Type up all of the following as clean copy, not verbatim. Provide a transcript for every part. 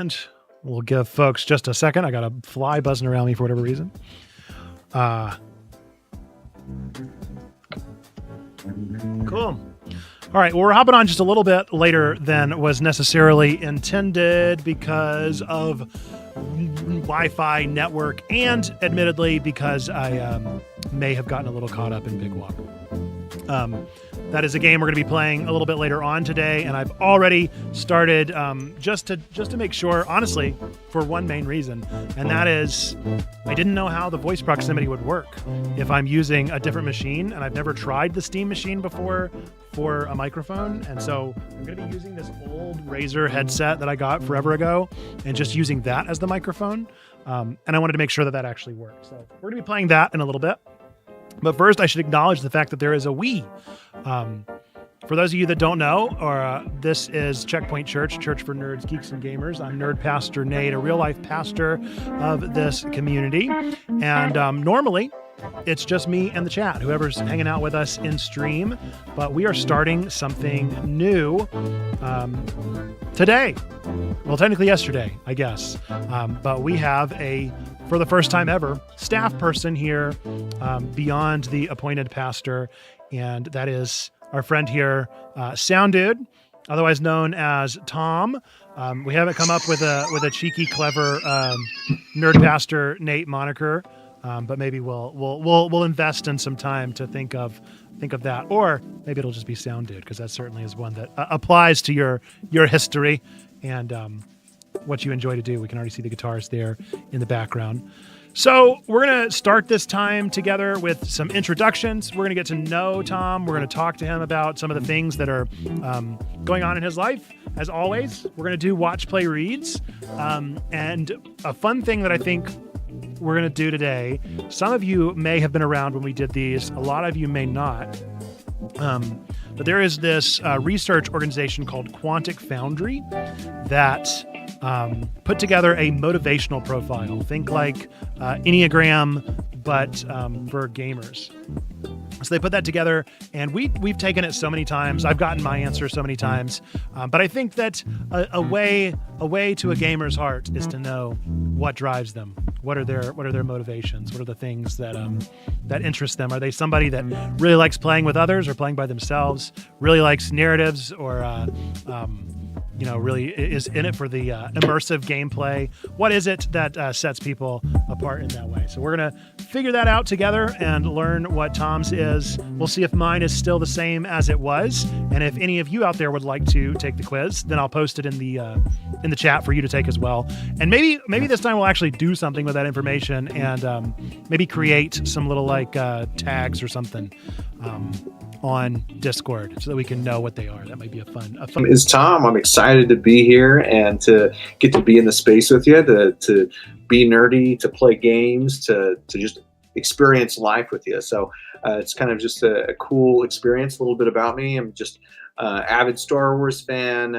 And we'll give folks just a second. I got a fly buzzing around me for whatever reason. Cool. All right, well, we're hopping on just a little bit later than was necessarily intended because of Wi-Fi network and admittedly because I may have gotten a little caught up in Big Walk. That is a game we're going to be playing a little bit later on today, and I've already started just to make sure, honestly, for one main reason, and that is I didn't know how the voice proximity would work if I'm using a different machine, and I've never tried the Steam machine before for a microphone, and so I'm going to be using this old Razer headset that I got forever ago and just using that as the microphone, and I wanted to make sure that that actually worked. So we're going to be playing that in a little bit. But first, I should acknowledge the fact that there is a Wii. For those of you that don't know, this is Checkpoint Church, Church for Nerds, Geeks, and Gamers. I'm Nerd Pastor Nate, a real-life pastor of this community. And normally, it's just me and the chat, whoever's hanging out with us in stream. But we are starting something new today. Well, technically yesterday, I guess. But we have for the first time ever, staff person here beyond the appointed pastor, and that is our friend here, Sound Dude, otherwise known as Tom. We haven't come up with a cheeky, clever Nerd Pastor Nate moniker, but maybe we'll invest in some time to think of that, or maybe it'll just be Sound Dude, because that certainly is one that applies to your history and what you enjoy to do. We can already see the guitars there in the background. So we're going to start this time together with some introductions. We're going to get to know Tom. We're going to talk to him about some of the things that are going on in his life. As always, we're going to do Watch, Play, Reads. And a fun thing that I think we're going to do today, some of you may have been around when we did these. A lot of you may not. But there is this research organization called Quantic Foundry that put together a motivational profile. Think like Enneagram, but for gamers. So they put that together, and we've taken it so many times. I've gotten my answer so many times. But I think that a way to a gamer's heart is to know what drives them. What are their motivations? What are the things that interest them? Are they somebody that really likes playing with others or playing by themselves? Really likes narratives, or really is in it for the immersive gameplay? What is it that sets people apart in that way? So we're going to figure that out together and learn what Tom's is. We'll see if mine is still the same as it was. And if any of you out there would like to take the quiz, then I'll post it in the chat for you to take as well. And maybe this time we'll actually do something with that information and maybe create some little tags or something on Discord so that we can know what they are. That might be a fun. It's Tom. I'm excited to be here and to get to be in the space with you, to be nerdy, to play games, to just experience life with you. So it's kind of just a cool experience. A little bit about me. I'm just avid Star Wars fan,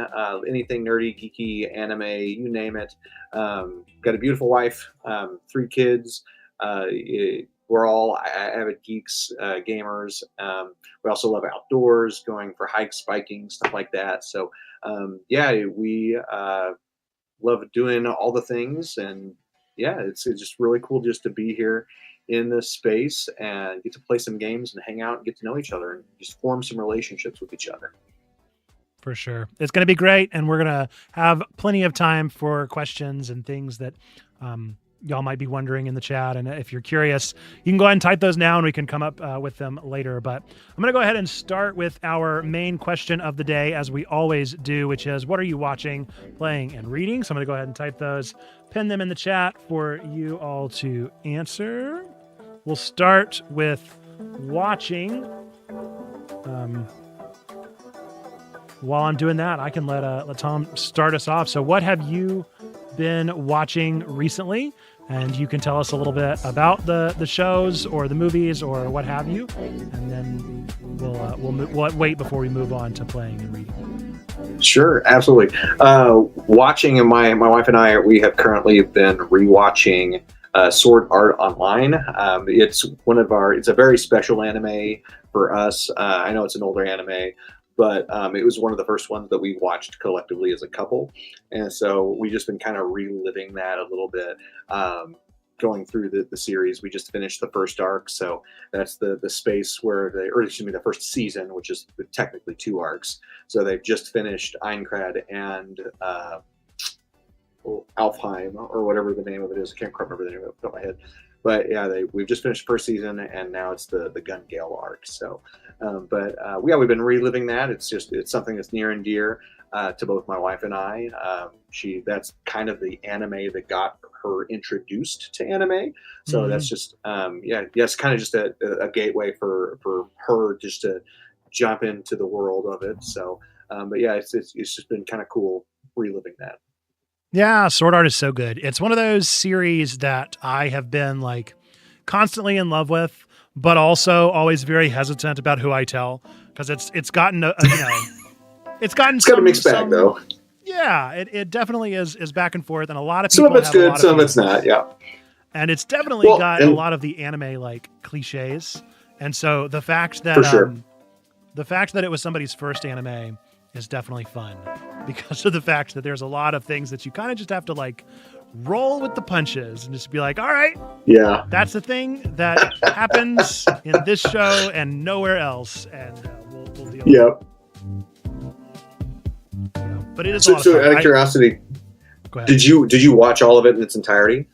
anything nerdy, geeky, anime, you name it. Got a beautiful wife, 3 kids. We're all avid geeks, gamers. We also love outdoors, going for hikes, biking, stuff like that. So, we love doing all the things. And it's just really cool just to be here in this space and get to play some games and hang out and get to know each other and just form some relationships with each other. For sure. It's going to be great. And we're going to have plenty of time for questions and things that y'all might be wondering in the chat. And if you're curious, you can go ahead and type those now and we can come up with them later. But I'm going to go ahead and start with our main question of the day, as we always do, which is, what are you watching, playing, and reading? So I'm going to go ahead and type those, pin them in the chat for you all to answer. We'll start with watching. While I'm doing that, I can let Tom start us off. So what have you been watching recently? And you can tell us a little bit about the shows or the movies or what have you, and then we'll wait before we move on to playing and reading. Sure, absolutely. Watching, and my wife and I, we have currently been rewatching Sword Art Online. It's a very special anime for us. I know it's an older anime, but it was one of the first ones that we watched collectively as a couple, and so we just been kind of reliving that a little bit. Going through the series, we just finished the first arc, so that's the space where the first season, which is technically 2 arcs. So they've just finished Eincrad and Alfheim, or whatever the name of it is. I can't quite remember the name of it off the top of my head. But yeah, we've just finished first season, and now it's the Gungale arc. So, we've been reliving that. It's something that's near and dear to both my wife and I. That's kind of the anime that got her introduced to anime. So that's just kind of just a gateway for her just to jump into the world of it. So, it's just been kind of cool reliving that. Yeah, Sword Art is so good. It's one of those series that I have been like constantly in love with, but also always very hesitant about who I tell, because it's gotten it's got a mixed bag though. Yeah, it definitely is back and forth, and a lot of people. Some of it's good, some of it's not. Yeah, and it's definitely got a lot of the anime like cliches, and so the fact that it was somebody's first anime is definitely fun, because of the fact that there's a lot of things that you kind of just have to like roll with the punches and just be like, all right, yeah, that's the thing that happens in this show and nowhere else, and we'll deal with it. But it is a lot of fun. So out of curiosity, go ahead. Did you watch all of it in its entirety?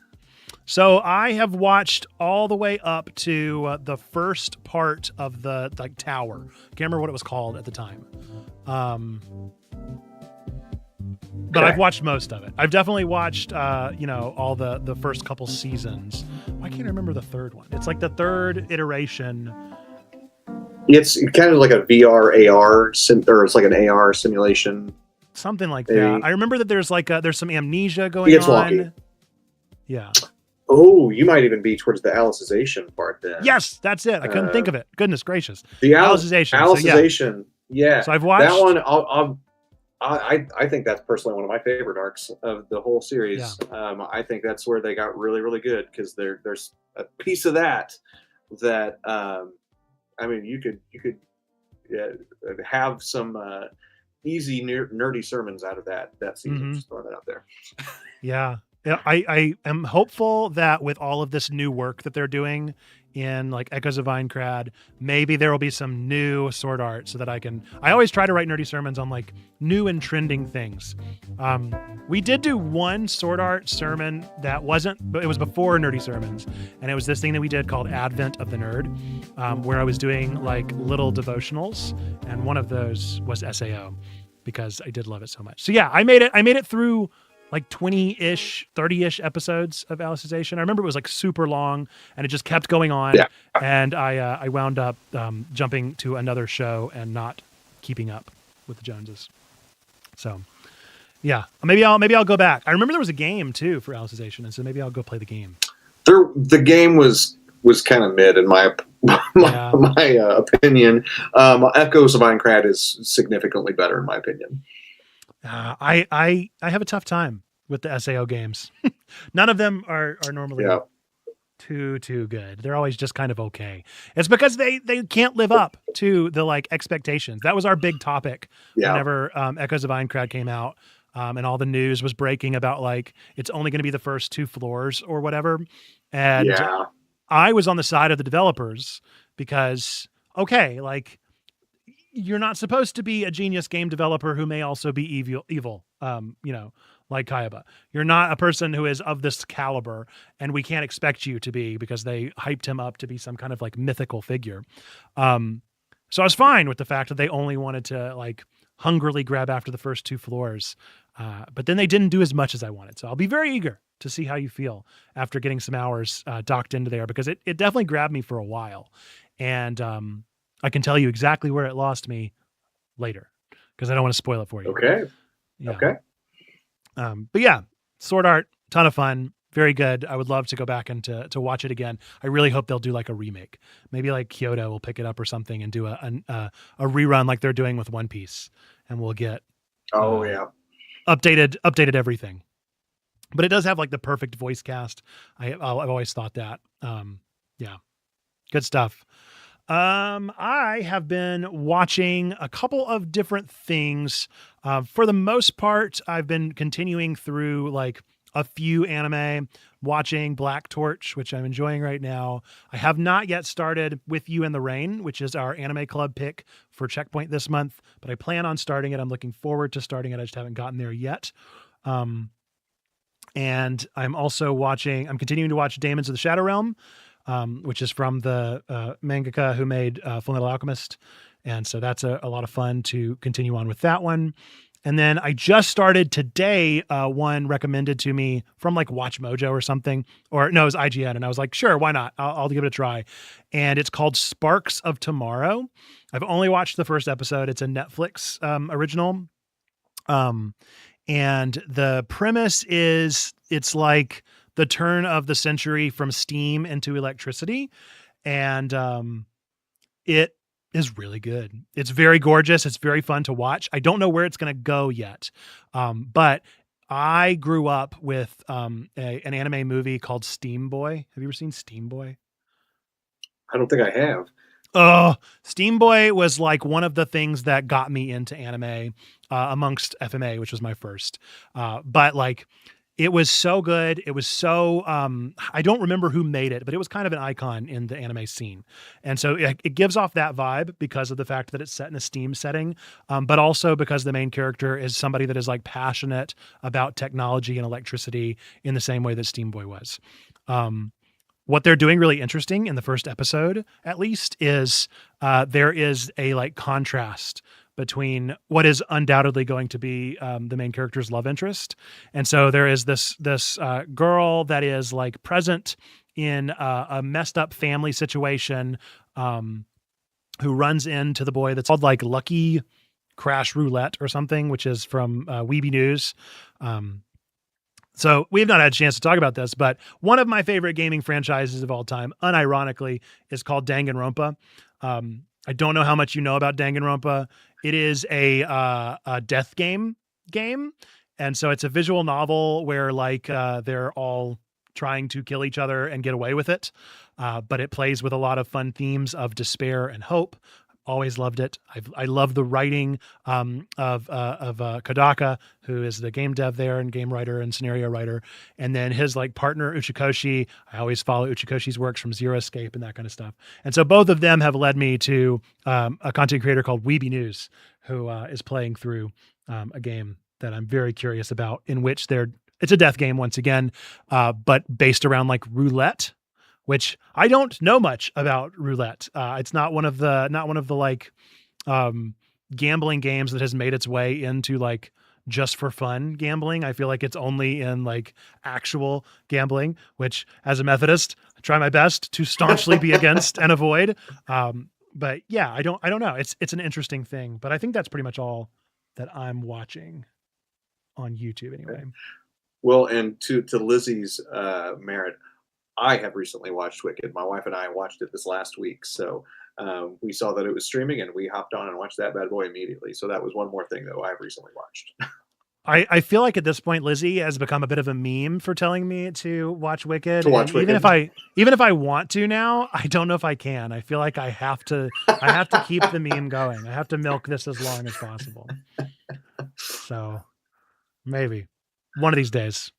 So I have watched all the way up to the first part of the tower. Can't remember what it was called at the time. But I've watched most of it. I've definitely watched, all the first couple seasons. I can't remember the third one. It's like the third iteration. It's kind of like a VR AR, or it's like an AR simulation. Something like that. I remember that there's some amnesia going on. Wonky. Yeah. Oh, you might even be towards the Alicization part then. Yes, that's it. I couldn't think of it. Goodness gracious. The Alicization. Alicization. Yeah. So I've watched that one. I think that's personally one of my favorite arcs of the whole series. Yeah. I think that's where they got really, really good, because there's a piece of that you could have some easy nerdy sermons out of that season. Mm-hmm. Just throwing that out there. Yeah. Yeah, I am hopeful that with all of this new work that they're doing in like Echoes of Eincrad, maybe there will be some new Sword Art so that I always try to write nerdy sermons on like new and trending things. We did do one Sword Art sermon but it was before Nerdy Sermons. And it was this thing that we did called Advent of the Nerd, where I was doing like little devotionals. And one of those was SAO, because I did love it so much. So yeah, I made it through like 20-ish, 30-ish episodes of Alicization. I remember it was like super long, and it just kept going on. Yeah. And I wound up jumping to another show and not keeping up with the Joneses. So yeah, maybe I'll go back. I remember there was a game too for Alicization, and so maybe I'll go play the game. The game was kind of mid in my opinion. Echoes of Eincrad is significantly better in my opinion. I have a tough time with the SAO games. None of them are normally too good. They're always just kind of okay. It's because they can't live up to the like expectations. That was our big topic whenever Echoes of Eincrad came out, and all the news was breaking about like it's only going to be the first 2 floors or whatever. And I was on the side of the developers, because like, you're not supposed to be a genius game developer who may also be evil, like Kayaba. You're not a person who is of this caliber, and we can't expect you to be, because they hyped him up to be some kind of like mythical figure. So I was fine with the fact that they only wanted to like hungrily grab after the first 2 floors. But then they didn't do as much as I wanted. So I'll be very eager to see how you feel after getting some hours docked into there, because it definitely grabbed me for a while. And, I can tell you exactly where it lost me later, because I don't want to spoil it for you. Okay. Yeah. Okay. But yeah, Sword Art, ton of fun, very good. I would love to go back and to watch it again. I really hope they'll do like a remake. Maybe like Kyoto will pick it up or something and do a rerun like they're doing with One Piece, and we'll get updated everything. But it does have like the perfect voice cast. I've always thought that. Yeah, good stuff. I have been watching a couple of different things. For the most part, I've been continuing through like a few anime, watching Black Torch, which I'm enjoying right now. I have not yet started With You in the Rain, which is our anime club pick for Checkpoint this month, but I plan on starting it. I'm looking forward to starting it. I just haven't gotten there yet. And I'm continuing to watch Daemons of the Shadow Realm, which is from the mangaka who made Full Metal Alchemist. And so that's a lot of fun to continue on with that one. And then I just started today one recommended to me from like Watch Mojo or something, or no, it was IGN. And I was like, sure, why not? I'll give it a try. And it's called Sparks of Tomorrow. I've only watched the first episode. It's a Netflix original. And the premise is it's like the turn of the century from steam into electricity. And it is really good. It's very gorgeous. It's very fun to watch. I don't know where it's going to go yet. But I grew up with an anime movie called Steam Boy. Have you ever seen Steam Boy? I don't think I have. Oh, Steam Boy was like one of the things that got me into anime amongst FMA, which was my first. But like, it was so good. It was so, I don't remember who made it, but it was kind of an icon in the anime scene. And so it gives off that vibe because of the fact that it's set in a Steam setting, but also because the main character is somebody that is like passionate about technology and electricity in the same way that Steam Boy was. What they're doing really interesting in the first episode, at least, is there is a like contrast between what is undoubtedly going to be the main character's love interest. And so there is this girl that is like present in a messed up family situation who runs into the boy that's called like Lucky Crash Roulette or something, which is from Weeby News. So we have not had a chance to talk about this, but one of my favorite gaming franchises of all time, unironically, is called Danganronpa. I don't know how much you know about Danganronpa. It is a death game, and so it's a visual novel where like they're all trying to kill each other and get away with it, but it plays with a lot of fun themes of despair and hope. Always loved it. I love the writing of Kodaka, who is the game dev there and game writer and scenario writer. And then his like partner, Uchikoshi. I always follow Uchikoshi's works from Zero Escape and that kind of stuff. And so both of them have led me to a content creator called Weeby News, who is playing through a game that I'm very curious about, in which it's a death game once again, but based around like roulette, which I don't know much about roulette. It's not one of the like gambling games that has made its way into like just for fun gambling. I feel like it's only in like actual gambling, which as a Methodist, I try my best to staunchly be against and avoid. But yeah, I don't know. It's an interesting thing, but I think that's pretty much all that I'm watching on YouTube anyway. Well, and to Lizzie's merit, I have recently watched Wicked. My wife and I watched it this last week. So we saw that it was streaming and we hopped on and watched that bad boy immediately. So that was one more thing that I've recently watched. I feel like at this point, Lizzie has become a bit of a meme for telling me to watch Wicked. Even if I want to now, I don't know if I can. I feel like I have to keep the meme going. I have to milk this as long as possible. So maybe one of these days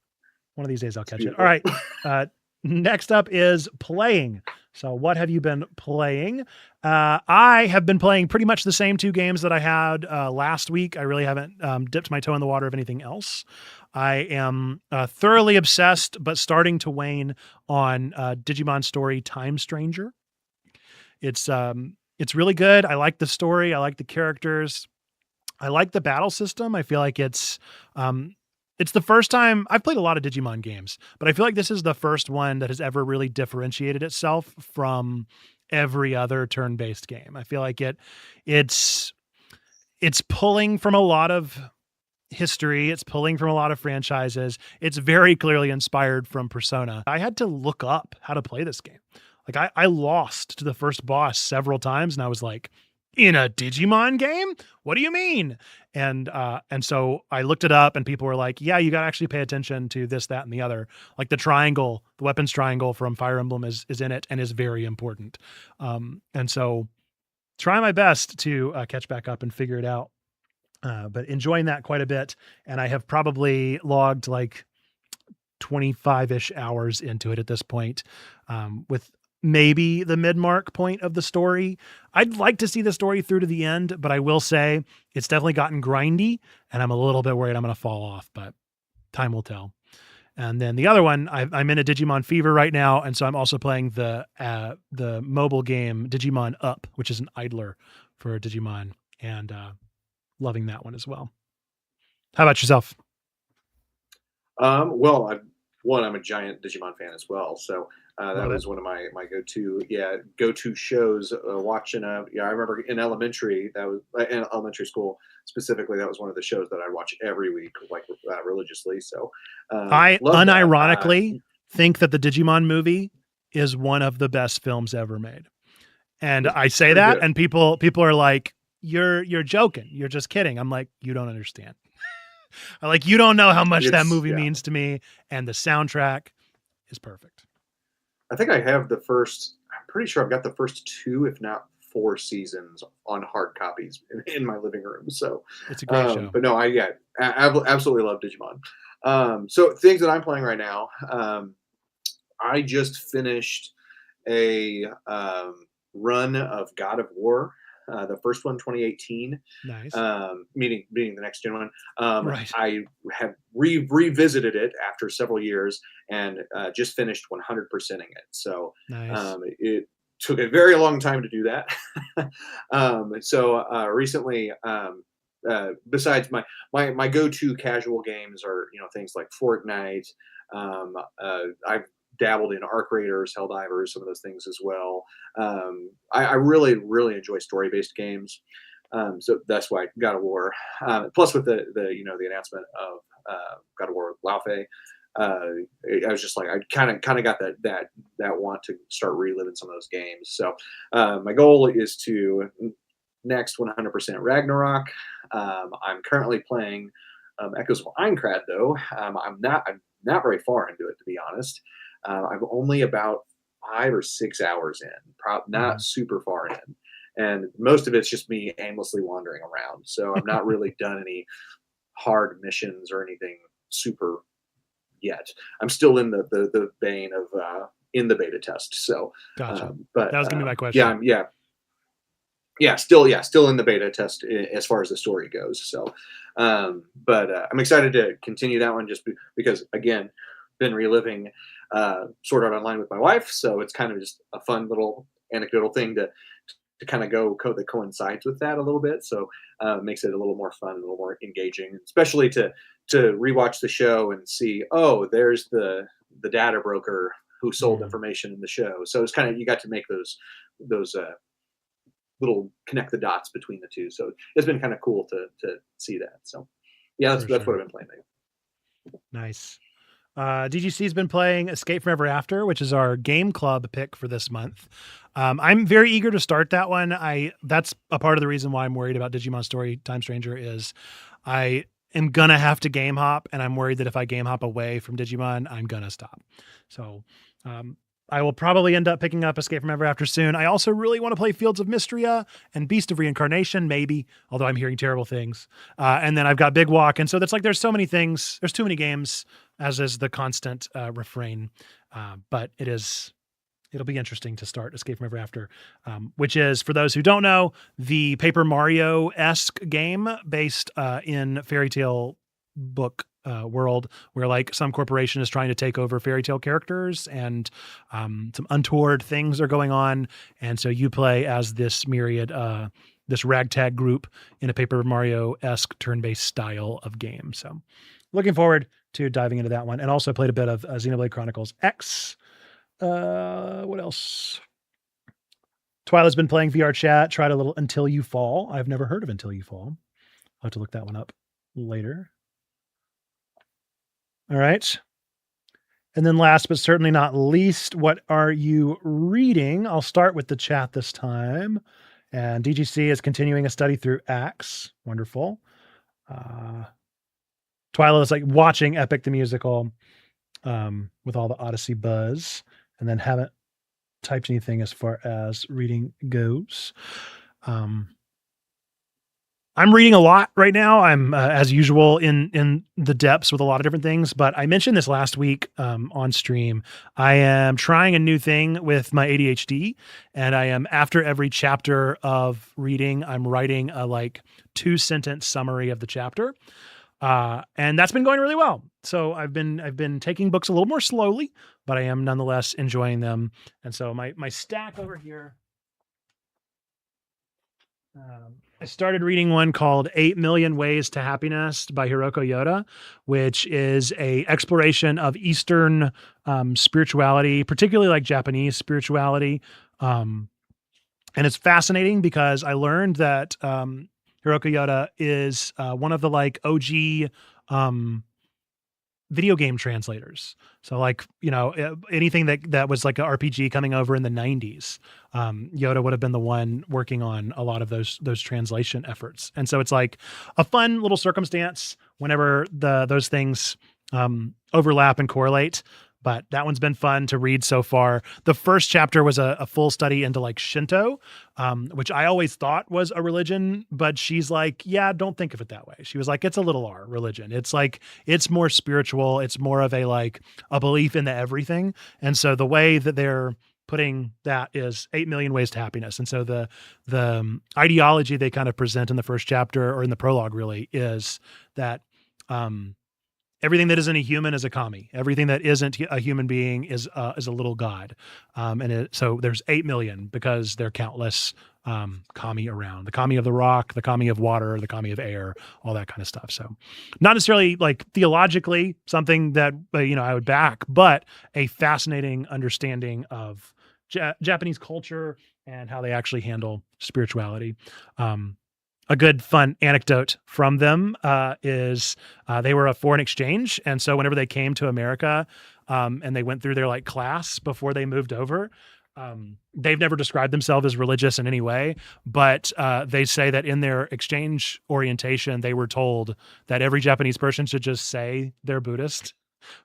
I'll catch it. All right. Next up is playing. So what have you been playing? I have been playing pretty much the same two games that I had last week. I really haven't dipped my toe in the water of anything else. I am thoroughly obsessed, but starting to wane on Digimon Story Time Stranger. It's really good. I like the story. I like the characters. I like the battle system. I feel like it's the first time I've played a lot of Digimon games, but I feel like this is the first one that has ever really differentiated itself from every other turn-based game. I feel like it's pulling from a lot of history. It's pulling from a lot of franchises. It's very clearly inspired from Persona. I had to look up how to play this game. Like I lost to the first boss several times and I was like, in a Digimon game? What do you mean? And so I looked it up and people were like, yeah, you got to actually pay attention to this, that, and the other. Like the triangle, the weapons triangle from Fire Emblem is in it and is very important. And so try my best to catch back up and figure it out. But enjoying that quite a bit. And I have probably logged like 25-ish hours into it at this point, with maybe the mid-mark point of the story. I'd like to see the story through to the end, but I will say it's definitely gotten grindy and I'm a little bit worried I'm going to fall off, but time will tell. And then the other one, I'm in a Digimon fever right now. And so I'm also playing the mobile game Digimon Up, which is an idler for Digimon, and loving that one as well. How about yourself? Well, I'm a giant Digimon fan as well, so that Love it. was one of my go-to shows. Watching, I remember in elementary, that was in elementary school specifically. That was one of the shows that I watch every week, like religiously. So I love that. unironically think that the Digimon movie is one of the best films ever made. And I say pretty that, good. and people are like, "You're joking. You're just kidding." I'm like, "You don't understand." I like, you don't know how much that movie means to me, and the soundtrack is perfect. I think I have the first. I'm pretty sure I've got the first two, if not four seasons on hard copies in my living room. So It's a great show. but no, I absolutely love Digimon. So things that I'm playing right now. I just finished a run of God of War, the first one, 2018. Nice. Meaning the next gen one. Right. I have revisited it after several years and just finished 100%ing it. So Nice. it took a very long time to do that. So recently, besides my go-to casual games are things like Fortnite. I've dabbled in Arc Raiders, Helldivers, some of those things as well. I really enjoy story-based games. So that's why God of War. Plus with the announcement of God of War with Laufey, I was just like I kind of got that want to start reliving some of those games. So my goal is to next 100% Ragnarok. I'm currently playing Echoes of Aincrad though. I'm not very far into it, to be honest. I'm only about 5 or 6 hours in, not super far in. And most of it's just me aimlessly wandering around. So I've not really done any hard missions or anything super yet. I'm still in the vein of in the beta test. So, Gotcha. but That was gonna be my question. Still in the beta test as far as the story goes. So, but I'm excited to continue that one just because again, been reliving Sword Art Online with my wife, so it's kind of just a fun little anecdotal thing to kind of that coincides with that a little bit. So makes it a little more fun, a little more engaging, especially to rewatch the show and see, oh, there's the data broker who sold information in the show. So it's kind of you got to make those little connect the dots between the two. So it's been kind of cool to see that. So yeah, that's what I've been playing. Nice. DGC's been playing Escape from Ever After, which is our game club pick for this month. I'm very eager to start that one. That's a part of the reason why I'm worried about Digimon Story Time Stranger is I am gonna have to game hop, and I'm worried that if I game hop away from Digimon, I'm gonna stop. So I will probably end up picking up Escape from Ever After soon. I also really want to play Fields of Mystria and Beast of Reincarnation, maybe, although I'm hearing terrible things. And then I've got Big Walk. And so that's like, there's so many things. There's too many games, as is the constant refrain. But it'll be interesting to start Escape from Ever After, which is, for those who don't know, the Paper Mario-esque game based in fairy tale book world where like some corporation is trying to take over fairy tale characters and some untoward things are going on. And so you play as this this ragtag group in a Paper Mario-esque turn-based style of game. So looking forward to diving into that one. And also played a bit of Xenoblade Chronicles X. What else? Twyla's been playing VR Chat, tried a little Until You Fall. I've never heard of Until You Fall. I'll have to look that one up later. All right. And then last but certainly not least, what are you reading? I'll start with the chat this time. And DGC is continuing a study through Acts. Wonderful. Twyla is like watching Epic the Musical with all the Odyssey buzz, and then haven't typed anything as far as reading goes. I'm reading a lot right now. I'm, as usual, in the depths with a lot of different things. But I mentioned this last week on stream. I am trying a new thing with my ADHD, and I am, after every chapter of reading, I'm writing a 2-sentence summary of the chapter, and that's been going really well. So I've been taking books a little more slowly, but I am nonetheless enjoying them. And so my stack over here. I started reading one called 8 Million Ways to Happiness by Hiroko Yoda, which is a exploration of Eastern spirituality, particularly like Japanese spirituality. And it's fascinating because I learned that Hiroko Yoda is one of the OG video game translators. So anything that was like an RPG coming over in the 90s, Yoda would have been the one working on a lot of those translation efforts. And so it's like a fun little circumstance whenever those things overlap and correlate. But that one's been fun to read so far. The first chapter was a full study into Shinto, which I always thought was a religion, but she's like, yeah, don't think of it that way. She was like, it's a little R religion. It's it's more spiritual. It's more of a belief in the everything. And so the way that they're putting that is 8 million ways to happiness. And so the ideology they kind of present in the first chapter, or in the prologue really, is that, everything that isn't a human is a kami. Everything that isn't a human being is a little god. So there's 8 million because there are countless kami around. The kami of the rock, the kami of water, the kami of air, all that kind of stuff. So not necessarily theologically something that I would back, but a fascinating understanding of Japanese culture and how they actually handle spirituality. A good fun anecdote from them is they were a foreign exchange. And so whenever they came to America and they went through their class before they moved over, they've never described themselves as religious in any way, but they say that in their exchange orientation, they were told that every Japanese person should just say they're Buddhist,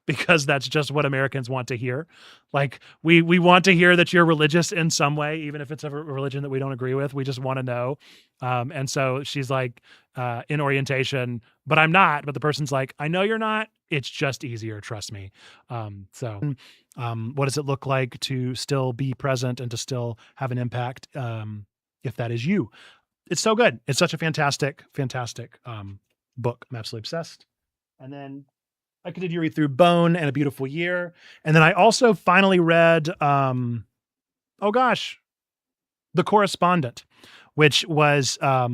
because that's just what Americans want to hear. We want to hear that you're religious in some way, even if it's a religion that we don't agree with. We just want to know. And so she's in orientation, but I'm not. But the person's like, I know you're not. It's just easier. Trust me. What does it look like to still be present and to still have an impact if that is you? It's so good. It's such a fantastic, fantastic book. I'm absolutely obsessed. And then I continued to read through Bone and A Beautiful Year. And then I also finally read, The Correspondent, which was a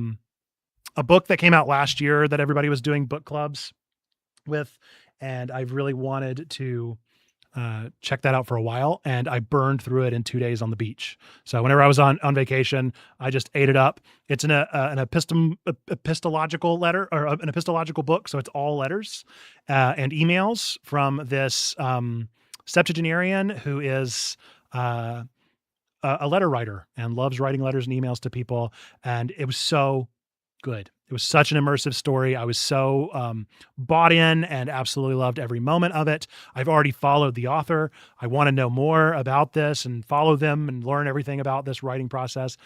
book that came out last year that everybody was doing book clubs with. And I've really wanted to check that out for a while. And I burned through it in 2 days on the beach. So whenever I was on vacation, I just ate it up. It's an epistological letter, or an epistological book. So it's all letters and emails from this septuagenarian who is a letter writer and loves writing letters and emails to people. And it was so good. It was such an immersive story. I was so bought in and absolutely loved every moment of it. I've already followed the author. I want to know more about this and follow them and learn everything about this writing process.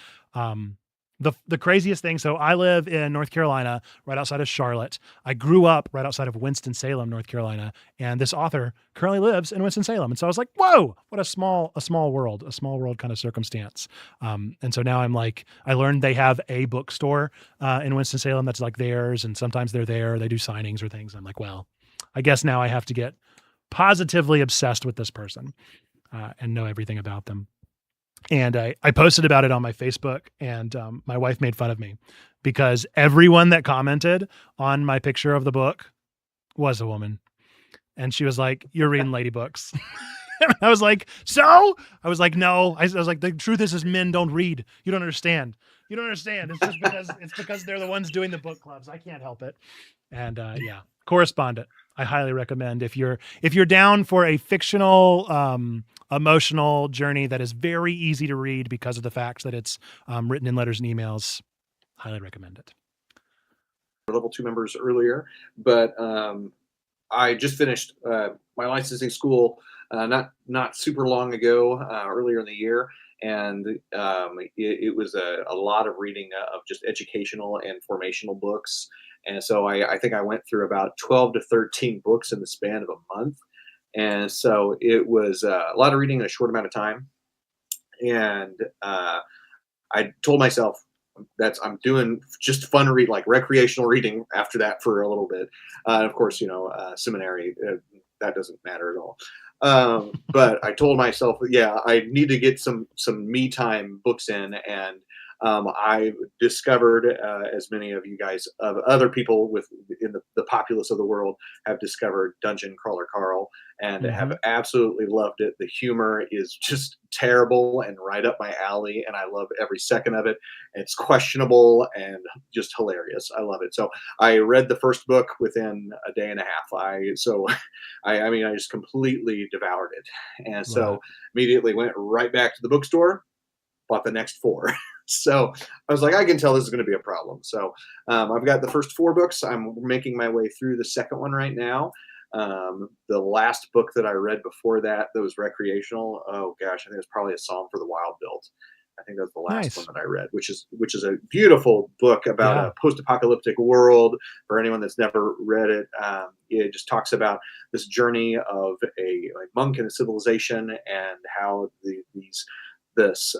The craziest thing, so I live in North Carolina, right outside of Charlotte. I grew up right outside of Winston-Salem, North Carolina, and this author currently lives in Winston-Salem. And so I was like, whoa, what a small world kind of circumstance. And so now I'm I learned they have a bookstore in Winston-Salem that's theirs, and sometimes they're there, they do signings or things. I'm like, well, I guess now I have to get positively obsessed with this person and know everything about them. And I posted about it on my Facebook, and my wife made fun of me because everyone that commented on my picture of the book was a woman. And she was like, you're reading lady books. I was like, so? I was like, no. I was like, the truth is men don't read. You don't understand. You don't understand. It's just because they're the ones doing the book clubs. I can't help it. And yeah, Correspondent. I highly recommend if you're down for a fictional, emotional journey that is very easy to read because of the fact that it's written in letters and emails. Highly recommend it. Level 2 members earlier, but I just finished my licensing school not super long ago, earlier in the year, and it was a lot of reading of just educational and formational books. And so I think I went through about 12 to 13 books in the span of a month. And so it was a lot of reading in a short amount of time. And I told myself I'm doing just fun read, like recreational reading after that for a little bit. Of course, seminary, that doesn't matter at all. But I told myself, yeah, I need to get some me time books in, and I discovered, as many of you guys, of other people in the populace of the world have discovered Dungeon Crawler Carl, and have absolutely loved it. The humor is just terrible and right up my alley, and I love every second of it. It's questionable and just hilarious. I love it. So I read the first book within a day and a half. I just completely devoured it, and so immediately went right back to the bookstore, bought the next 4. So I was like, I can tell this is going to be a problem. So I've got the first 4 books. I'm making my way through the second one right now. The last book that I read before that was recreational. Oh gosh, I think it was probably a Psalm for the Wild Built. I think that's the last one that I read, which is a beautiful book about a post-apocalyptic world. For anyone that's never read it, it just talks about this journey of a monk in a civilization, and how this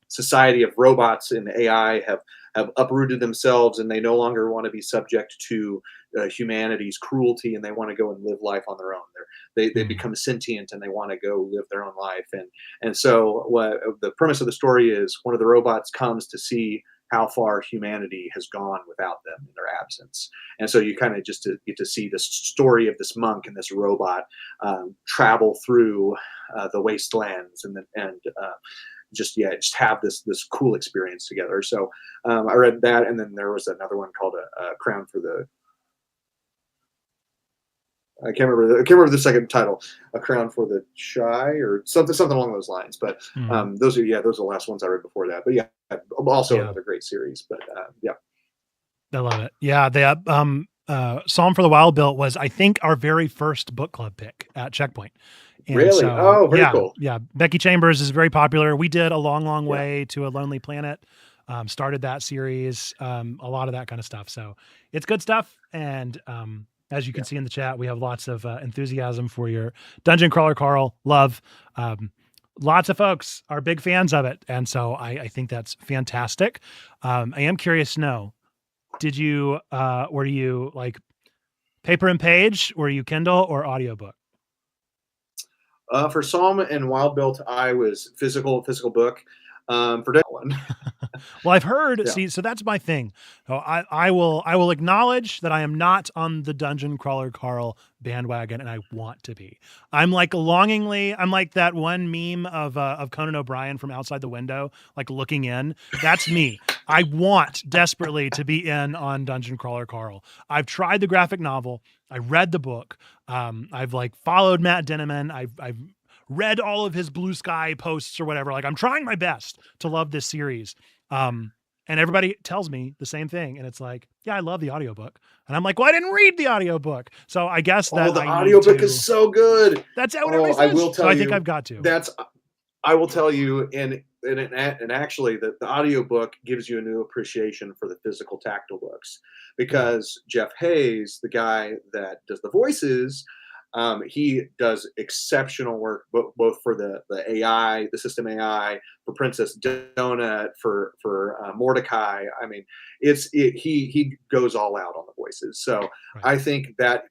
society of robots and AI have uprooted themselves, and they no longer want to be subject to humanity's cruelty, and they want to go and live life on their own. They become sentient, and they want to go live their own life. And so the premise of the story is, one of the robots comes to see how far humanity has gone without them in their absence. And so you kind of just get to see this story of this monk and this robot travel through the wastelands, and just have this cool experience together. So I read that, and then there was another one called a Crown for the. I can't remember the second title, A Crown for the Shy, or something along those lines. But those are the last ones I read before that. But yeah, also another great series. But yeah, I love it. Yeah, the Psalm for the Wild Built was, I think, our very first book club pick at Checkpoint. And really? So, very cool. Yeah, Becky Chambers is very popular. We did A Long Way to a Lonely Planet. Started that series. A lot of that kind of stuff. So it's good stuff. And as you can see in the chat, we have lots of enthusiasm for your Dungeon Crawler Carl. Love. Lots of folks are big fans of it. And so I think that's fantastic. I am curious to know, were you like paper and page? Were you Kindle or audiobook? For Psalm and Wild Built, I was physical book. For that one. Well, I've heard, so that's my thing. So I will acknowledge that I am not on the Dungeon Crawler Carl bandwagon, and I want to be. I'm like that one meme of Conan O'Brien from Outside the Window, like looking in. That's me. I want desperately to be in on Dungeon Crawler Carl. I've tried the graphic novel. I read the book. I've followed Matt Dinniman. I've read all of his Blue Sky posts or whatever. Like, I'm trying my best to love this series. And everybody tells me the same thing. And it's like, yeah, I love the audiobook. And I'm like, well, I didn't read the audiobook. So I guess that the audiobook is so good. That's what everybody says. I will tell you. I think I've got to. I will tell you, and actually the audiobook gives you a new appreciation for the physical tactile books, because Jeff Hayes, the guy that does the voices, he does exceptional work, both for the AI, the system AI, for Princess Donut, for Mordecai. I mean, he goes all out on the voices. So I think that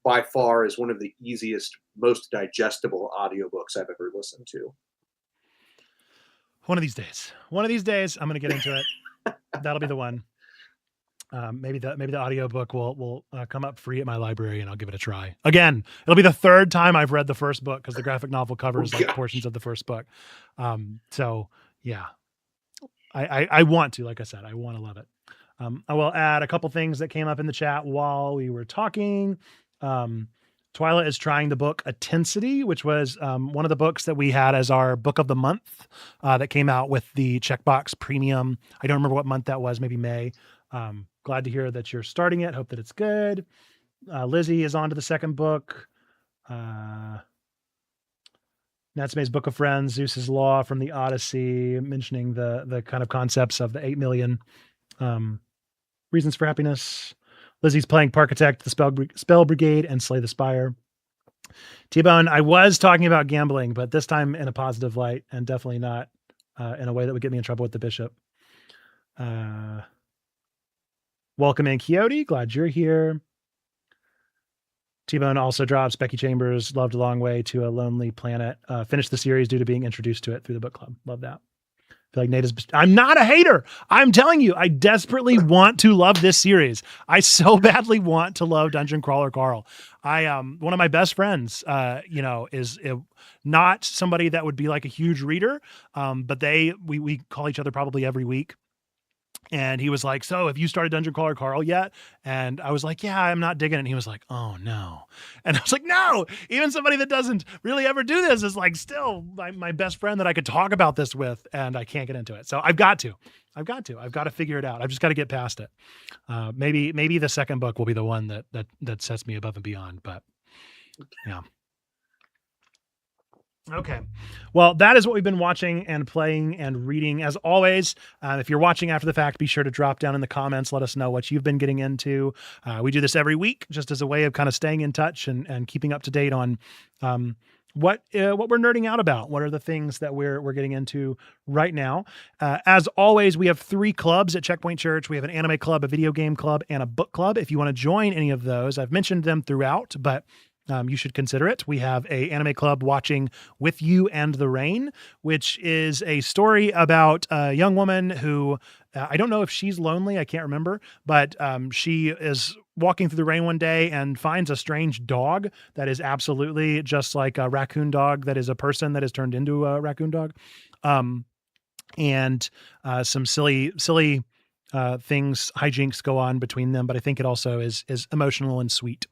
by far is one of the easiest, most digestible audiobooks I've ever listened to. One of these days, I'm going to get into it. That'll be the one. Maybe the audiobook will come up free at my library, and I'll give it a try. Again, it'll be the third time I've read the first book, because the graphic novel covers portions of the first book. So yeah, I want to, like I said, I want to love it. I will add a couple things that came up in the chat while we were talking. Twyla is trying the book Intensity, which was one of the books that we had as our book of the month that came out with the Checkbox Premium. I don't remember what month that was, maybe May. Glad to hear that you're starting it. Hope that it's good. Lizzie is on to the second book. Natsume's Book of Friends, Zeus's Law from the Odyssey, mentioning the kind of concepts of the 8 million reasons for happiness. Lizzie's playing Parkitect, the Spell Brigade, and Slay the Spire. T-Bone, I was talking about gambling, but this time in a positive light and definitely not in a way that would get me in trouble with the bishop. Welcome in, Quixote. Glad you're here. T-Bone also drops Becky Chambers, Loved a Long Way to a Lonely Planet. Finished the series due to being introduced to it through the book club. Love that. I feel like Nate is, I'm not a hater. I'm telling you, I desperately want to love this series. I so badly want to love Dungeon Crawler Carl. One of my best friends, is not somebody that would be like a huge reader. But we call each other probably every week. And he was like, so have you started Dungeon Crawler Carl yet? And I was like, yeah, I'm not digging it. And he was like, oh no. And I was like, no, even somebody that doesn't really ever do this is like still my best friend that I could talk about this with, and I can't get into it. So I've got to figure it out. I've just got to get past it. Maybe the second book will be the one that sets me above and beyond, but yeah. Okay. Well, that is what we've been watching and playing and reading. As always, if you're watching after the fact, be sure to drop down in the comments. Let us know what you've been getting into. We do this every week just as a way of kind of staying in touch and keeping up to date on what we're nerding out about. What are the things that we're getting into right now? As always, we have 3 clubs at Checkpoint Church. We have an anime club, a video game club, and a book club. If you want to join any of those, I've mentioned them throughout, but you should consider it. We have a anime club watching With You and the Rain, which is a story about a young woman who, I don't know if she's lonely, I can't remember, but she is walking through the rain one day and finds a strange dog that is absolutely just like a raccoon dog that is a person that is turned into a raccoon dog. And some silly things, hijinks go on between them, but I think it also is emotional and sweet.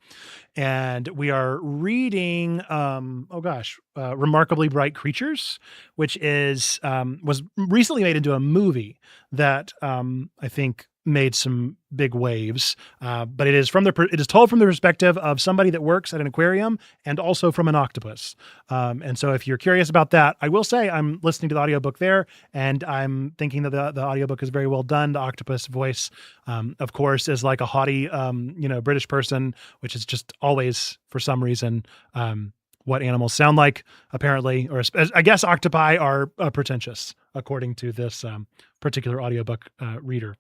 And we are reading, Remarkably Bright Creatures, which was recently made into a movie that I think made some big waves. But it is told from the perspective of somebody that works at an aquarium and also from an octopus. And so if you're curious about that, I will say I'm listening to the audiobook there, and I'm thinking that the audiobook is very well done. The octopus voice, of course, is like a haughty, British person, which is just always, for some reason, what animals sound like, apparently, or I guess octopi are pretentious, according to this particular audiobook reader.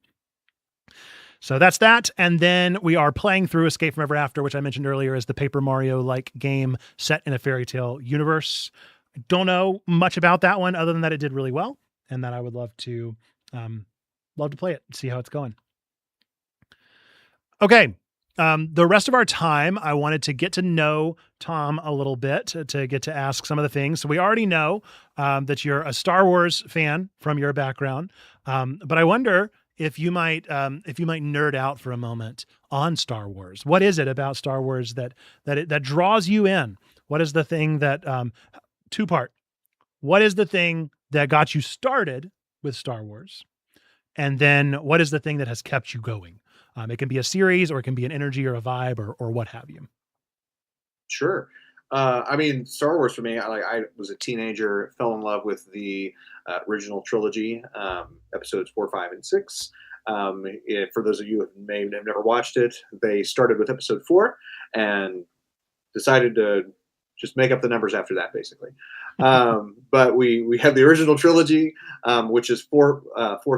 So that's that. And then we are playing through Escape from Ever After, which I mentioned earlier is the Paper Mario-like game set in a fairy tale universe. I don't know much about that one other than that it did really well, and that I would love to play it, see how it's going. Okay. The rest of our time, I wanted to get to know Tom a little bit, to get to ask some of the things. So we already know that you're a Star Wars fan from your background, but I wonder if you might nerd out for a moment on Star Wars. What is it about Star Wars that draws you in? What is the thing that 2-part? What is the thing that got you started with Star Wars? And then what is the thing that has kept you going? It can be a series, or it can be an energy or a vibe, or what have you. Sure. Star Wars for me, I was a teenager, fell in love with the original trilogy, episodes 4, 5, and 6. For those of you who may have never watched it, they started with episode 4 and decided to just make up the numbers after that, basically. But we have the original trilogy, which is 4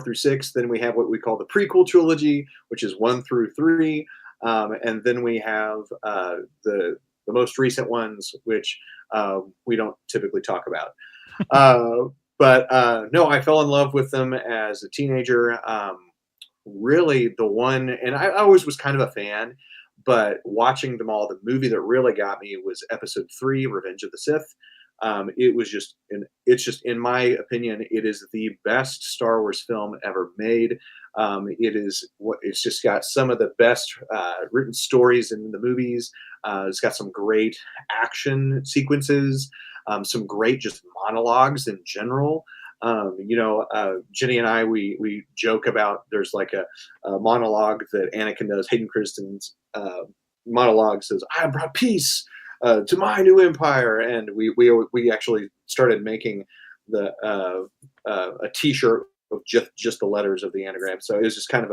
through 6. Then we have what we call the prequel trilogy, which is 1 through 3. And then we have the most recent ones, which we don't typically talk about. But no, I fell in love with them as a teenager. Really, the one, and I always was kind of a fan, but watching them all, the movie that really got me was episode 3, Revenge of the Sith, It was just, it's just, in my opinion, it is the best Star Wars film ever made. It's just got some of the best written stories in the movies. It's got some great action sequences, some great just monologues in general. Jenny and I, we joke about, there's like a monologue that Anakin does. Hayden Christensen's monologue says, "I brought peace to my new empire," and we actually started making a T-shirt of just the letters of the anagram. So it was just kind of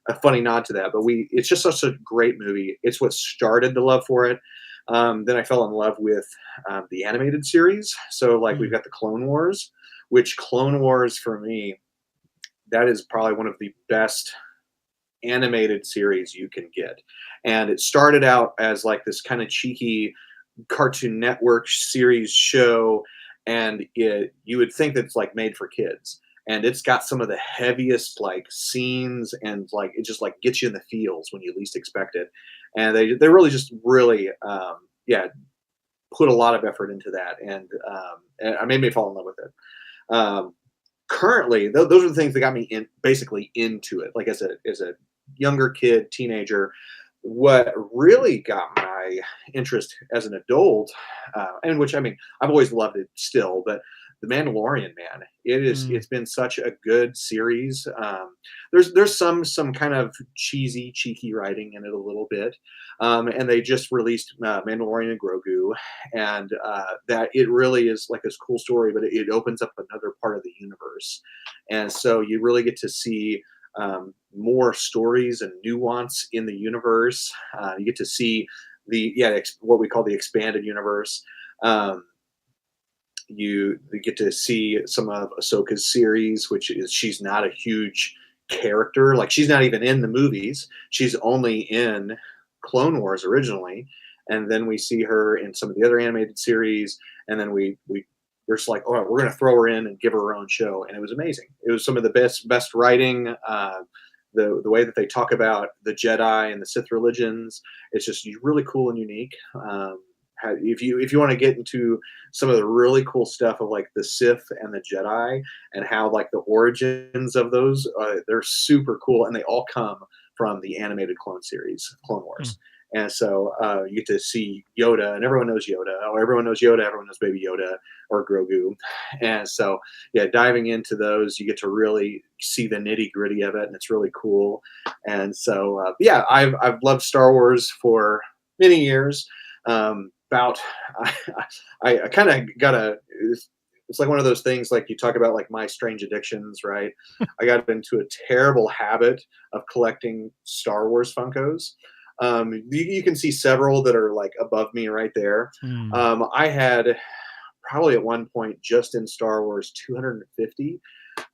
a funny nod to that. But it's just such a great movie. It's what started the love for it. Then I fell in love with the animated series. So like we've got the Clone Wars, which Clone Wars for me, that is probably one of the best animated series you can get. And it started out as like this kind of cheeky Cartoon Network series show, and you would think that it's like made for kids, and it's got some of the heaviest like scenes, and like it just like gets you in the feels when you least expect it. And they really just really put a lot of effort into that, and I made me fall in love with it. Currently, those are the things that got me basically into it. Like as a younger kid, teenager, what really got my interest as an adult, and which, I mean, I've always loved it still, but The Mandalorian, man, it's been such a good series. There's some kind of cheeky writing in it a little bit, and they just released Mandalorian and Grogu, and that it really is like this cool story, but it opens up another part of the universe, and so you really get to see more stories and nuance in the universe. You get to see what we call the expanded universe. You get to see some of Ahsoka's series, which is, she's not a huge character. Like she's not even in the movies. She's only in Clone Wars originally, and then we see her in some of the other animated series, and then we're just like, all right, we're going to throw her in and give her own show, and it was amazing. It was some of the best writing. The way that they talk about the Jedi and the Sith religions, it's just really cool and unique. If you want to get into some of the really cool stuff of like the Sith and the Jedi and how like the origins of those, they're super cool, and they all come from the animated clone series, Clone Wars. And so you get to see Yoda, and everyone knows Yoda. Oh, everyone knows Yoda. Everyone knows Baby Yoda or Grogu. And so, yeah, diving into those, you get to really see the nitty gritty of it, and it's really cool. And so, I've loved Star Wars for many years. I kind of got it's like one of those things, like you talk about like my strange addictions, right? I got into a terrible habit of collecting Star Wars Funkos. You can see several that are like above me right there. I had probably at one point, just in Star Wars, 250.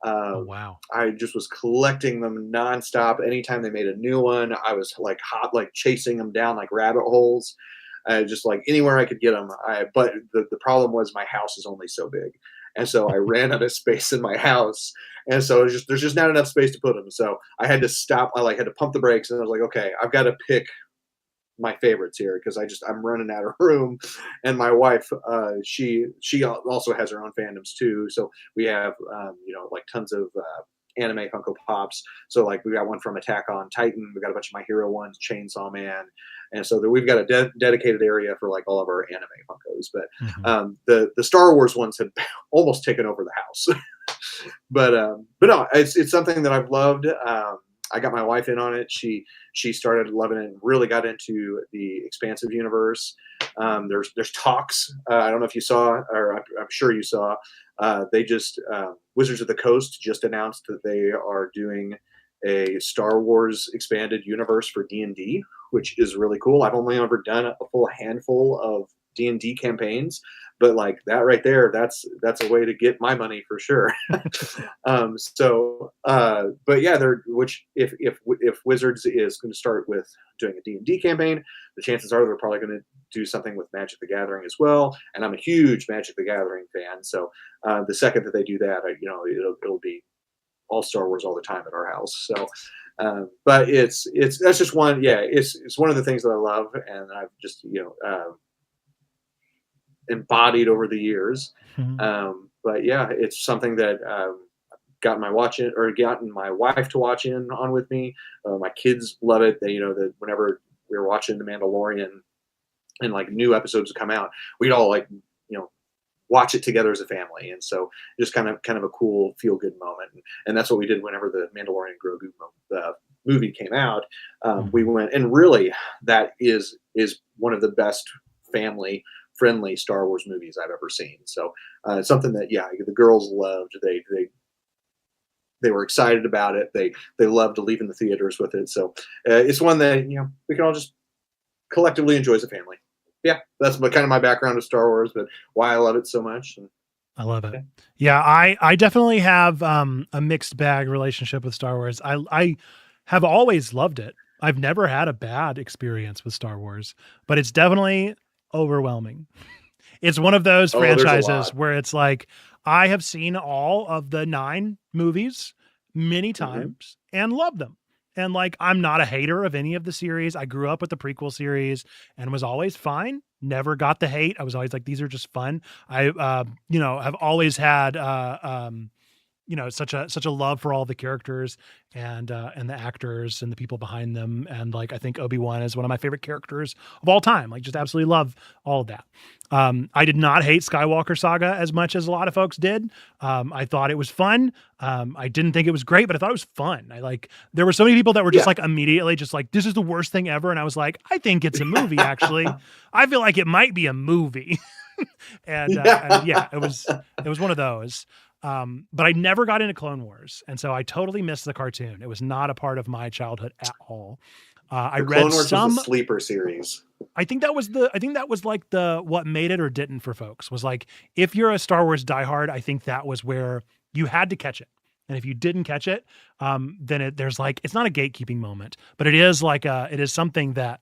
Oh, wow. I just was collecting them nonstop. Anytime they made a new one, I was like chasing them down like rabbit holes. Just like anywhere I could get them. But the problem was my house is only so big. And so I ran out of space in my house. And so there's just not enough space to put them. So I had to stop. I had to pump the brakes, and I was like, okay, I've got to pick my favorites here, because I'm running out of room. And my wife, she also has her own fandoms too. So we have, like tons of anime Funko Pops. So like we got one from Attack on Titan. We got a bunch of My Hero ones, Chainsaw Man. And so we've got a dedicated area for like all of our anime Funkos. But the Star Wars ones have almost taken over the house. but no, it's something that I've loved. I got my wife in on it. She started loving it and really got into the expansive universe. There's talks. I don't know if you saw, or I'm sure you saw. They just Wizards of the Coast just announced that they are doing a Star Wars expanded universe for D&D, which is really cool. I've only ever done a full handful of D&D campaigns, but like that right there, that's a way to get my money for sure. But yeah, if Wizards is going to start with doing a D&D campaign, the chances are they're probably going to do something with Magic the Gathering as well. And I'm a huge Magic the Gathering fan, so the second that they do that, it'll be all Star Wars all the time at our house. So, but that's just one. Yeah, it's one of the things that I love, and I've just embodied over the years. Mhm. But yeah, it's something that gotten my wife to watch in on with me. My kids love it. They, that whenever we were watching The Mandalorian and like new episodes would come out, we'd all like, you know, watch it together as a family. And so just kind of a cool feel good moment. And that's what we did whenever the Mandalorian Grogu movie came out. We Mhm. went, and really that is one of the best family friendly Star Wars movies I've ever seen. So it's something that, yeah, the girls loved. They were excited about it. They loved leaving the theaters with it. So it's one that, we can all just collectively enjoy as a family. Yeah, that's kind of my background with Star Wars, but why I love it so much. And I love it. yeah. Yeah, I definitely have a mixed bag relationship with Star Wars. I have always loved it. I've never had a bad experience with Star Wars, but it's definitely overwhelming. It's one of those Oh, there's a franchises lot. where it's like I have seen all of the 9 movies many Hmm. times and love them. And like I'm not a hater of any of the series. I grew up with the prequel series and was always fine. Never got the hate. I was always like these are just fun. I have always had such a love for all the characters and the actors and the people behind them. And like I think Obi-Wan is one of my favorite characters of all time. Like just absolutely love all of that. I did not hate Skywalker Saga as much as a lot of folks did. I thought it was fun. I didn't think it was great, but I thought it was fun. There were so many people that were just Yeah. like immediately just like, this is the worst thing ever. And I was like, I think it's a movie, actually. I feel like it might be a movie. And Yeah. yeah, it was one of those. But I never got into Clone Wars, and so I totally missed the cartoon. It was not a part of my childhood at all. I The read Clone Wars was the some. sleeper series. I think that was like the what made it or didn't for folks was like if you're a Star Wars diehard, I think that was where you had to catch it. And if you didn't catch it, then there's like it's not a gatekeeping moment, but it is something that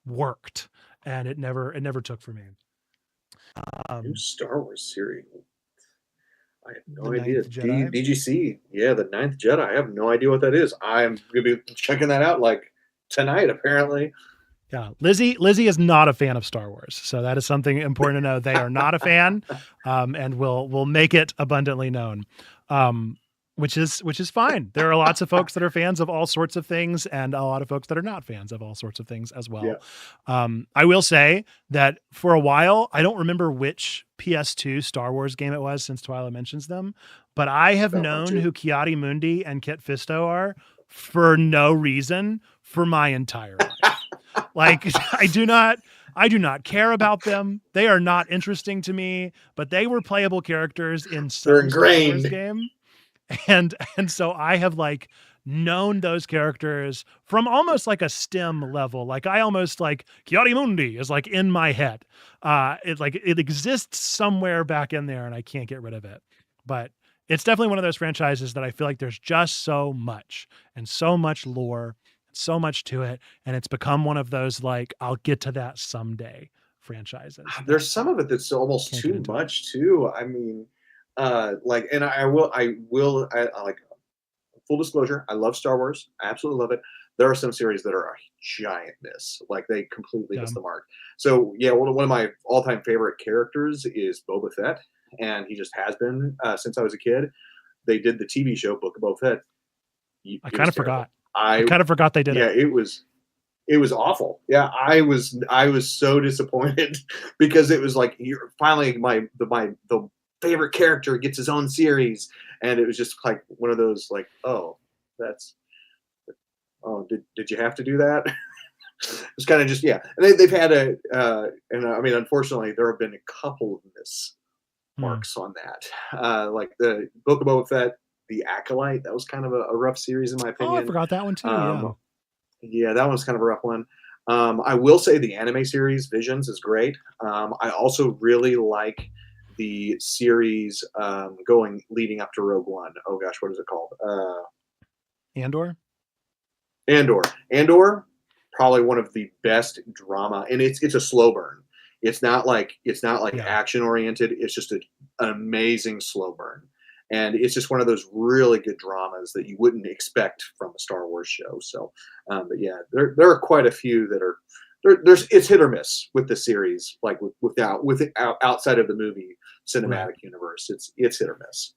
worked, and it never took for me. New Um, Star Wars series. I have the no idea. Ninth Jedi. DGC. Yeah, the Ninth Jedi. I have no idea what that is. I'm gonna be checking that out like tonight, apparently. Yeah, Lizzie is not a fan of Star Wars, so that is something important to know. They are not a fan, and will make it abundantly known, um, which is fine. There are lots of folks that are fans of all sorts of things, and a lot of folks that are not fans of all sorts of things as Yeah. well. I will say that for a while, I don't remember which PS2 Star Wars game it was, since Twyla mentions them, but I have Battlefront known 2. who Kiadi Mundi and Kit Fisto are for no reason for my entire life. Like I do not care about them. They are not interesting to me, but they were playable characters in They're some Star Wars ingrained. game. And so I have like known those characters from almost like a STEM level. Like I almost like Kiari Mundi is like in my head. It exists somewhere back in there and I can't get rid of it. But it's definitely one of those franchises that I feel like there's just so much and so much lore, so much to it. And it's become one of those like, I'll get to that someday franchises that There's some of it that's almost can't get too into it. much too. I mean, like, and I like full disclosure. I love Star Wars. I absolutely love it. There are some series that are a giant miss. Like they completely Yeah. miss the mark. So yeah, one of my all-time favorite characters is Boba Fett, and he just has been since I was a kid. They did the TV show Book of Boba Fett. I It kind was of terrible. forgot. I kind of forgot they did Yeah, it. it was awful. Yeah, I was so disappointed because it was like you're finally the favorite character gets his own series, and it was just like one of those like, oh, that's did you have to do that? It's kind of just, yeah. And they've had and I mean, unfortunately, there have been a couple of miss Hmm. marks on that. Like the Book of Boba Fett, The Acolyte, that was kind of a rough series in my Oh, I opinion. forgot that one too. Yeah. Um, yeah, that one's kind of a rough one. I will say the anime series Visions is great. I also really like the series going leading up to Rogue One. Oh gosh, what is it called? Andor. Andor. Andor, probably one of the best drama, and it's a slow burn. It's not like Yeah. action oriented. It's just an amazing slow burn, and it's just one of those really good dramas that you wouldn't expect from a Star Wars show. So, but yeah, there are quite a few that are there's it's hit or miss with the series, like without outside of the movie Right. cinematic universe. It's hit or miss.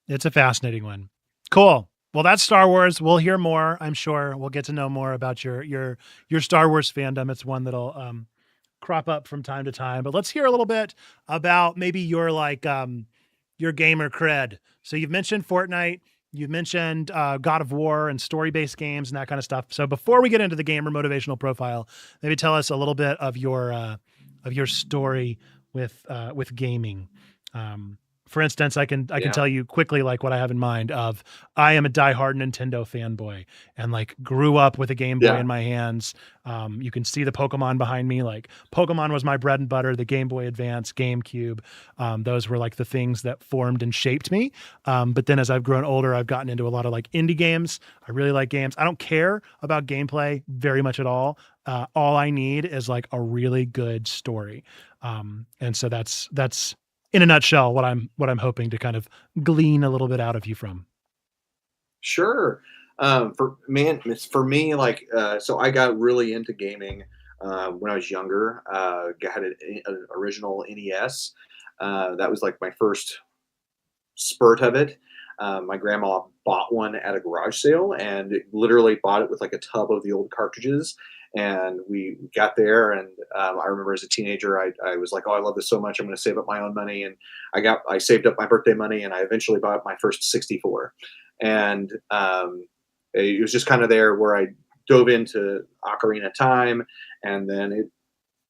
It's a fascinating one. Cool. Well, that's Star Wars. We'll hear more. I'm sure we'll get to know more about your Star Wars fandom. It's one that'll crop up from time to time. But let's hear a little bit about maybe your your gamer cred. So you've mentioned Fortnite, you've mentioned God of War and story-based games and that kind of stuff. So before we get into the gamer motivational profile, maybe tell us a little bit of your story with gaming. For instance, I can Yeah, tell you quickly like what I have in mind of I am a diehard Nintendo fanboy and like grew up with a Game Boy yeah, in my hands. You can see the Pokemon behind me. Like Pokemon was my bread and butter. The Game Boy Advance, GameCube, those were like the things that formed and shaped me. But then as I've grown older, I've gotten into a lot of like indie games. I really like games. I don't care about gameplay very much at all. All I need is like a really good story. And so that's in a nutshell what I'm hoping to kind of glean a little bit out of you from. sure. For me, like, so I got really into gaming when I was younger. Had an original NES. That was like my first spurt of it. My grandma bought one at a garage sale and literally bought it with like a tub of the old cartridges. And we got there, and I remember as a teenager, I was like, "Oh, I love this so much! I'm going to save up my own money." And I saved up my birthday money, and I eventually bought my first 64. And it was just kind of there where I dove into Ocarina of Time, and then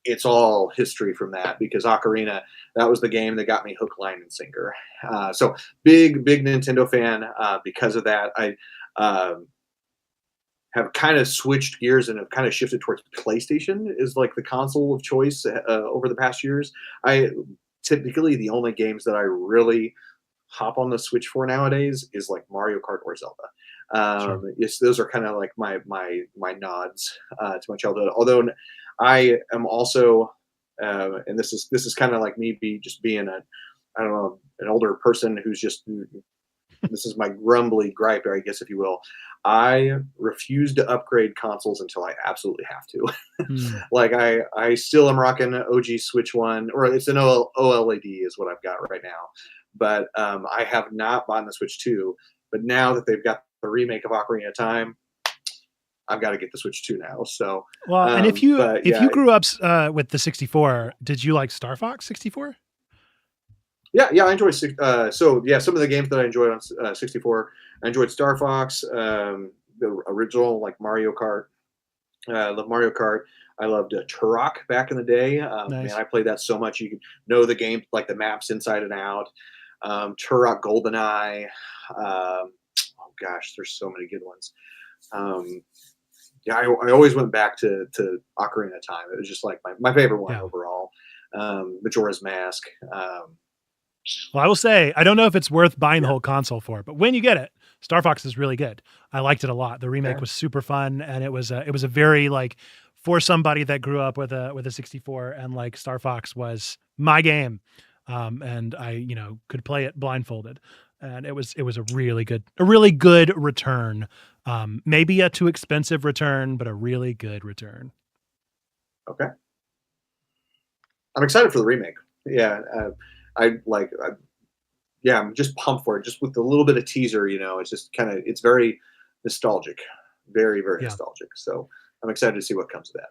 it's all history from that because Ocarina, that was the game that got me hook, line, and sinker. So big Nintendo fan because of that. I um, have kind of switched gears and have kind of shifted towards PlayStation is like the console of choice over the past years. I typically the only games that I really hop on the Switch for nowadays is like Mario Kart or Zelda. Sure. Yes, those are kind of like my nods to my childhood. Although I am also, and this is kind of like me being a I don't know an older person who's just this is my grumbly gripe, I guess if you will. I refuse to upgrade consoles until I absolutely have to. Hmm. Like I still am rocking an OG Switch one, or it's an OLED is what I've got right now. But I have not bought the Switch 2. But now that they've got the remake of Ocarina of Time, I've got to get the Switch 2 now. So, Well, and if you but if you yeah, grew up with the 64, did you like Star Fox 64? yeah, I enjoy. So yeah, some of the games that I enjoyed on 64, I enjoyed Star Fox, the original like Mario Kart. I love Mario Kart. I loved Turok back in the day. Man, Nice. I played that so much. You could know the game, like the maps inside and out. Turok, GoldenEye. Oh gosh, there's so many good ones. Um, yeah, I always went back to Ocarina of Time. It was just like my favorite one Yeah. overall. Majora's Mask. Well, I will say I don't know if it's worth buying the Yeah. whole console for, but when you get it, Star Fox is really good. I liked it a lot. The remake Okay. was super fun, and it was a very like for somebody that grew up with a 64 and like Star Fox was my game. And I, could play it blindfolded. And it was a really good return. Maybe a too expensive return, but a really good return. Okay. I'm excited for the remake. Yeah. I like. Yeah, I'm just pumped for it. Just with a little bit of teaser, it's just it's very nostalgic, very Yeah, nostalgic. So I'm excited to see what comes of that.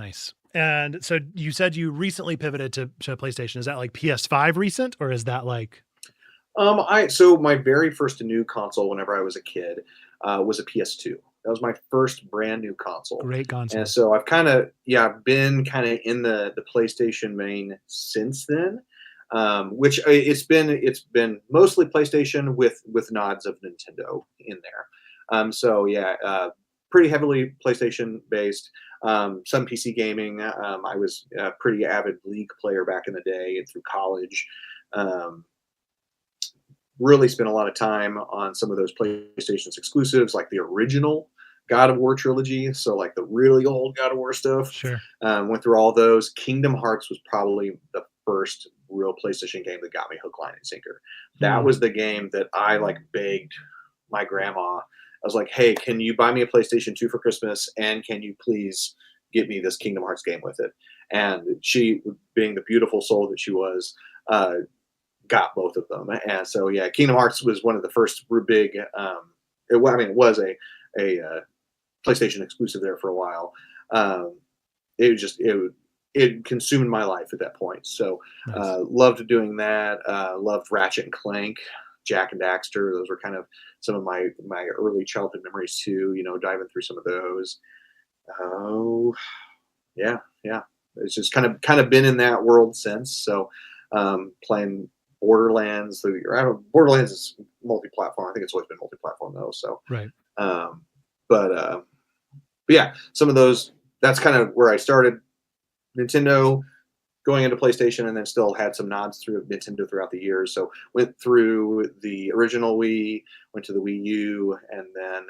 nice. And so you said you recently pivoted to PlayStation. Is that like PS5 recent, or is that like I so my very first new console whenever I was a kid was a PS2. That was my first brand new console, great and console? so I've been kind of in the PlayStation main since then. Which it's been mostly PlayStation with nods of Nintendo in there. So yeah, pretty heavily PlayStation based. Some PC gaming. I was a pretty avid League player back in the day and through college. Um, really spent a lot of time on some of those PlayStation's exclusives, like the original God of War trilogy. So like the really old God of War stuff. Sure. Went through all those. Kingdom Hearts was probably the first real PlayStation game that got me hook, line, and sinker. That Hmm. was the game that I like begged my grandma. I was like, "Hey, can you buy me a PlayStation 2 for Christmas? And can you please get me this Kingdom Hearts game with it. And she, being the beautiful soul that she was, got both of them. And so, yeah, Kingdom Hearts was one of the first big. It was a PlayStation exclusive there for a while. It consumed my life at that point. So, Nice. loved doing that. Loved Ratchet and Clank, Jack and Daxter. Those were kind of some of my early childhood memories too. Diving through some of those. Oh, yeah. It's just kind of been in that world since. So, playing Borderlands. Borderlands is multi-platform. I think it's always been multi-platform though. So, Right. but yeah, some of those. That's kind of where I started. Nintendo, going into PlayStation, and then still had some nods through Nintendo throughout the years. So went through the original Wii, went to the Wii U, and then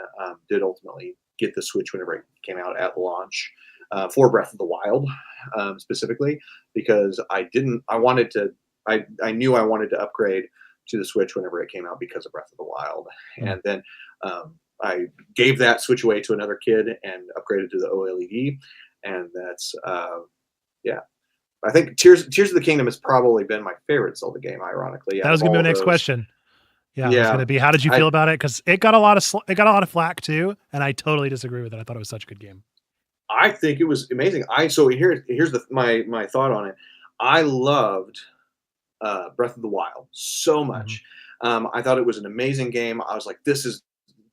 did ultimately get the Switch whenever it came out at launch for Breath of the Wild, specifically because I knew I wanted to upgrade to the Switch whenever it came out because of Breath of the Wild, and then I gave that Switch away to another kid and upgraded to the OLED, and that's yeah. I think Tears of the Kingdom has probably been my favorite Zelda game, ironically. That was going to be my next question. Yeah, it was going to be, how did you feel about it? Because it got a lot of flack too, and I totally disagree with it. I thought it was such a good game. I think it was amazing. Here's my thought on it. I loved Breath of the Wild so much. I thought it was an amazing game. I was like, this is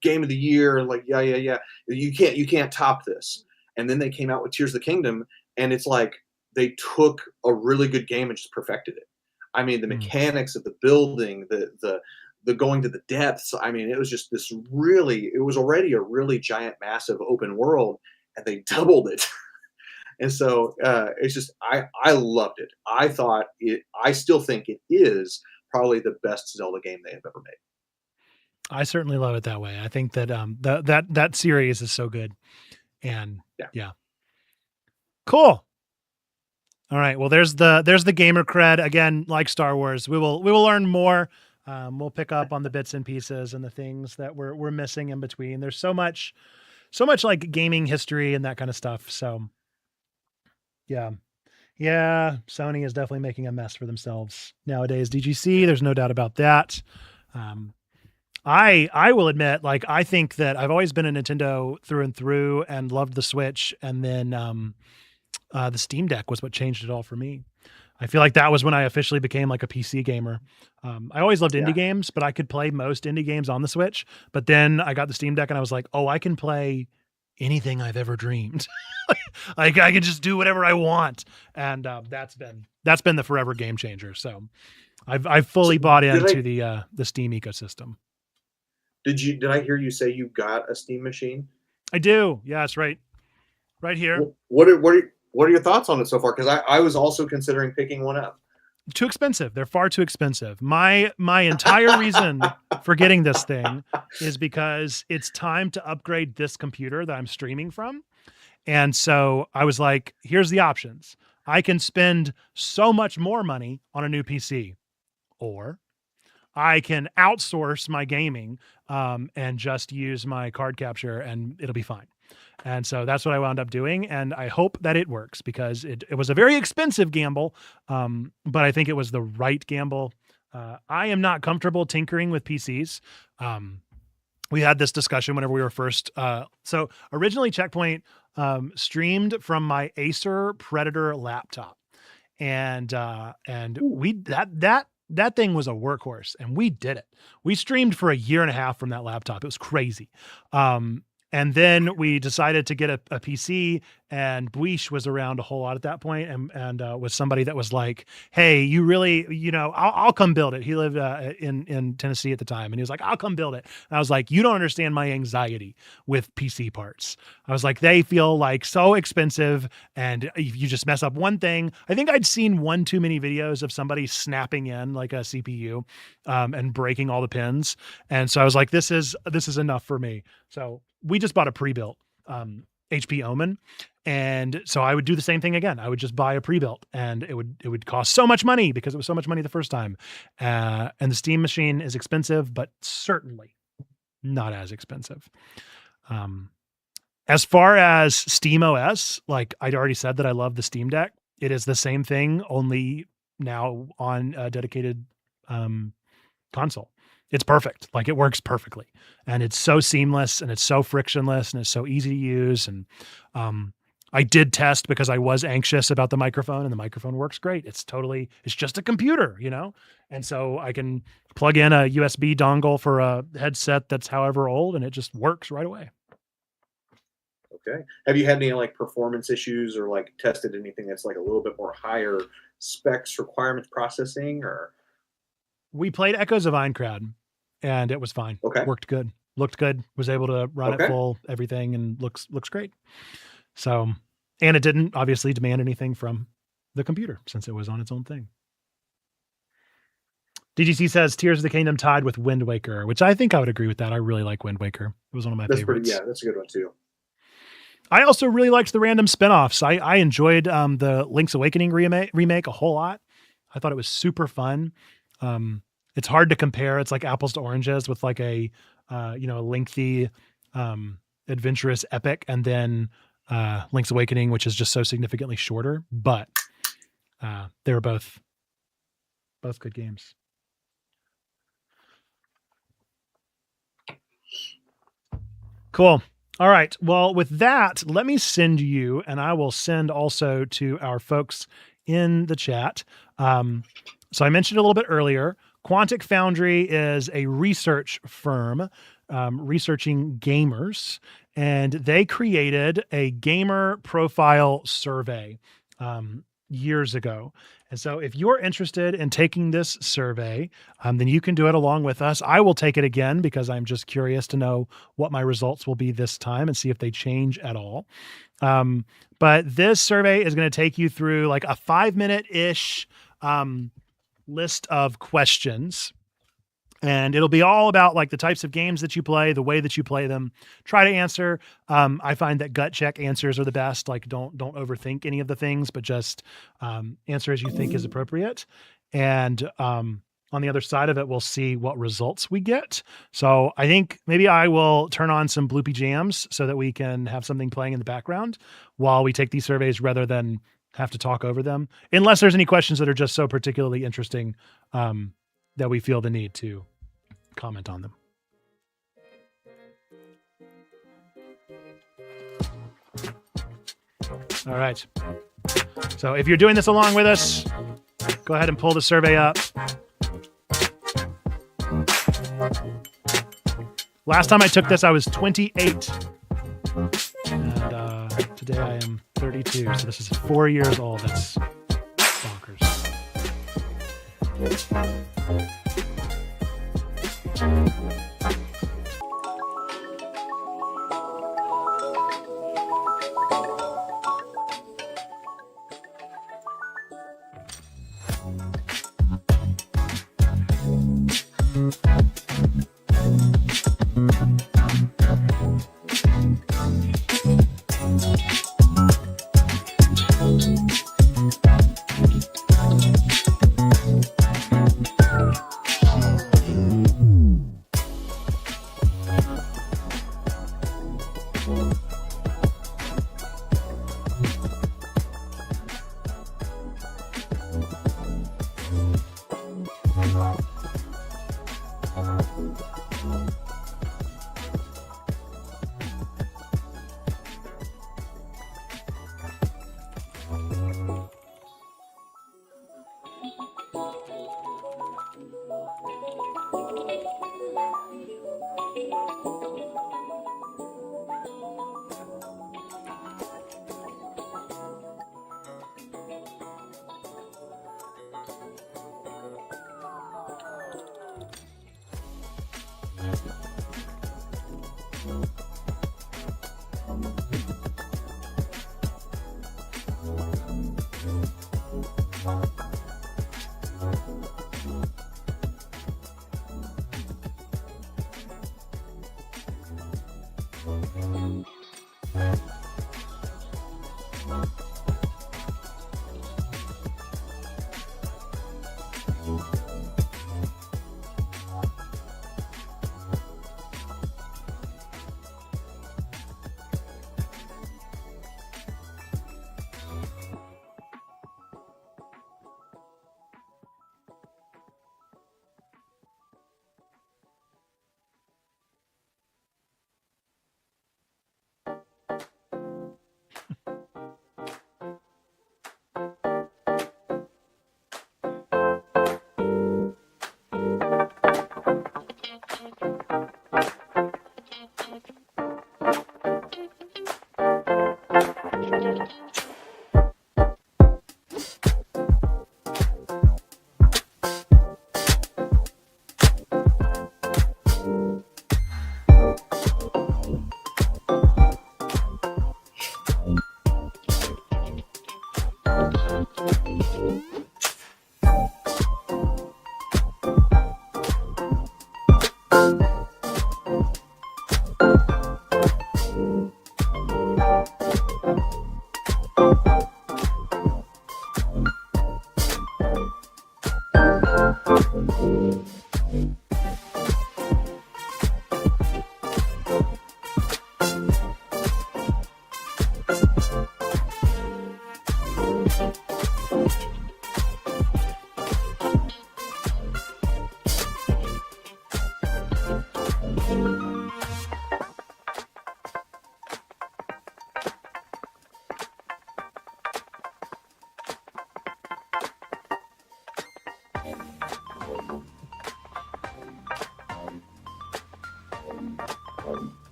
game of the year. Like, yeah. You can't top this. And then they came out with Tears of the Kingdom, and it's like they took a really good game and just perfected it. I mean, the mechanics of the building, the going to the depths. I mean, it was just it was already a really giant, massive open world, and they doubled it. And so it's just, I loved it. I still think it is probably the best Zelda game they have ever made. I certainly love it that way. I think that that series is so good. And yeah. Cool. All right. Well, there's the gamer cred again, like Star Wars. We will learn more. We'll pick up on the bits and pieces and the things that we're missing in between. There's so much like gaming history and that kind of stuff. So yeah. Sony is definitely making a mess for themselves nowadays. DGC, there's no doubt about that. I will admit, like, I think that I've always been a Nintendo through and through and loved the Switch. And then, the Steam Deck was what changed it all for me. I feel like that was when I officially became like a PC gamer. I always loved indie games, but I could play most indie games on the Switch. But then I got the Steam Deck and I was like, oh, I can play anything I've ever dreamed. Like I can just do whatever I want. And that's been the forever game changer. So I've fully bought into the Steam ecosystem. Did I hear you say you got a Steam machine? I do. Yeah, it's right here. What are your thoughts on it so far? Because I was also considering picking one up. Too expensive. They're far too expensive. My entire reason for getting this thing is because it's time to upgrade this computer that I'm streaming from. And so I was like, here's the options. I can spend so much more money on a new PC, or I can outsource my gaming and just use my card capture and it'll be fine. And so that's what I wound up doing. And I hope that it works because it was a very expensive gamble. But I think it was the right gamble. I am not comfortable tinkering with PCs. We had this discussion whenever we were first. So originally Checkpoint streamed from my Acer Predator laptop. And that thing was a workhorse and we did it. We streamed for 1.5 years from that laptop. It was crazy. And then we decided to get a PC, and Buish was around a whole lot at that point, and was somebody that was like, hey, you really, I'll come build it. He lived in Tennessee at the time, and he was like, I'll come build it. And I was like, you don't understand my anxiety with PC parts. I was like, they feel like so expensive, and if you just mess up one thing. I think I'd seen one too many videos of somebody snapping in like a CPU and breaking all the pins. And so I was like, this is enough for me. So we just bought a pre-built HP Omen. And so I would do the same thing again. I would just buy a pre-built and it would cost so much money because it was so much money the first time. And the Steam machine is expensive, but certainly not as expensive. As far as Steam OS, like I'd already said that I love the Steam Deck. It is the same thing, only now on a dedicated console. It's perfect. Like it works perfectly. And it's so seamless and it's so frictionless and it's so easy to use. And I did test because I was anxious about the microphone, and the microphone works great. It's just a computer, you know? And so I can plug in a USB dongle for a headset that's however old, and it just works right away. Okay. Have you had any like performance issues or like tested anything that's like a little bit more higher specs requirements processing or? We played Echoes of Aincrad and it was fine. Okay. Worked good. Looked good. Was able to run it full, everything, and looks great. So, and it didn't obviously demand anything from the computer since it was on its own thing. DGC says Tears of the Kingdom tied with Wind Waker, which I think I would agree with that. I really like Wind Waker. It was one of my favorites. That's a good one too. I also really liked the random spinoffs. I enjoyed the Link's Awakening remake a whole lot. I thought it was super fun. It's hard to compare. It's like apples to oranges with like a lengthy, adventurous epic, and then Link's Awakening, which is just so significantly shorter. But they were both good games. Cool. All right. Well, with that, let me send you, and I will send also to our folks in the chat. So I mentioned a little bit earlier, Quantic Foundry is a research firm researching gamers, and they created a gamer profile survey years ago. And so if you're interested in taking this survey, then you can do it along with us. I will take it again because I'm just curious to know what my results will be this time and see if they change at all. But this survey is going to take you through like a 5-minute-ish list of questions. And it'll be all about like the types of games that you play, the way that you play them. Try to answer. I find that gut check answers are the best. Like don't overthink any of the things, but just answer as you think is appropriate. And on the other side of it, we'll see what results we get. So I think maybe I will turn on some bloopy jams so that we can have something playing in the background while we take these surveys rather than have to talk over them. Unless there's any questions that are just so particularly interesting that we feel the need to comment on them. All right. So if you're doing this along with us, go ahead and pull the survey up. Last time I took this, I was 28. And today I am 32. So this is 4 years old. That's bonkers.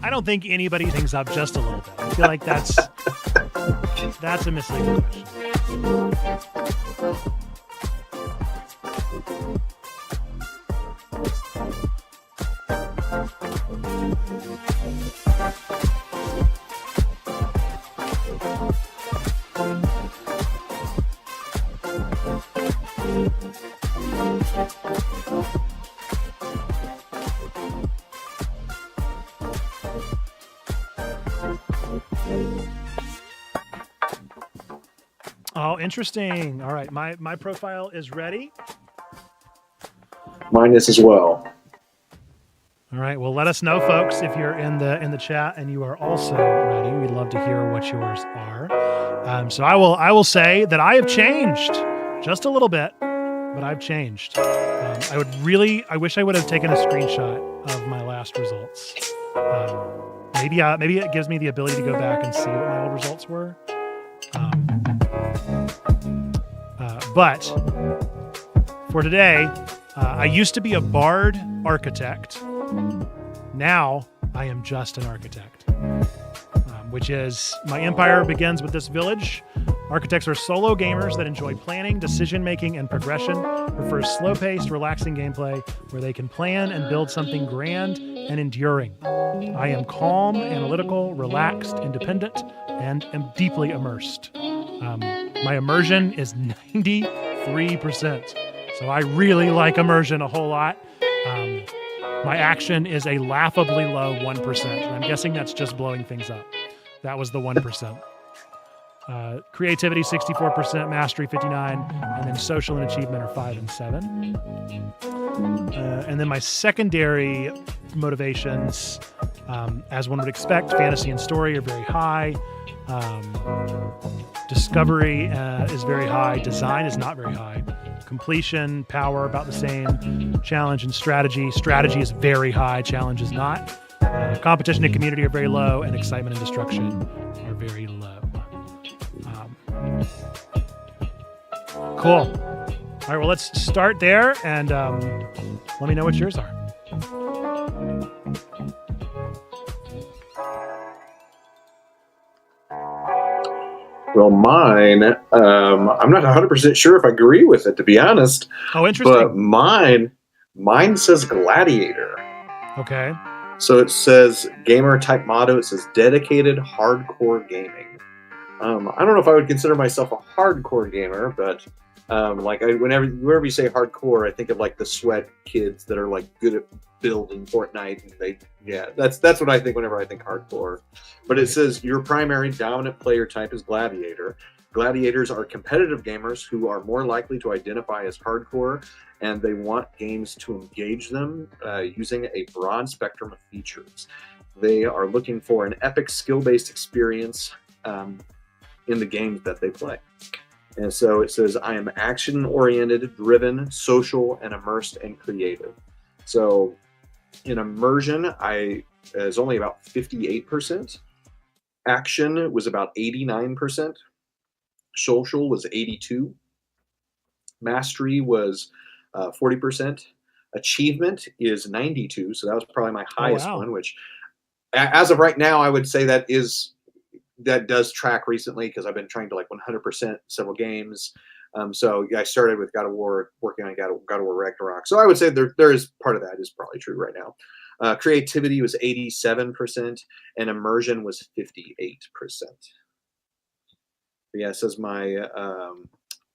I don't think anybody things up just a little bit. I feel like that's a misleading question. Oh, interesting. All right, my profile is ready. Mine is as well. All right. Well, let us know, folks, if you're in the chat and you are also ready. We'd love to hear what yours are. So I will say that I have changed just a little bit, but I've changed. I wish I would have taken a screenshot of my last results. Maybe it gives me the ability to go back and see what my old results were. But for today, I used to be a bard architect. Now I am just an architect, which is my empire begins with this village. Architects are solo gamers that enjoy planning, decision-making, and progression, prefer slow-paced, relaxing gameplay where they can plan and build something grand and enduring. I am calm, analytical, relaxed, independent, and am deeply immersed. My immersion is 93%. So I really like immersion a whole lot. My action is a laughably low 1%. And I'm guessing that's just blowing things up. That was the 1%. Creativity 64%, mastery 59%, and then social and achievement are 5 and 7. And then my secondary motivations, as one would expect, fantasy and story are very high. Discovery is very high. Design is not very high. Completion, power, about the same. Challenge and strategy. Strategy is very high. Challenge is not. Competition and community are very low, and excitement and destruction are very low. Cool. All right, well, let's start there, and let me know what yours are. Well, mine, I'm not 100% sure if I agree with it, to be honest. Oh, interesting. But mine says gladiator. Okay. So it says gamer type motto. It says dedicated hardcore gaming. I don't know if I would consider myself a hardcore gamer, but whenever you say hardcore, I think of like the sweat kids that are like good at building Fortnite, and that's what I think whenever I think hardcore. But it says your primary dominant player type is gladiator. Gladiators are competitive gamers who are more likely to identify as hardcore, and they want games to engage them using a broad spectrum of features. They are looking for an epic skill-based experience in the games that they play. And so it says, I am action-oriented, driven, social, and immersed and creative. So in immersion, I is only about 58%. Action was about 89%. Social was 82%. Mastery was 40%. Achievement is 92%. So that was probably my highest one, which as of right now, I would say that does track recently because I've been trying to like 100% several games. So I started with God of War, working on God of War Ragnarok. So I would say there is part of that is probably true right now. Creativity was 87% and immersion was 58%. Yeah, it says my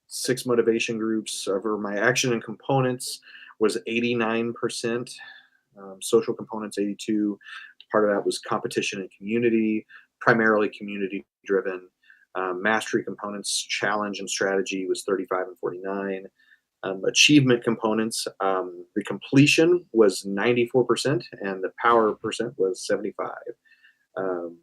6 motivation groups over my action and components was 89%. Social components 82. Part of that was competition and community, primarily community driven. Mastery components, challenge and strategy was 35 and 49. Achievement components, the completion was 94%, and the power percent was 75. Um,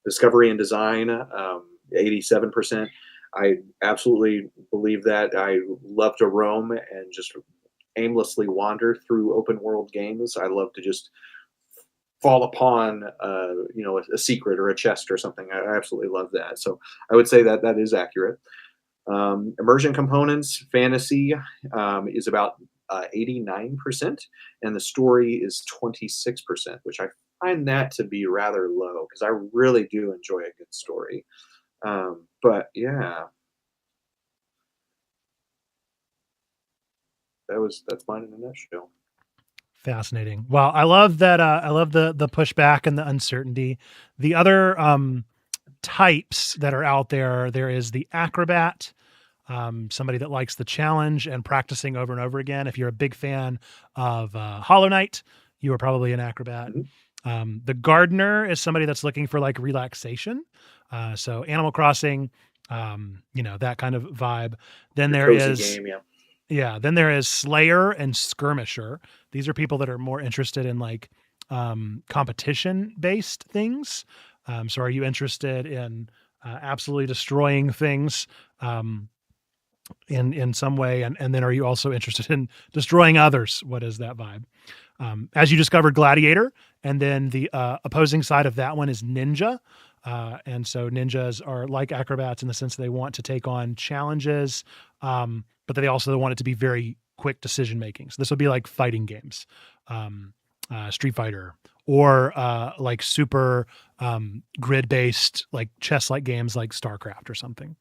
Discovery and design, 87%. I absolutely believe that. I love to roam and just aimlessly wander through open world games. I love to just fall upon, a secret or a chest or something. I absolutely love that. So I would say that that is accurate. Immersion components, fantasy is about 89%, and the story is 26%, which I find that to be rather low because I really do enjoy a good story. But yeah, that's mine in a nutshell. Fascinating. Well, I love that. I love the pushback and the uncertainty. The other types that are out there, there is the acrobat, somebody that likes the challenge and practicing over and over again. If you're a big fan of Hollow Knight, you are probably an acrobat. Mhm. The gardener is somebody that's looking for like relaxation. So Animal Crossing, that kind of vibe. Then The there cozy is game, yeah. yeah, then there is Slayer and Skirmisher. These are people that are more interested in like competition based things. So are you interested in absolutely destroying things in some way? And then are you also interested in destroying others? What is that vibe? As you discovered, Gladiator, and then the opposing side of that one is Ninja. And so ninjas are like acrobats in the sense they want to take on challenges, but they also want it to be very quick decision making. So this would be like fighting games, Street Fighter, or like super grid based, like chess like games like StarCraft or something.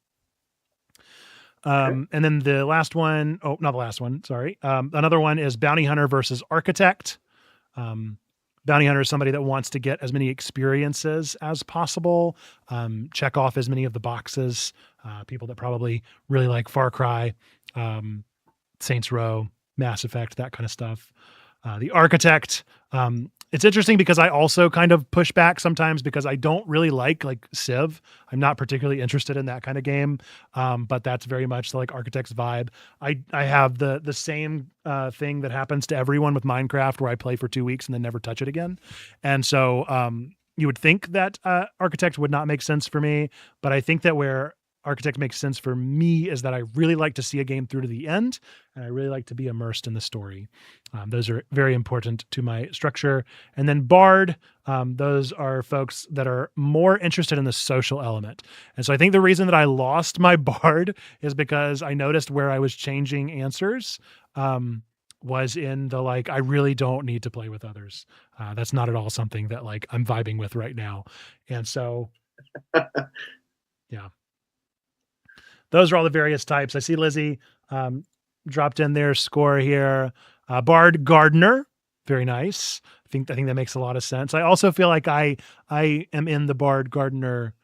Okay. And then the last one, oh, not the last one, sorry. Another one is Bounty Hunter versus Architect. Um, Bounty Hunter is somebody that wants to get as many experiences as possible, check off as many of the boxes. People that probably really like Far Cry, um, Saints Row, Mass Effect, that kind of stuff. The Architect, it's interesting because I also kind of push back sometimes because I don't really like Civ. I'm not particularly interested in that kind of game, but that's very much like Architect's vibe. I have the same thing that happens to everyone with Minecraft, where I play for 2 weeks and then never touch it again, and so you would think that Architect would not make sense for me, but I think that where Architect makes sense for me is that I really like to see a game through to the end, and I really like to be immersed in the story. Those are very important to my structure. And then Bard, those are folks that are more interested in the social element. And so I think the reason that I lost my Bard is because I noticed where I was changing answers was in the like, I really don't need to play with others. That's not at all something that like I'm vibing with right now. And so, yeah. Those are all the various types. I see Lizzie um, dropped in their score here. Bard Gardener, very nice. I think that makes a lot of sense. I also feel like I am in the Bard Gardener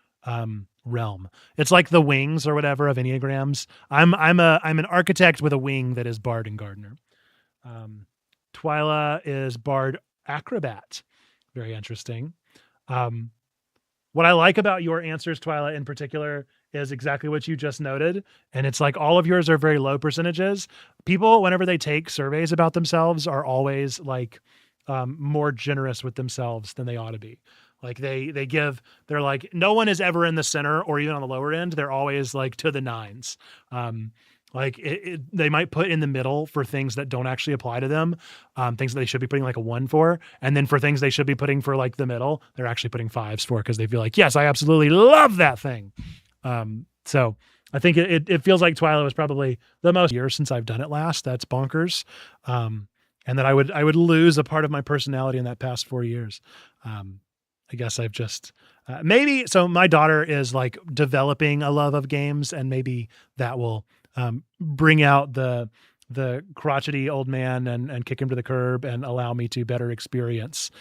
realm. It's like the wings or whatever of Enneagrams. I'm an architect with a wing that is Bard and Gardener. Twyla is Bard Acrobat. Very interesting. Um, what I like about your answers, Twyla, in particular, is exactly what you just noted. And it's like all of yours are very low percentages. People, whenever they take surveys about themselves, are always like more generous with themselves than they ought to be. Like they're like, no one is ever in the center or even on the lower end. They're always like to the nines. They might put in the middle for things that don't actually apply to them, things that they should be putting like a 1 for, and then for things they should be putting for like the middle, they're actually putting 5s for because they feel like, yes, I absolutely love that thing. So I think it feels like Twilight was probably the most years since I've done it last. That's bonkers. And that I would lose a part of my personality in that past 4 years. I guess I've just maybe so. My daughter is like developing a love of games, and maybe that will bring out the crotchety old man and kick him to the curb and allow me to better experience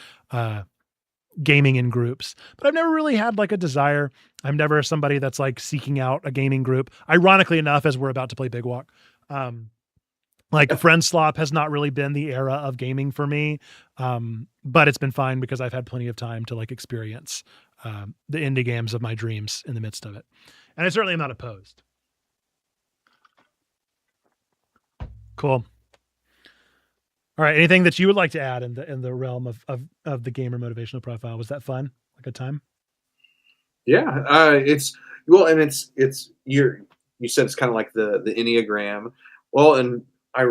gaming in groups, but I've never really had like a desire. I'm never somebody that's like seeking out a gaming group. Ironically enough, as we're about to play Big Walk, like Friend Slop has not really been the era of gaming for me. But it's been fine because I've had plenty of time to like experience the indie games of my dreams in the midst of it. And I certainly am not opposed. Cool. All right. Anything that you would like to add in the realm of the gamer motivational profile? Was that fun? A good time? Yeah, and it's you said it's kind of like the Enneagram. Well, and I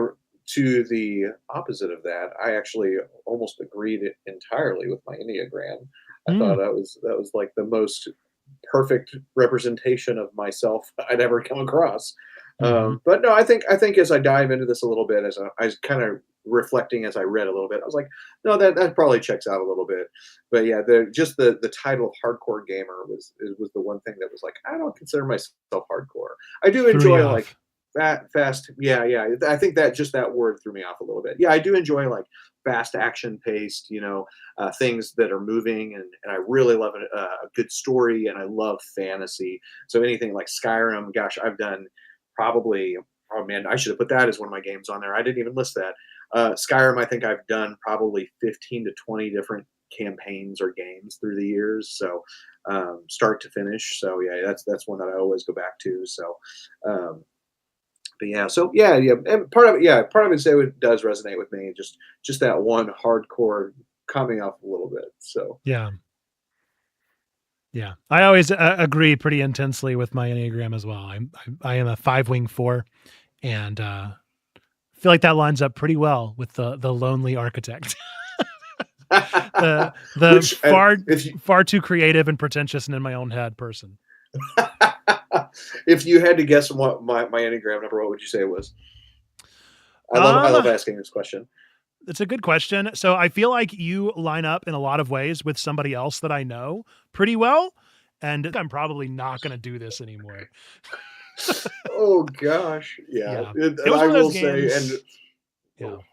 to the opposite of that, I actually almost agreed entirely with my Enneagram. I thought Mm. that was like the most perfect representation of myself I'd ever come across. Mm-hmm. But no, I think as I dive into this a little bit, as I was kind of reflecting as I read a little bit, I was like, no, that probably checks out a little bit. But yeah, the title of hardcore gamer was the one thing that was like, I don't consider myself hardcore. I do Threw you enjoy like off. fast. Yeah. I think that just that word threw me off a little bit. Yeah, I do enjoy like fast action paced, things that are moving, and I really love a good story, and I love fantasy. So anything like Skyrim, gosh, I've done probably. Oh man, I should have put that as one of my games on there. I didn't even list that. Skyrim, I think I've done probably 15 to 20 different campaigns or games through the years. So start to finish. So yeah, that's one that I always go back to. So but yeah, so yeah, and part of it say it does resonate with me. Just that one hardcore coming up a little bit. So Yeah. Yeah. I always agree pretty intensely with my Enneagram as well. I am a 5-wing 4, and feel like that lines up pretty well with the lonely architect. The which if you far too creative and pretentious and in my own head person. if you had to guess what my Enneagram number, what would you say it was? I love Um, asking this question. it's a good question. So I feel like you line up in a lot of ways with somebody else that I know pretty well, and I'm probably not going to do this anymore. Oh gosh, yeah. Yeah. It And was I one of those will say, and games. Yeah. oh,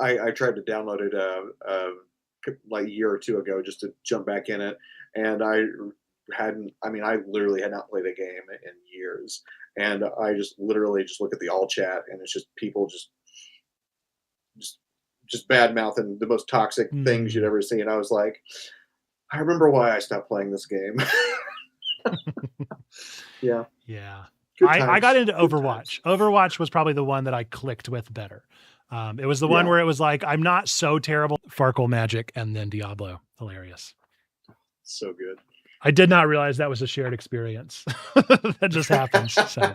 I tried to download it like a year or two ago just to jump back in it, and I hadn't. I mean, I literally had not played a game in years, and I just literally just look at the all chat, and it's just people just just bad mouthing the most toxic things you'd Hmm. ever see, and I was like, I remember why I stopped playing this game. Yeah, Yeah. good I got times, into good times. Overwatch. Overwatch was probably the one that I clicked with better. It was the one Yeah, where it was like, I'm not so terrible. Farkle Magic and then Diablo. Hilarious. so good. I did not realize that was a shared experience. That just happens. So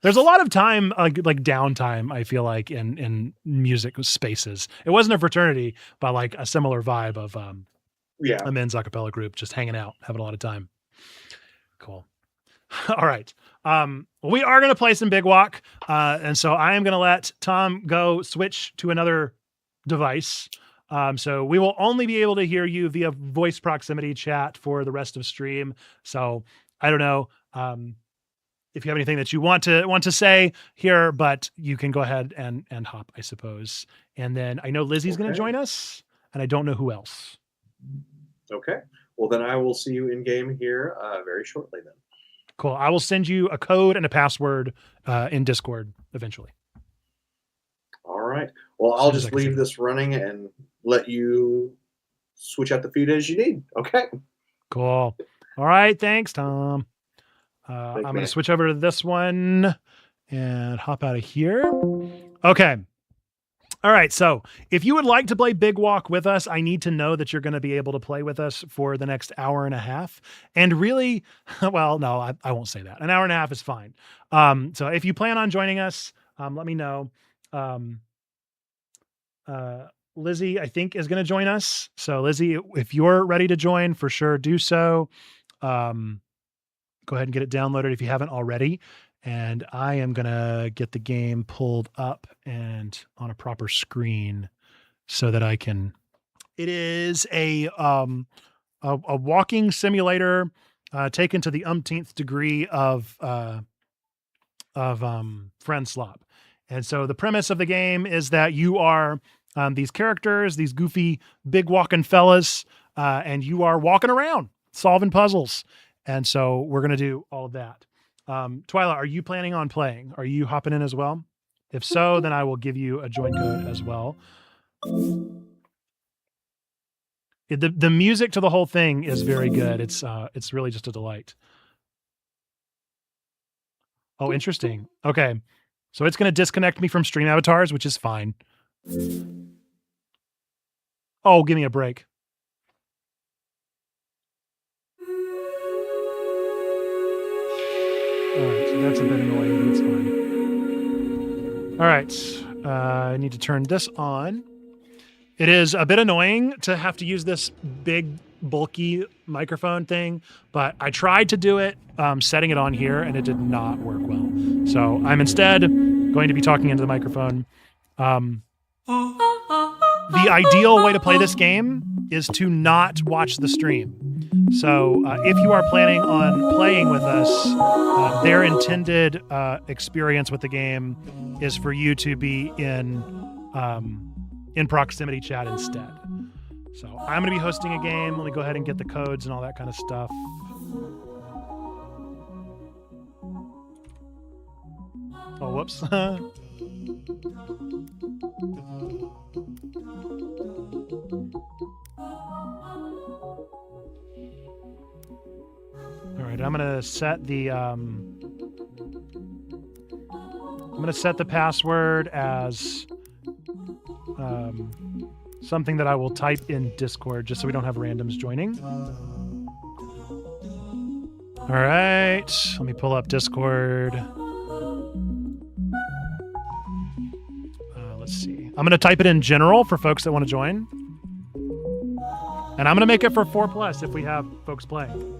there's a lot of time, like downtime, I feel like in music spaces. It wasn't a fraternity, but like a similar vibe of Yeah. a men's a cappella group, just hanging out, having a lot of time. Cool. All right. We are going to play some Big Walk. And so I am going to let Tom go switch to another device. So we will only be able to hear you via voice proximity chat for the rest of stream. So I don't know if you have anything that you want to say here, but you can go ahead and hop, I suppose. And then I know Lizzie's going to Okay. join us, and I don't know who else. Okay. Well, then I will see you in game here very shortly. Then. Cool. I will send you a code and a password in Discord eventually. All right. Well, As I'll soon as I just can save leave it. this running and let you switch out the feed as you need. Okay. Cool. All right. Thanks, Tom. Thanks, I'm going to man. switch over to this one and hop out of here. Okay. All right. So if you would like to play Big Walk with us, I need to know that you're going to be able to play with us for the next hour and a half. And really, well, no, I won't say that. An hour and a half is fine. So if you plan on joining us, let me know. Lizzie, I think, is going to join us. So Lizzie, if you're ready to join, for sure, do so. Go ahead and get it downloaded if you haven't already. And I am going to get the game pulled up and on a proper screen so that I can. It is a walking simulator taken to the umpteenth degree of Friend Slop. And so the premise of the game is that you are these characters, these goofy, big walking fellas, and you are walking around solving puzzles. And so we're going to do all of that. Twyla, are you planning on playing? Are you hopping in as well? If so, then I will give you a join code as well. The music to the whole thing is very good. It's really just a delight. Oh, interesting. Okay. So it's going to disconnect me from stream avatars, which is fine. Oh, give me a break. All right, so that's a bit annoying, but it's fine. All right, I need to turn this on. It is a bit annoying to have to use this big, bulky microphone thing, but I tried to do it setting it on here, and it did not work well. So I'm instead going to be talking into the microphone. The ideal way to play this game is to not watch the stream. So if you are planning on playing with us, their intended experience with the game is for you to be in proximity chat instead. So I'm going to be hosting a game. Let me go ahead and get the codes and all that kind of stuff. Oh, whoops. All right, I'm going to set the password as something that I will type in Discord just so we don't have randoms joining. All right, let me pull up Discord. Let's see. I'm going to type it in general for folks that want to join. And I'm going to make it for 4+ if we have folks playing.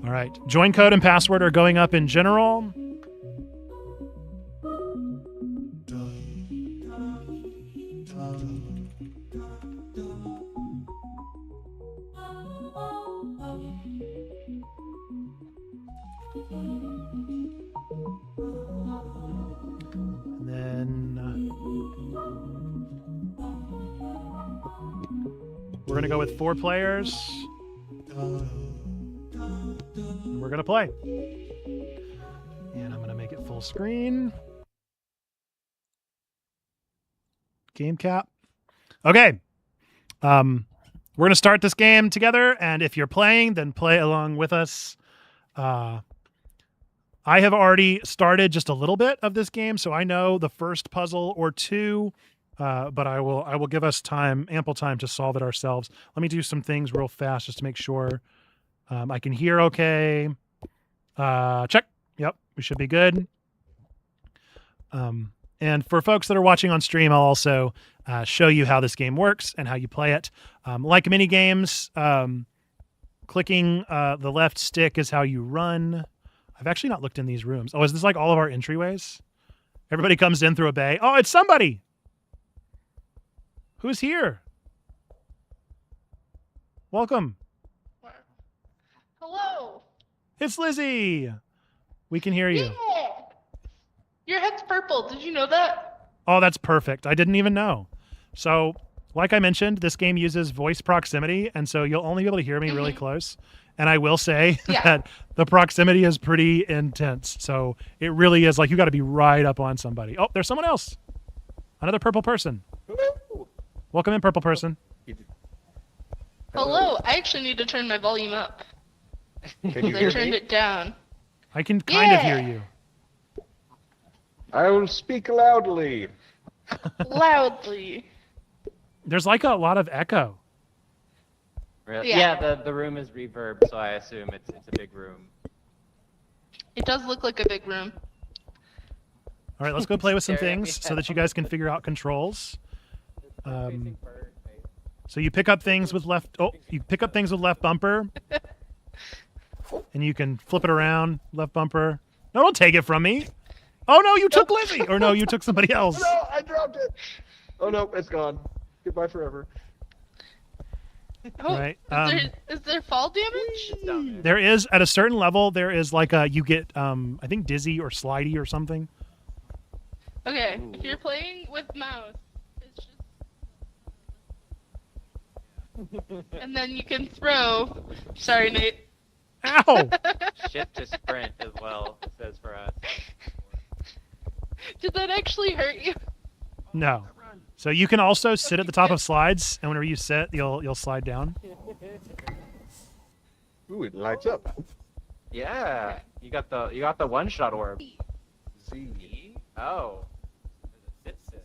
All right. Join code and password are going up in general. And then we're going to go with 4 players. We're going to play. And I'm going to make it full screen. Game cap. Okay. We're going to start this game together. And if you're playing, then play along with us. I have already started just a little bit of this game, so I know the first puzzle or two, but I will give us ample time to solve it ourselves. Let me do some things real fast just to make sure I can hear okay. Check. Yep, we should be good. And for folks that are watching on stream, I'll also show you how this game works and how you play it. Like mini games, clicking the left stick is how you run. I've actually not looked in these rooms. Oh, is this like all of our entryways? Everybody comes in through a bay. Oh, it's somebody. Who's here? Welcome. Hello. It's Lizzie. We can hear you. Yeah. Your head's purple. Did you know that? Oh, that's perfect. I didn't even know. So, like I mentioned, this game uses voice proximity, and so you'll only be able to hear me really close. And I will say that the proximity is pretty intense. So it really is like you got to be right up on somebody. Oh, there's someone else. Another purple person. Hello. Welcome in, purple person. Hello. I actually need to turn my volume up. Can you I hear turned me? it down. I can kind of hear you. I will speak loudly. Loudly. There's like a lot of echo. Really? Yeah. Yeah, the room is reverb, so I assume it's a big room. It does look like a big room. All right, let's go play with some Staring at me. things so that you guys can figure out controls. So you pick up things with left. Oh, you pick up things with left bumper, and you can flip it around. Left bumper. No, don't take it from me. Oh no, you took Lizzie, or no, you took somebody else. No, I dropped it. Oh no, it's gone. Goodbye forever. Oh, Right, is there fall damage? It's down there. there is at a certain level. There is like you get I think dizzy or slidey or something. Okay, Ooh. if you're playing with mouse, it's just... and then you can throw. Sorry, Nate. Ow! Shift to sprint as well, it says for us. Did that actually hurt you? No. So you can also sit at the top of slides, and whenever you sit, you'll slide down. Ooh, it lights up. Yeah, you got the one-shot orb. Z. E? Oh. There's a sit.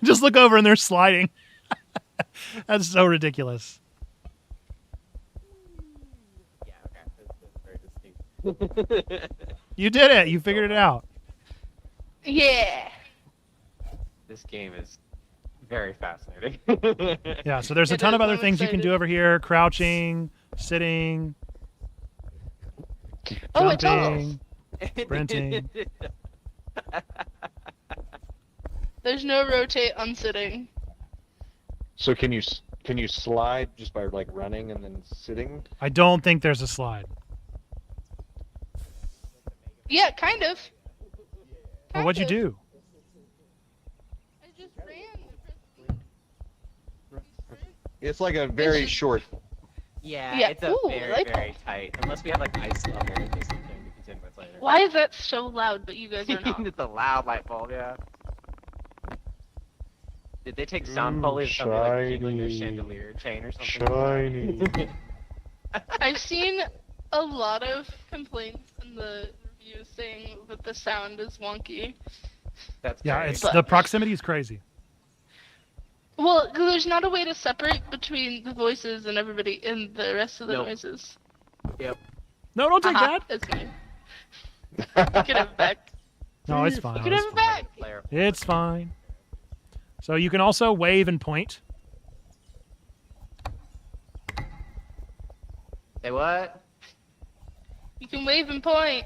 Just look over and they're sliding. That's so ridiculous. Yeah, okay. That's very distinct. You did it. You figured it out. Yeah. This game is very fascinating. Yeah, so there's a It ton is. of other I'm things you can do excited. over here. Crouching, sitting, Oh, it's all. jumping. Sprinting. There's no rotate on sitting. So can you slide just by like running and then sitting? I don't think there's a slide. Yeah, kind of. Well, what'd you Kind of. do? I just ran. It's like a very just- short. Yeah, Yeah. it's a Ooh, very, light very bulb. tight. Unless we have like ice levels or something we continue with later. Why is that so loud, but you guys are not? It's a loud light bulb, yeah. Did they take sound Ooh, pulleys from like jingling your shiny. chandelier chain or something? Shiny. I've seen a lot of complaints in the reviews saying that the sound is wonky. That's Yeah, great. it's But- the proximity is crazy. Well, 'cause there's not a way to separate between the voices and everybody and the rest of the Nope. noises. Yep. No, don't take Haha, that. That's fine. You can have it back. No, it's fine. You can It's have it fine. back. Player. It's fine. So you can also wave and point. Say what? You can wave and point.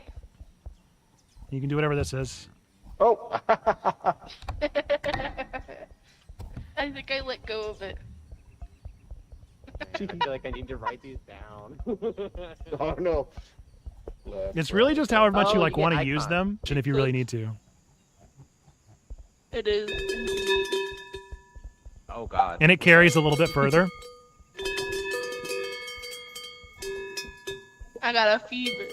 You can do whatever this is. Oh. I think I let go of it. I feel like I need to write these down. Oh no. Left, It's really just however much you Oh, like yeah, want to use icon. them, and if you really need to. It is. Oh god. And it carries a little bit further. I got a fever.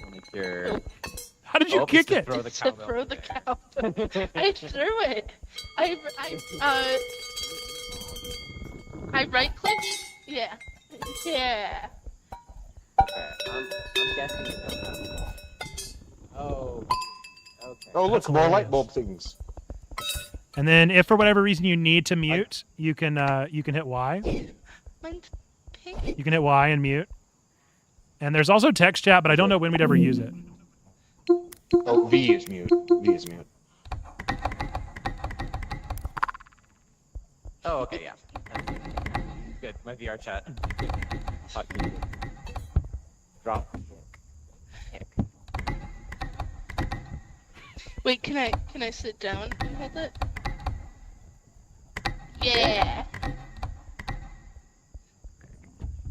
Let me cure. How did you Oh, it's kick to it? throw the To cowbell throw in the there. cow. I threw it. I right clicked. Yeah. Yeah. Okay, I'm guessing it doesn't have. Oh. Okay. Oh look, That's more hilarious. light bulb things. And then if for whatever reason you need to mute, you can hit Y. Mine's pink. You can hit Y and mute. And there's also text chat, but I don't know when we'd ever use it. Oh, V is mute. V is mute. Oh, okay, yeah. That's good. My VR chat. Drop. Kick. Wait, can I sit down and hold it? Yeah.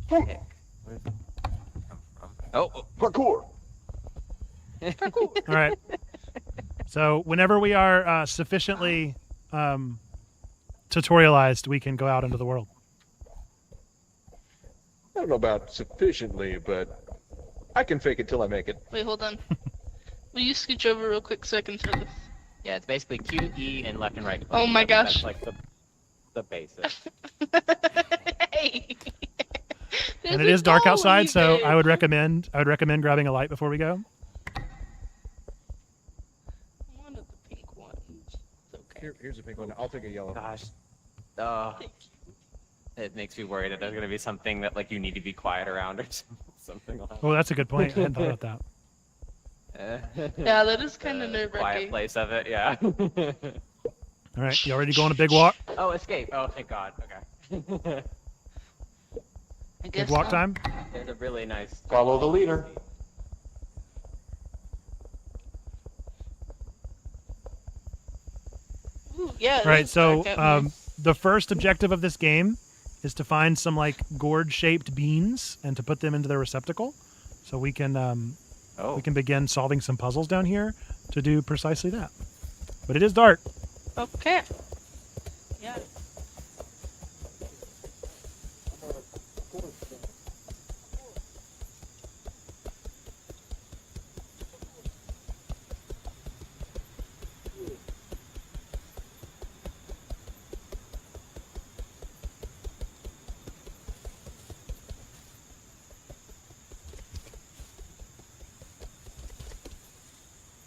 Kick. Where did it come from? Oh, Parkour. All right. So whenever we are sufficiently tutorialized, we can go out into the world. I don't know about sufficiently, but I can fake it till I make it. Wait, hold on. Will you scooch over real quick so I can throw this? yeah, it's basically Q, E, and left and right. Oh my That's gosh. like the basic. Hey. And There's it a is dark goal, outside, you so guys. I would recommend grabbing a light before we go. One of the pink ones. It's okay. Here's a pink one. I'll take a yellow. Gosh. Oh, Thank you. it makes me worried that there's gonna be something that like you need to be quiet around or something. Oh, that's a good point. I hadn't thought about that. Yeah, that is kind The of nerve quiet wracking. place of it, yeah. All right, you ready to go on a big walk? Oh, escape. Oh, thank God. Okay. I guess Big walk not. time? There's a really nice. Follow the leader. Yeah. it All right, is so dark out here. the first objective of this game is to find some like gourd-shaped beans and to put them into their receptacle, so we can begin solving some puzzles down here to do precisely that. But it is dark. Okay. Yeah.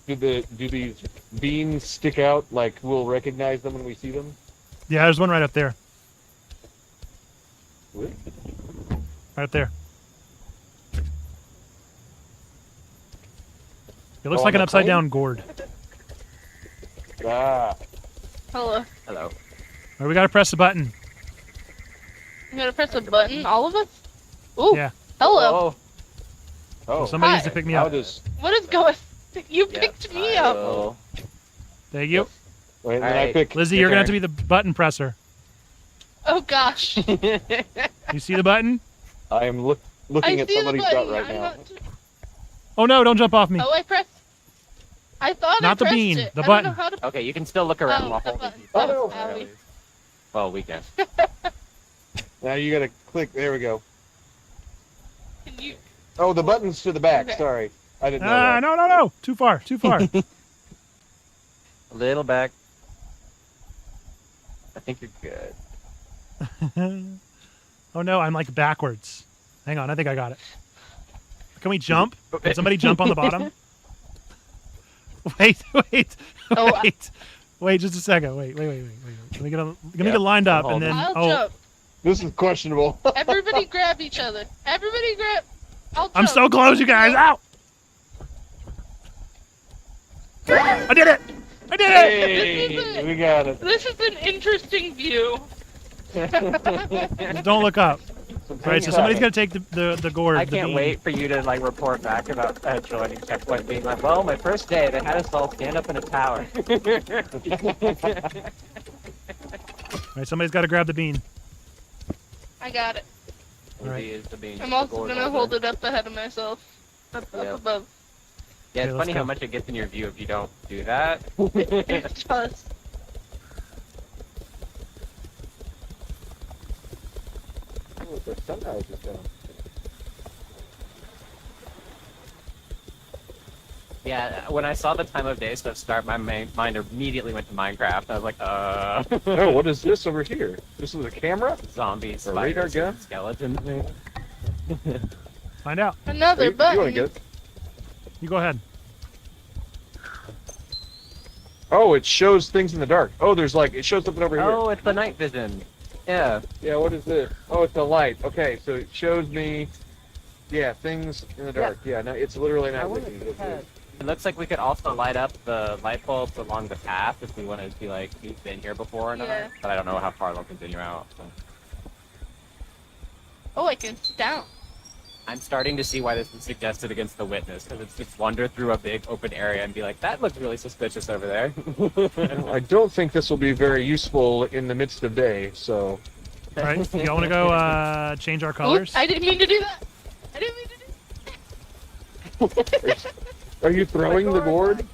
Do these beans stick out like we'll recognize them when we see them? Yeah, there's one right up there. What? Right up there. It looks Oh, like on an the upside plane? down gourd. Ah. Hello. Hello. All right, we gotta press the button. You gotta press a button, all of us? Ooh. Yeah. Hello. Oh, Oh. Somebody needs to Hi. pick me How up. does? What is going? You yes, picked me I up. will. Thank you. Wait, then I Alright. pick. Lizzie, you're gonna have to be the button presser. Oh gosh. You see the button? I am looking I at see the somebody's button. butt right I'm now. not- Oh no, don't jump off me. Oh, I pressed. I thought I Not the pressed bean, it. the I don't know button. how to. Okay, you can still look around Oh, while the holding button. these Oh, buttons, no. at least. Well, we can. Now you gotta click. There we go. Can you? Oh, the button's to the back. Okay. Sorry, I didn't know Ah, that. no. Too far. A little back. I think you're good. Oh no, I'm like backwards. Hang on, I think I got it. Can we jump? Can somebody jump on the bottom? Wait, Oh, wait, just a second. Wait. Let me get Yeah, lined up, I'm and then I'll jump. This is questionable. Everybody grab each other. Everybody grab. I'll jump. I'm so close, you guys. Ow! I did it! Hey, we got it. This is an interesting view. Just don't look up. All right, so somebody's got to take the gourd. I the can't bean. wait for you to like report back about joining checkpoint, being like, "Well, my first day, they had us all stand up in a tower." All right, somebody's got to grab the bean. I got it. Lizzie is the bean. I'm the also gourd gonna holder. hold it up ahead of myself. Up Yeah. above. Yeah, Okay, it's let's funny how go. much it gets in your view if you don't do that. It does. Oh, the sunrise is down. Yeah, when I saw the time of day stuff start, my mind immediately went to Minecraft. I was like, Oh, what is this over here? This is a camera? zombies, A radar spiders, gun? skeletons. Find out. Another You button. want to get it? You go ahead. Oh, it shows things in the dark. Oh, there's like, it shows something over here. Oh, it's the night vision. Yeah. Yeah, what is this? Oh, it's the light. Okay, so it shows me, yeah, things in the dark. Yeah, no, it's literally I not wonder looking. if it looks like we could also light up the light bulbs along the path if we wanted to be like, we've been here before or not. Yeah. But I don't know how far they'll continue out. So. Oh, I can sit down. I'm starting to see why this is suggested against the witness, because it's just wander through a big open area and be like, that looks really suspicious over there. I don't think this will be very useful in the midst of day, so. All right, y'all want to go change our colors? Oops, I didn't mean to do that. I didn't mean to do that. Are you throwing the gourd?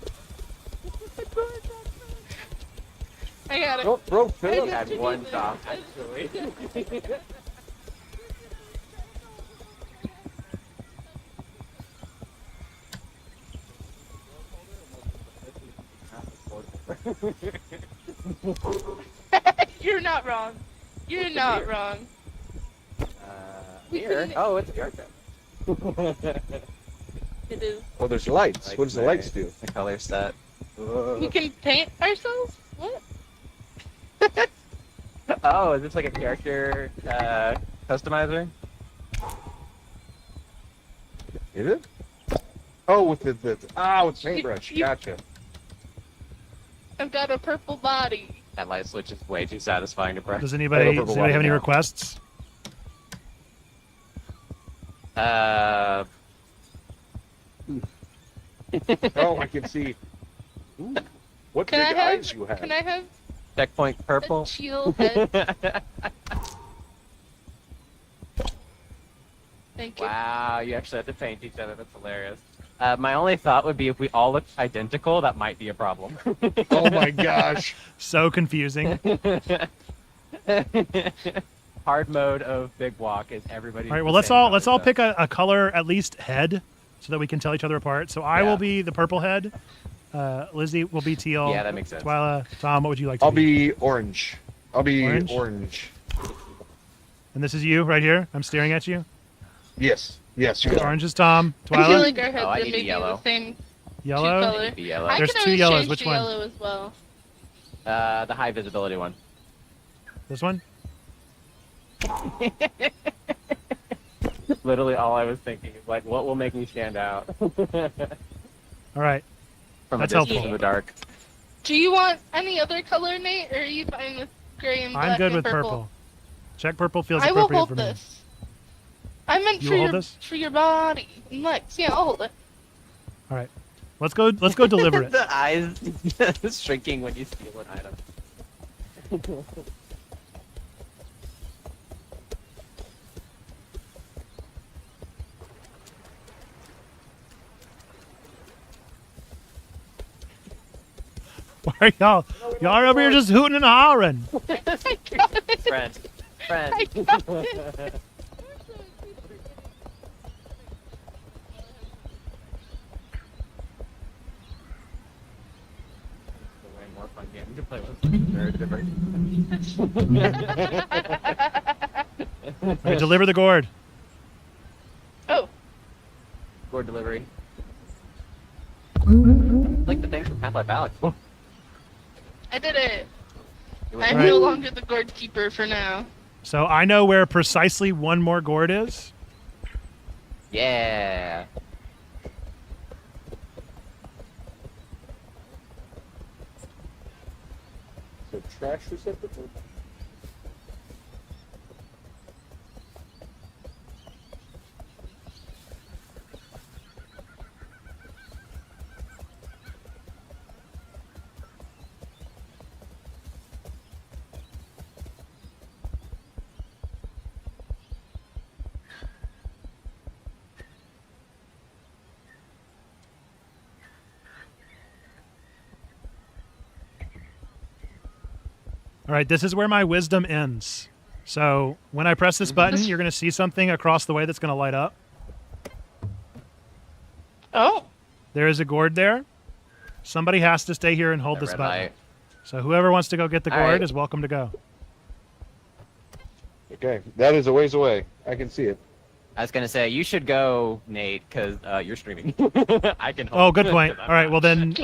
I got it. Don't throw I Philip. had one shot, actually. You're not wrong. You're not wrong. Here? Oh, it's your turn. It is. Oh, there's lights. Like What does the my- lights do? The color set. We can paint ourselves? What? Oh, is this like a character customizer? Is it? Oh, with the with paintbrush. You- Gotcha. I've got a purple body. That light switch is way too satisfying to press. Does anybody have any now. requests? Uh, Oh, I can see. Ooh, what Can big I have? eyes you have. Can I have? Checkpoint purple. A teal head. Thank you. Wow, you actually have to paint each other. That's hilarious. My only thought would be if we all looked identical, that might be a problem. Oh my gosh. So confusing. Hard mode of Big Walk is everybody. All right, well, let's all pick a color, at least head, so that we can tell each other apart. So I will be the purple head. Lizzie will be teal. Yeah, that makes sense. Twyla, Tom, what would you like to I'll be orange. I'll be Orange? orange. And this is you right here. I'm staring at you. Yes. Yes, you are. Orange is Tom. I feel Twyla, like our heads Oh, I are need maybe yellow. the same yellow. color. Be yellow. I There's can two always yellows. change Which to one? yellow as well. The high visibility one. This one. Literally all I was thinking is like, what will make me stand out? All right. From That's a distance helpful. in the dark. Do you want any other color, Nate, or are you fine with gray and black I'm good and with purple. Check purple feels I will appropriate hold for me. this. I meant You for will your hold this? for your body and legs. Yeah, I'll hold it. All right. Let's go deliver it. The eyes shrinking when you steal an item. Why are y'all are over here just hooting and hollering? I got it. Friend. Friend. I got it. Way more fun game to play with. Very different. All right, deliver the gourd. Oh, Gourd delivery. Like the thing from Half-Life Alex. I did it. I'm Right. no longer the gourd keeper for now. So I know where precisely one more gourd is. Yeah. So trash receptacle? All right, this is where my wisdom ends. So when I press this button, you're going to see something across the way that's going to light up. Oh, There is a gourd there. Somebody has to stay here and hold That this red button. light. So whoever wants to go get the All gourd right. is welcome to go. Okay, that is a ways away. I can see it. I was gonna say you should go, Nate, because you're streaming. I can. Oh, Hold good it, point. 'cause All right, well then,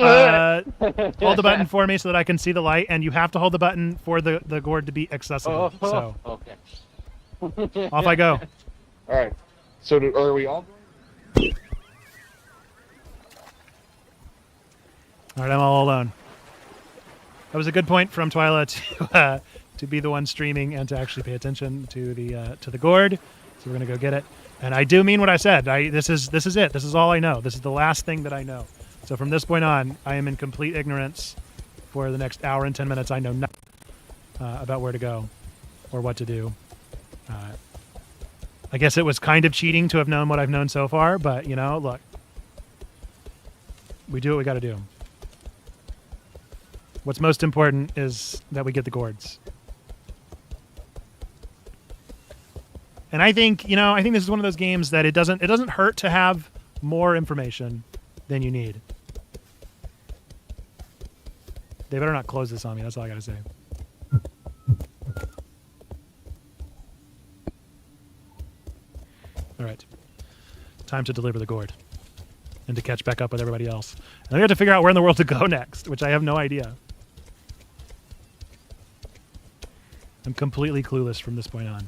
hold the button for me so that I can see the light, and you have to hold the button for the gourd to be accessible. So okay. off I go. All right. So are we all going? All right, I'm all alone. That was a good point from Twyla to be the one streaming and to actually pay attention to the gourd. So we're gonna go get it. And I do mean what I said. This is it. This is all I know. This is the last thing that I know. So from this point on, I am in complete ignorance for the next hour and 10 minutes. I know nothing about where to go or what to do. I guess it was kind of cheating to have known what I've known so far, but you know, look, we do what we got to do. What's most important is that we get the gourds. And I think this is one of those games that it doesn't hurt to have more information than you need. They better not close this on me. That's all I got to say. All right. Time to deliver the gourd and to catch back up with everybody else. And then we have to figure out where in the world to go next, which I have no idea. I'm completely clueless from this point on.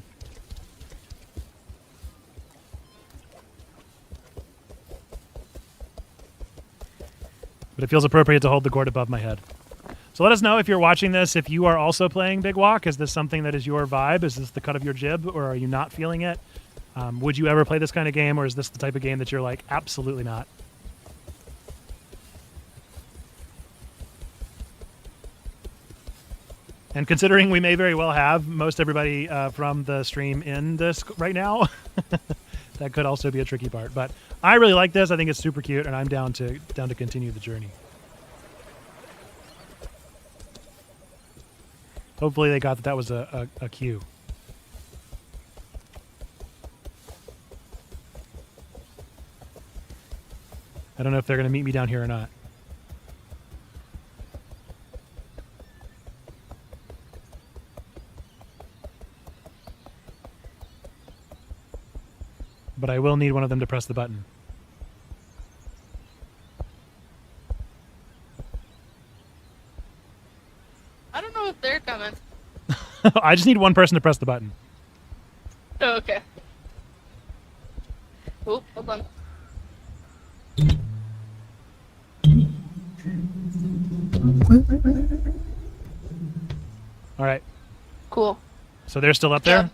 But it feels appropriate to hold the gourd above my head. So let us know if you're watching this, if you are also playing Big Walk. Is this something that is your vibe? Is this the cut of your jib, or are you not feeling it? Would you ever play this kind of game, or is this the type of game that you're like, absolutely not? And considering we may very well have most everybody from the stream in this right now, that could also be a tricky part. But I really like this. I think it's super cute, and I'm down to continue the journey. Hopefully they got that was a cue. I don't know if they're going to meet me down here or not. But I will need one of them to press the button. I don't know if they're coming. I just need one person to press the button. Oh, okay. Oh, hold on. All right. Cool. So they're still up there?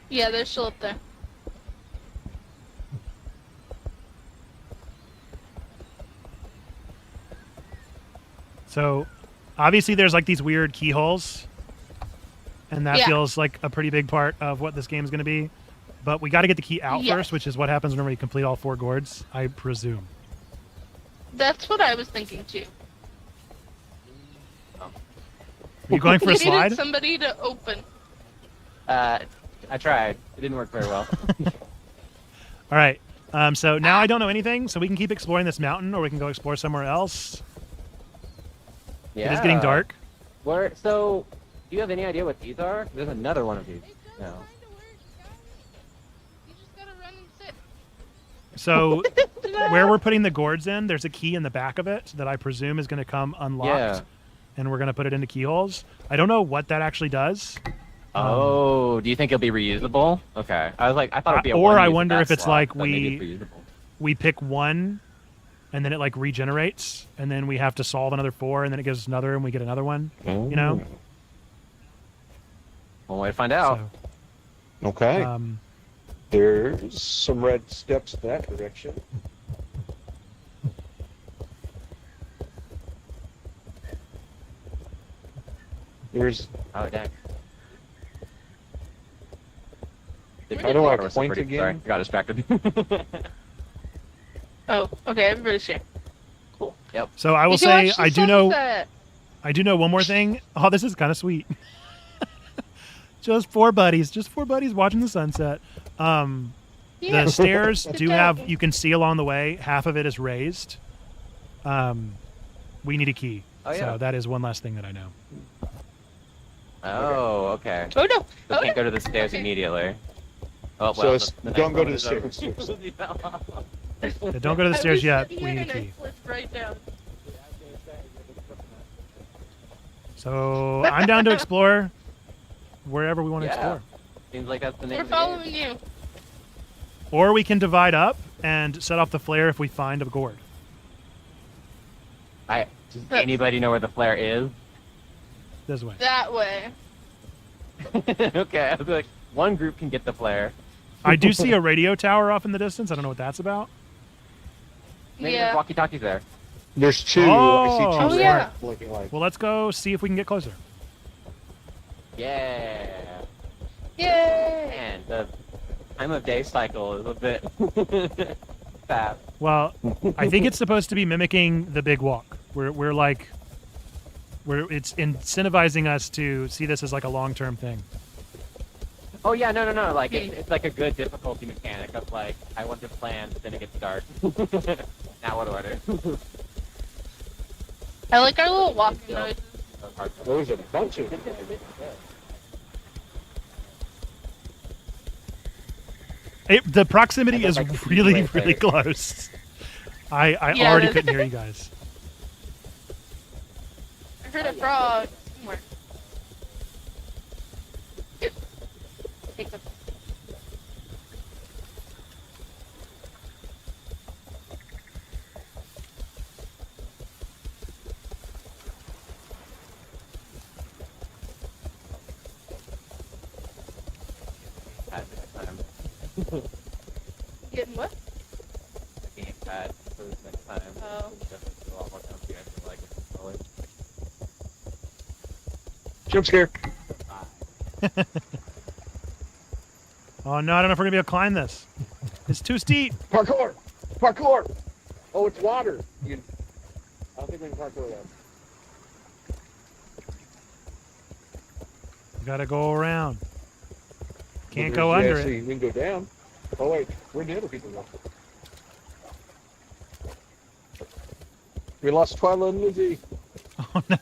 Yeah, they're still up there. So obviously there's like these weird keyholes, and that feels like a pretty big part of what this game is going to be. But we got to get the key out first, which is what happens whenever you complete all 4 gourds, I presume. That's what I was thinking too. Are you going for a We slide? needed somebody to open. I tried. It didn't work very well. All right. So now I don't know anything, so we can keep exploring this mountain, or we can go explore somewhere else. Yeah. It is getting dark. So, do you have any idea what these are? There's another one of these. No. You just gotta run and sit. So where we're putting the gourds in, there's a key in the back of it that I presume is going to come unlocked, and we're going to put it into keyholes. I don't know what that actually does. Oh, do you think it'll be reusable? Okay. I thought it'd be a or I one-use wonder in that if it's slot, like but maybe it's reusable. we pick one, and then it like regenerates, and then we have to solve another 4, and then it gives us another, and we get another one. Ooh. You know. One way to find out. So, Okay. There's some red steps in that direction. There's. Oh, dang. How do I was point pretty- again? Sorry, I got distracted. Oh, okay, everybody's here. Cool. Yep. So I will You can say watch the I do know. sunset. I do know one more thing. Oh, this is kind of sweet. Just 4 buddies watching the sunset. Yeah. The stairs Good do job. have, you can see along the way, half of it is raised. We need a key. Oh, yeah. So that is one last thing that I know. Oh, okay. Oh no! We Oh, can't no. go to the stairs Okay. immediately. Oh, So well, it's- the don't next go one to the is over. stairs. He fell off. Yeah, don't go to the I stairs was yet. sitting We here need a and I key. slipped right down. So I'm down to explore wherever we want to Yeah. explore. Seems like that's the name We're of the game. following you. Or we can divide up and set off the flare if we find a gourd. Does anybody know where the flare is? This way. That way. Okay, I was like, one group can get the flare. I do see a radio tower off in the distance. I don't know what that's about. Maybe Yeah. there's walkie-talkies there. There's 2. Oh. I see 2 Oh, yeah. blinking lights. Well, let's go see if we can get closer. Yeah. Yay! Man, the time of day cycle is a bit fast. Well, I think it's supposed to be mimicking the big walk. It's incentivizing us to see this as like a long-term thing. Oh yeah, no. Like it's like a good difficulty mechanic of like I want to plan, but then it gets dark. Now what do I do? I like our little walking noises. There's a bunch of The proximity is like the really, way really there. close. I Yeah, already that- couldn't hear you guys. I heard a frog somewhere. Take the- Getting what? Gamepad for this next time. Oh. It's definitely a lot more comfy, I feel like, with controller. Jump scare. Oh no, I don't know if we're gonna be able to climb this. It's too steep. Parkour. Parkour. Oh, it's water. I don't think we can parkour that. You gotta go around. Can't Well, go there's- under yeah, it. see, we can go down. Oh wait, where'd the other people go? We lost Twyla and Lizzie. Oh no.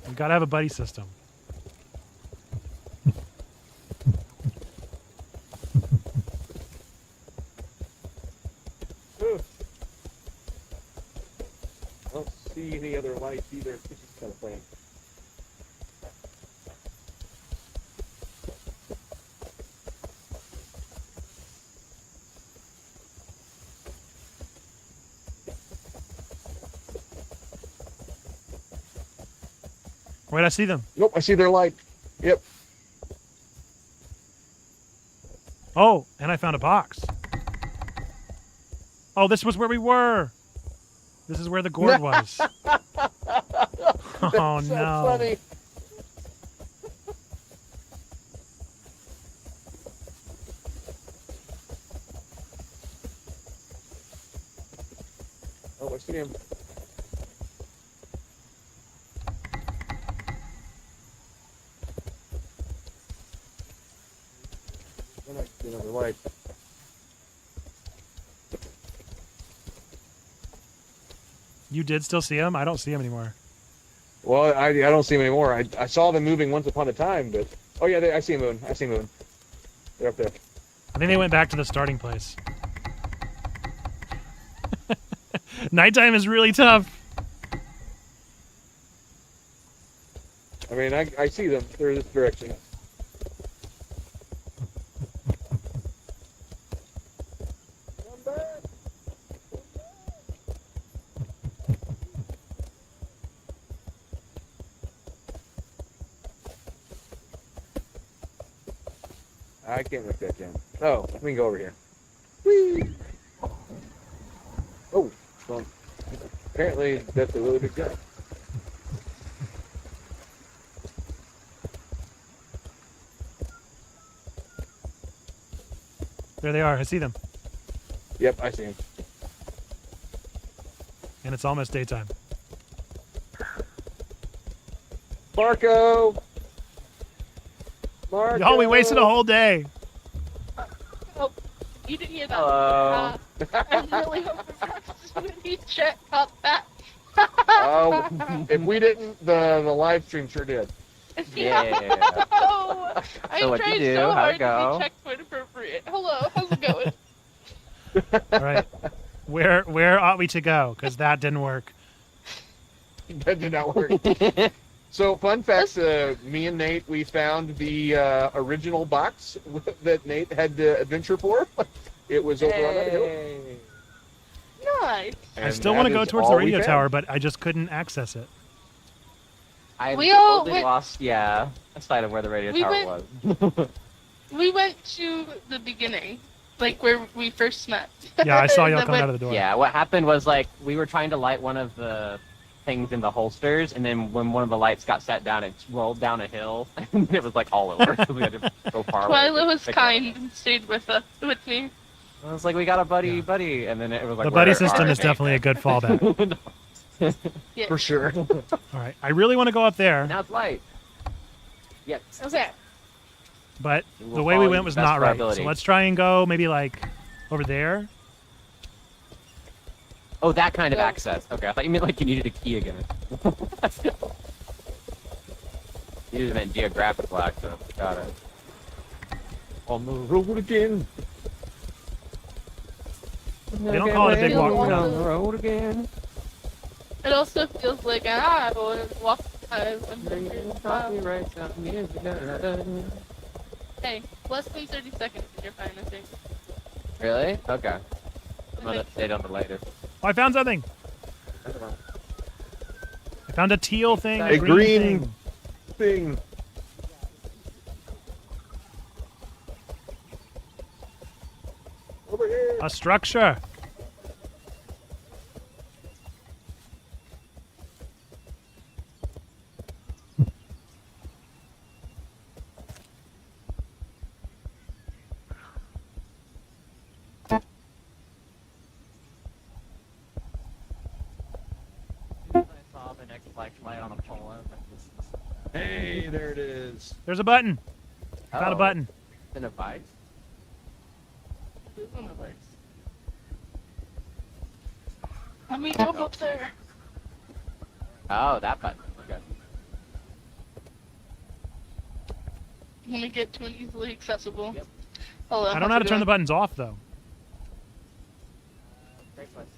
You gotta have a buddy system. Ooh. I don't see any other lights either. This is kind of funny. Where'd I see them? Nope, I see their light. Yep. Oh, and I found a box. Oh, this was where we were. This is where the gourd was. Oh That's no. so funny. Oh, I see him. I might see another light. You did still see him? I don't see him anymore. Well, I don't see them anymore. I saw them moving once upon a time, but oh yeah, I see them moving. I see them moving. They're up there. I think they went back to the starting place. Nighttime is really tough. I mean, I see them. They're this direction. Come back. I can't look that down. Oh, we can go over here. Whee! Oh, well, apparently that's a really big guy. There they are. I see them. Yep, I see him. And it's almost daytime. Marco! Marco! Oh, we wasted a whole day. Oh, you didn't hear that. Hello. I really hope the proximity check got that. Oh, if we didn't, the live stream sure did. Yeah. Oh, I So what'd you tried do? so How'd hard it go? to be checkpoint appropriate. Hello, how's it going? All right. Where ought we to go? Because that didn't work. That did not work. So, fun facts, me and Nate, we found the original box that Nate had the adventure for. It was over on that hill. Hey. Nice. I And still that want to go is towards all the we radio found. tower, but I just couldn't access it. I We all totally went- lost, yeah, aside of where the radio We tower went- was. We went to the beginning, like where we first met. Yeah, I saw y'all That coming went- out of the door. Yeah, what happened was like we were trying to light one of the things in the holsters, and then when one of the lights got set down, it rolled down a hill, and it was like all over. So we had to go far away. Twyla was to pick it up. kind and stayed with me. I was like, we got a buddy, Yeah. buddy, and then it was like The buddy where system are is they? definitely a good fallback. Yeah. For sure. All right. I really want to go up there, Now it's light. Yes. Okay. but We the will way we follow went you was best not of our right. So ability. let's try and go maybe like over there. Oh, that kind of Yeah. access. Okay, I thought you meant like you needed a key again. You just meant geographical access. Got it. On the road again. They don't call it a big walk for on now. the road again. It also feels like I would walk. Copyright sound music. Hey, less than 30 seconds and you're fine, I think. Really? Okay. I'm I gonna think so. stay on the latest. Oh, I found something. I found a teal thing. A green thing. Thing. Over here. A structure. flashlight on a pole. Hey, there it is. There's a button. Found a button. It's in a vice. Let me go up there. Oh, that button. Okay. Let me get to an easily accessible. Yep. Hello. I don't know how to turn the buttons off though. Great question.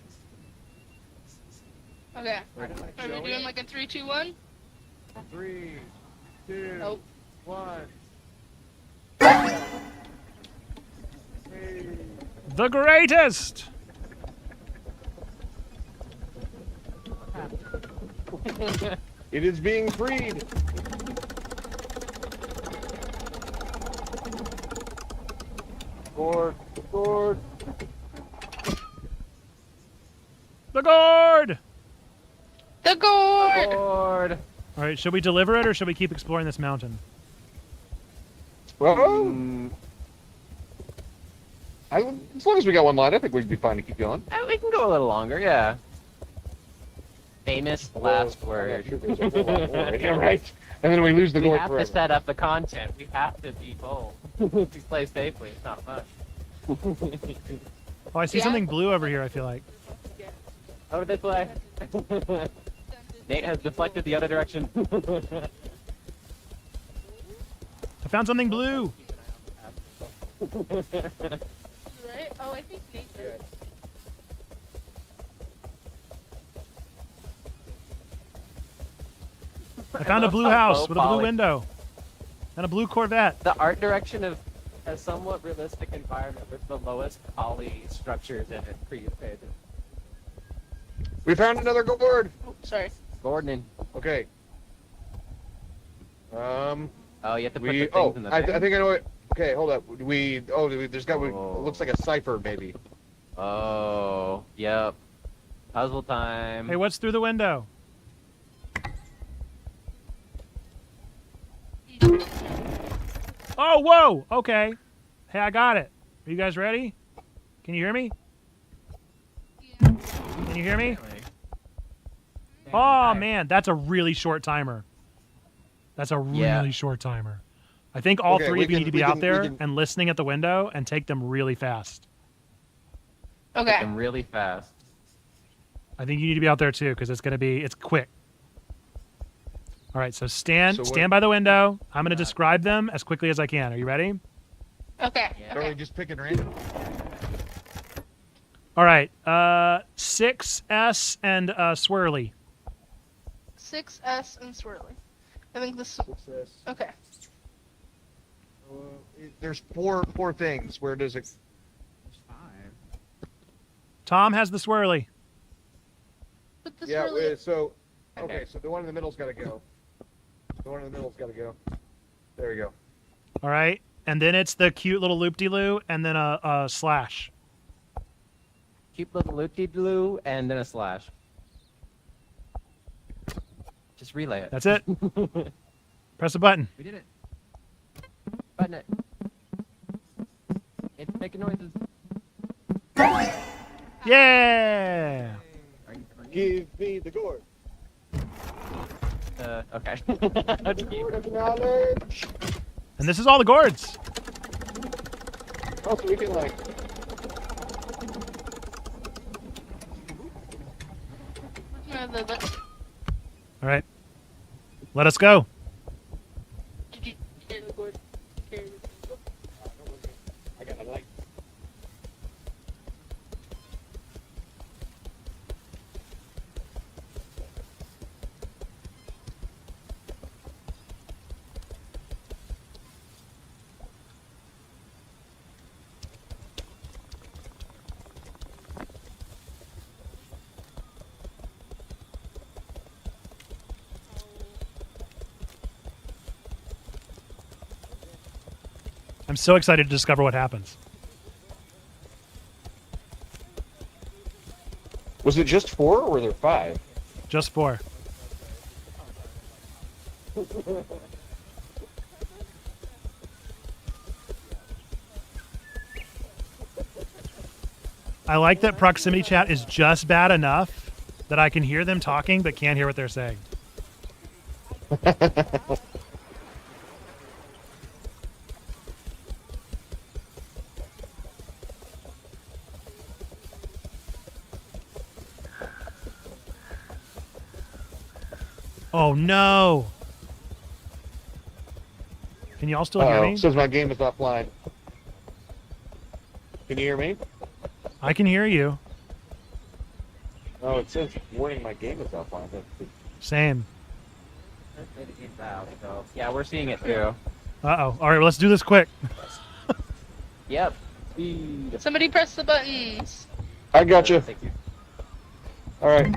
Okay. Wait, am I Are we showing doing it? like a 3, 2, 1? 3, 2, Nope. 1. Hey. The greatest. It is being freed. Gourd, gourd. The gourd. The gourd! Lord. All right, should we deliver it or should we keep exploring this mountain? Well, Mm, as long as we got one line, I think we'd be fine to keep going. we can go a little longer, yeah. Famous last Oh, word. yeah, sure, there's a whole lot more. Yeah, right. And then we lose the We gourd have forever. to set up the content. We have to be bold. To play safely, it's not fun. Oh, I see Yeah. something blue over here, I feel like. Over this way. Nate has deflected the other direction. I found something blue. Right? Oh, I think Nate did. I found a blue house with a blue window. And a blue Corvette. The art direction of a somewhat realistic environment with the lowest poly structures in it for you to pay attention. We found another gourd. Oh, sorry. Gordon. Okay. Oh, you have to put the We. things Oh, in the I thing? think I know it. Okay, hold up. We. Oh, there's got. It Oh. looks like a cipher, maybe. Oh, yep. Puzzle time. Hey, what's through the window? Oh, whoa. Okay. Hey, I got it. Are you guys ready? Can you hear me? Can you hear me? Oh, man. That's a really short timer. That's a really Yeah. short timer. I think all Okay, three we of you can- need to be we out can- we there can- and listening at the window and take them really fast. Okay. Them really fast. I think you need to be out there too because it's quick. All right, so stand So what- by the window. I'm going to describe them as quickly as I can. Are you ready? Okay. Yeah. Are we Okay. just picking random? All right, 6S and swirly. 6S and swirly. I think this. Success. Okay. There's four things. Where does it? Tom has the swirly. But the Yeah. swirly. So. Okay. So the one in the middle's got to go. The one in the middle's got to go. There we go. All right, and then it's the cute little loop-de-loo and then a slash. Cute little loop-de-loo and then a slash. Just relay it. That's it. Press a button. We did it. Button it. It's making noises. Yeah. Give me the gourd. Okay. Gourd of knowledge. And this is all the gourds. Also, we can like. All right, let us go. Did you get the gourd? I got a light. I'm so excited to discover what happens. Was it just 4 or were there 5? Just 4. I like that proximity chat is just bad enough that I can hear them talking but can't hear what they're saying. Oh no! Can you all still hear me? Says my game is offline. Can you hear me? I can hear you. Oh, it says warning my game is offline. Same. So, yeah, we're seeing it too. Uh-oh. All right, let's do this quick. Yep. Speed. Somebody press the buttons. I got you. Thank you. All right.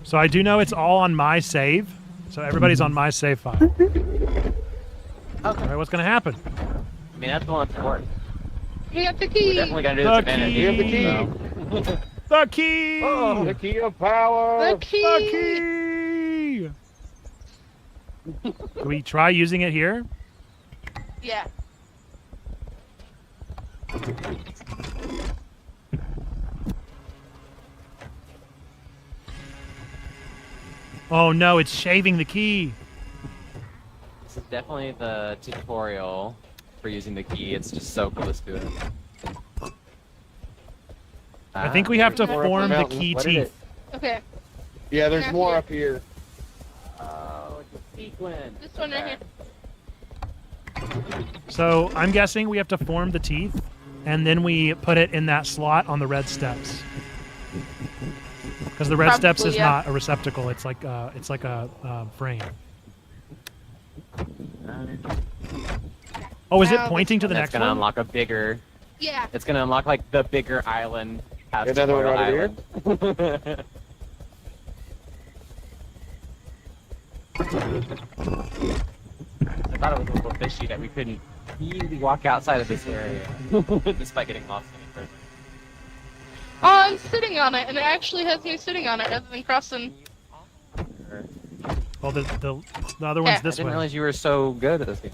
So I do know it's all on my save. So everybody's on my save file. Okay. All right, what's going to happen? I mean, that's the one that's important. We got the We're key. definitely gonna do The this advantage. key. You have the key. The key! Oh, the key of power. The key. The key! Can we try using it here? Yeah. Oh, Oh no, it's shaving the key. This is definitely the tutorial for using the key. It's just so close to it. I think we have to More form the mountain. key What is teeth. it? Okay. Yeah, there's Up more here. up here. Oh, it's a sequence. This one right here. So I'm guessing we have to form the teeth, and then we put it in that slot on the red steps. Because the red steps Probably, is yeah. not a receptacle; it's like a frame. Oh, is it Now pointing to the That's next gonna one? unlock a bigger. Yeah. It's gonna unlock like the bigger island. Past Another one Tutorial right over Island. I thought it was a little fishy that we couldn't easily walk outside of this area despite getting lost in it first. Oh, I'm sitting on it, and it actually has me sitting on it rather than crossing. Well, the other Yeah, one's I this didn't way. realize you were so good at this game.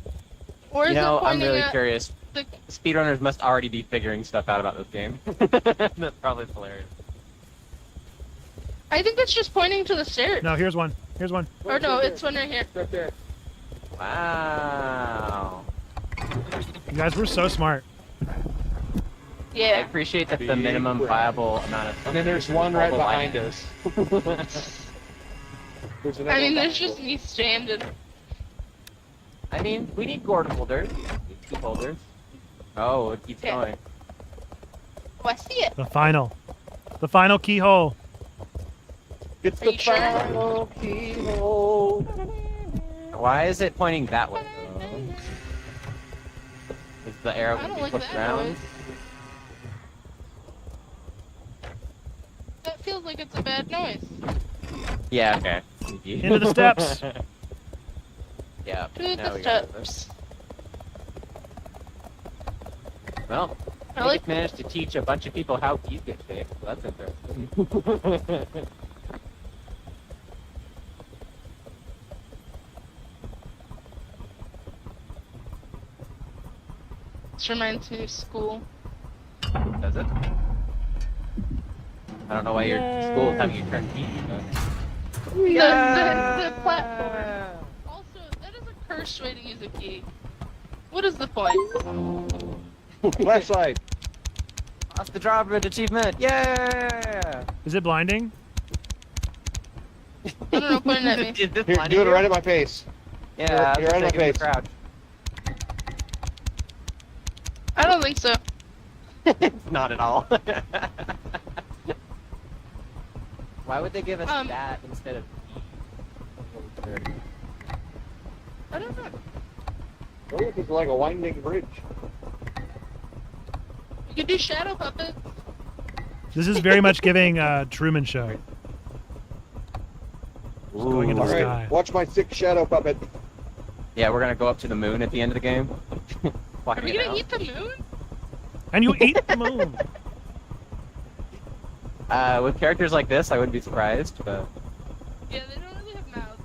Or is You know, it I'm pointing really at curious. the... Speedrunners must already be figuring stuff out about this game. That's probably hilarious. I think it's just pointing to the stairs. No, here's one. Here's one. Or no, it's one right here. Right there. Wow. You guys were so smart. I Yeah. appreciate that the Big minimum brain. viable amount of. And then there's one right mobile behind lightning. us. There's another I mean, one there's behind just me standing. I mean, we need gourd holders. We need key holders. Oh, it keeps Yeah. going. Oh, I see it. The final keyhole. It's Are you the sure? final keyhole. Why is it pointing that way? though? Is the arrow I going don't to be like pushed that around? noise. That feels like it's a bad noise. Yeah, okay. Into the steps. Yeah. To now the we got this. steps. Well, I I like- managed to teach a bunch of people how keys get shaped. So that's interesting. This reminds me of school. Does it? I don't know why your school is having you turn keys. The platform. Also, that is a cursed way to use a key. What is the point? Flashlight. That's the drawbridge achievement! Yeah! Is it blinding? I don't know, pointing at me. Is this Here, blinding do it you? right at my face. Yeah, You're right in my face. Crouch. I don't think so. Not at all. Why would they give us Um, that instead of I don't know. Oh, look, it's like a winding bridge. You could do shadow puppets. This is very much giving Truman Show. Going into All the right, sky. watch my sick shadow puppet. Yeah, we're gonna go up to the moon at the end of the game. Are Walking we it gonna out. eat the moon? And you ate the moon. With characters like this, I wouldn't be surprised, but Yeah, they don't really have mouths.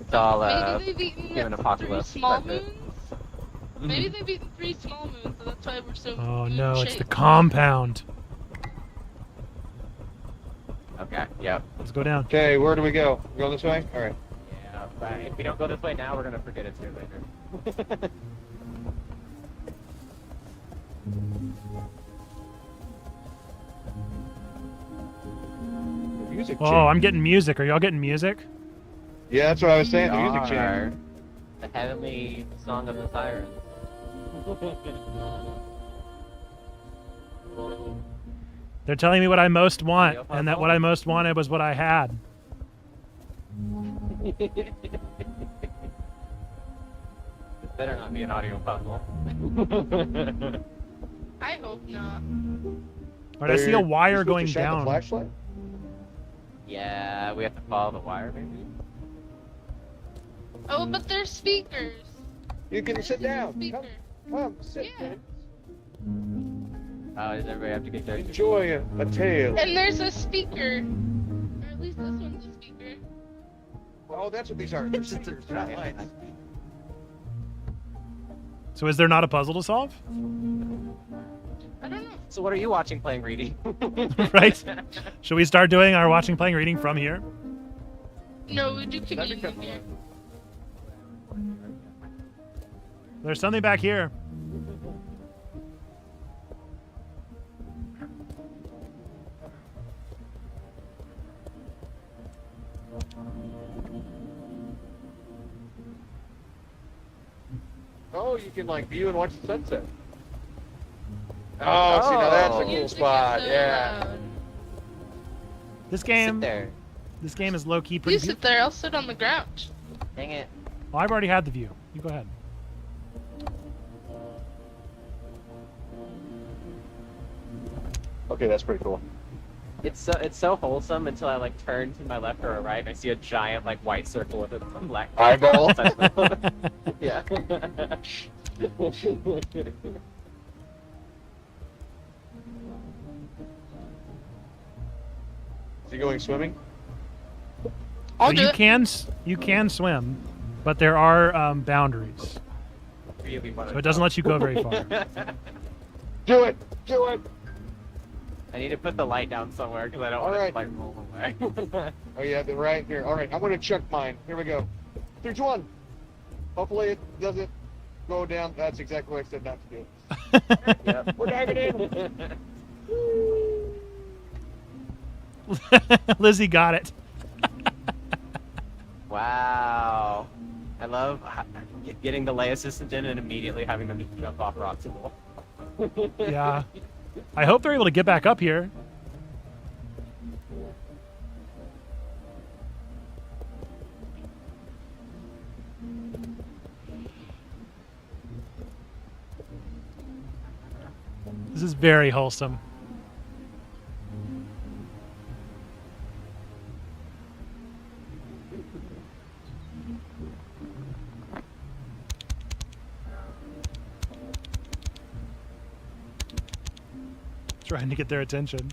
it's all Maybe they've eaten given 3 apocalypse. small but- moons? Maybe they've eaten 3 small moons, so that's why we're so Oh moon no, it's the shaped. compound. Okay. Yep. Let's go down. Okay, where do we go? We go this way? All right. Yeah. But if we don't go this way now, we're gonna forget it's here later. The music Oh, changed. I'm getting music. Are y'all getting music? Yeah, that's what I was saying. The music changed. Are the heavenly song of the sirens. They're telling me what I most want, Audio and that puzzle? what I most wanted was what I had. This better not be an audio puzzle. I hope not. All right, I see a You're wire supposed going to shine the down. flashlight? Yeah, we have to follow the wire, maybe. Oh, but there's speakers. You can sit down. Speaker. Come, sit. Yeah. man. Oh, does everybody have to get their Enjoy a tale. And there's a speaker. Or at least this one's a speaker. Oh, that's what these are. They're It's just a speakers, not giant- lights. So is there not a puzzle to solve? I don't know. So what are you watching, playing, reading? Right? Should we start doing our watching, playing, reading from here? No, we do That'd be communion kind of here. There's something back here. Oh, you can like view and watch the sunset. Oh, see, now that's a Oh. cool Music is spot. so Yeah. loud. This Sit game, there. this game is low key You pretty. sit there, I'll sit on the ground. Dang it. Oh, I've already had the view. You go ahead. Okay, that's pretty cool. It's so wholesome until I like turn to my left or right and I see a giant like white circle with a black Eyeball? Yeah. Is he going swimming? I'll So do you it. you can swim, but there are boundaries, Really wanna so it doesn't know. let you go very far. Do it! Do it! I need to put the light down somewhere because I don't All want right. it to like roll away. Oh yeah, they're right here. All right, I'm gonna chuck mine. Here we go. 3, 2, 1. Hopefully it doesn't go down. That's exactly what I said not to do. Yep. We're diving in. Lizzie got it. Wow. I love getting the lay assistant in and immediately having them just jump off rocks and roll. Yeah. I hope they're able to get back up here. This is very wholesome. Trying to get their attention.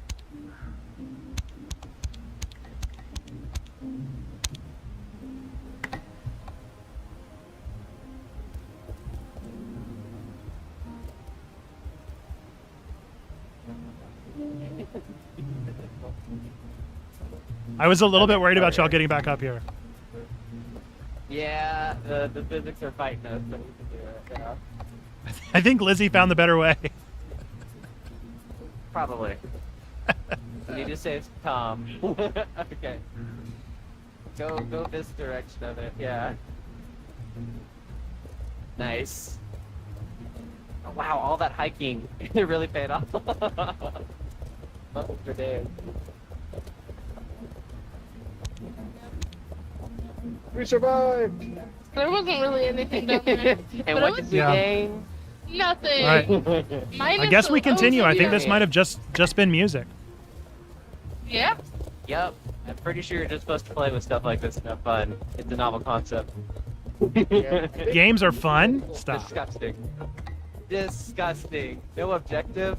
I was a little bit worried about y'all getting back up here. Yeah, the physics are fighting us, but we can do it. Yeah. I think Lizzie found the better way. Probably. We need to say it's Tom. Okay. Go this direction of it, yeah. Nice. Oh, wow, all that hiking. It really paid off. Muscles for days. We survived. There wasn't really anything down there. And But what it did was we Yeah. gain? Nothing. All right. I Minus guess we a- continue. oh, I think this yeah. might have just been music. Yeah. Yep. I'm pretty sure you're just supposed to play with stuff like this and have fun. It's a novel concept. Yeah. Games are fun. Stop. Disgusting. Disgusting. No objective.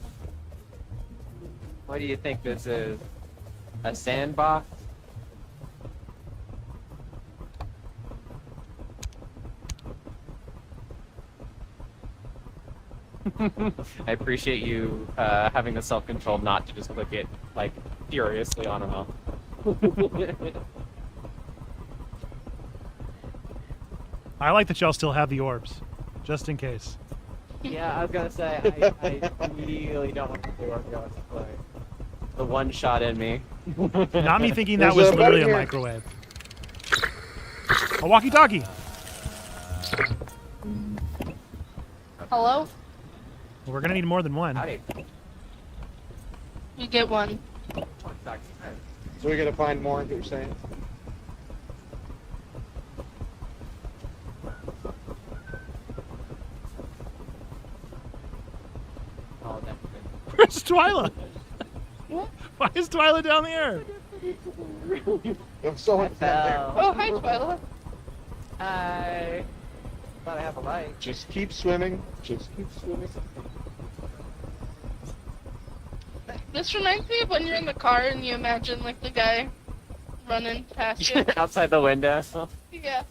What do you think this is? A sandbox? I appreciate you having the self-control not to just click it like furiously on and off. I like that y'all still have the orbs, just in case. Yeah, I was gonna say, I really don't want to do our ghost play. The one shot in me. Not me thinking that There's was a literally a button here. microwave. A walkie-talkie. Hello? Well, we're gonna need more than one. Howdy. You get one. So we gotta find more, is what you're saying? Oh, that's good. Where's Twyla? What? Why is Twyla down there? There's so much down there. Oh, hi, Twyla. Hi. Thought I have a light. Just keep swimming. Just keep swimming. This reminds me of when you're in the car and you imagine, like, the guy running past you. Outside the window. Yeah.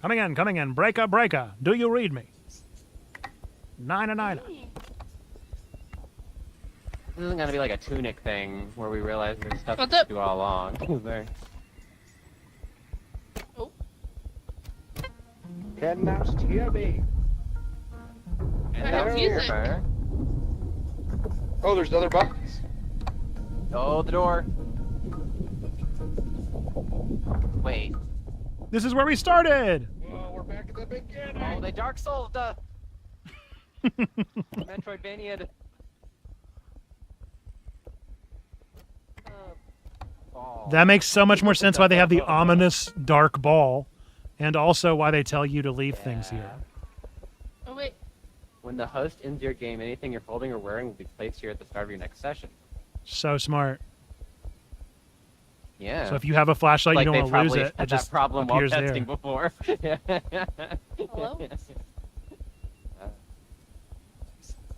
Coming in. Breaker. Do you read me? Nina. This isn't gonna be like a tunic thing where we realize there's stuff What's to up? do all along. There. Oh, Cannot hear me. And I have that's music. her. Oh, there's other buttons. Oh, the door. Wait. This is where we started. Oh, we're back at the beginning. Oh, they Dark Souls the Metroidvania. Ball. That makes so much more sense why they have the ominous dark ball, and also why they tell you to leave things here. oh wait. When the host ends your game, anything you're holding or wearing will be placed here at the start of your next session. So smart. Yeah. So if you have a flashlight, like you they don't want to lose probably it. had It that just problem while appears testing there. before. Hello?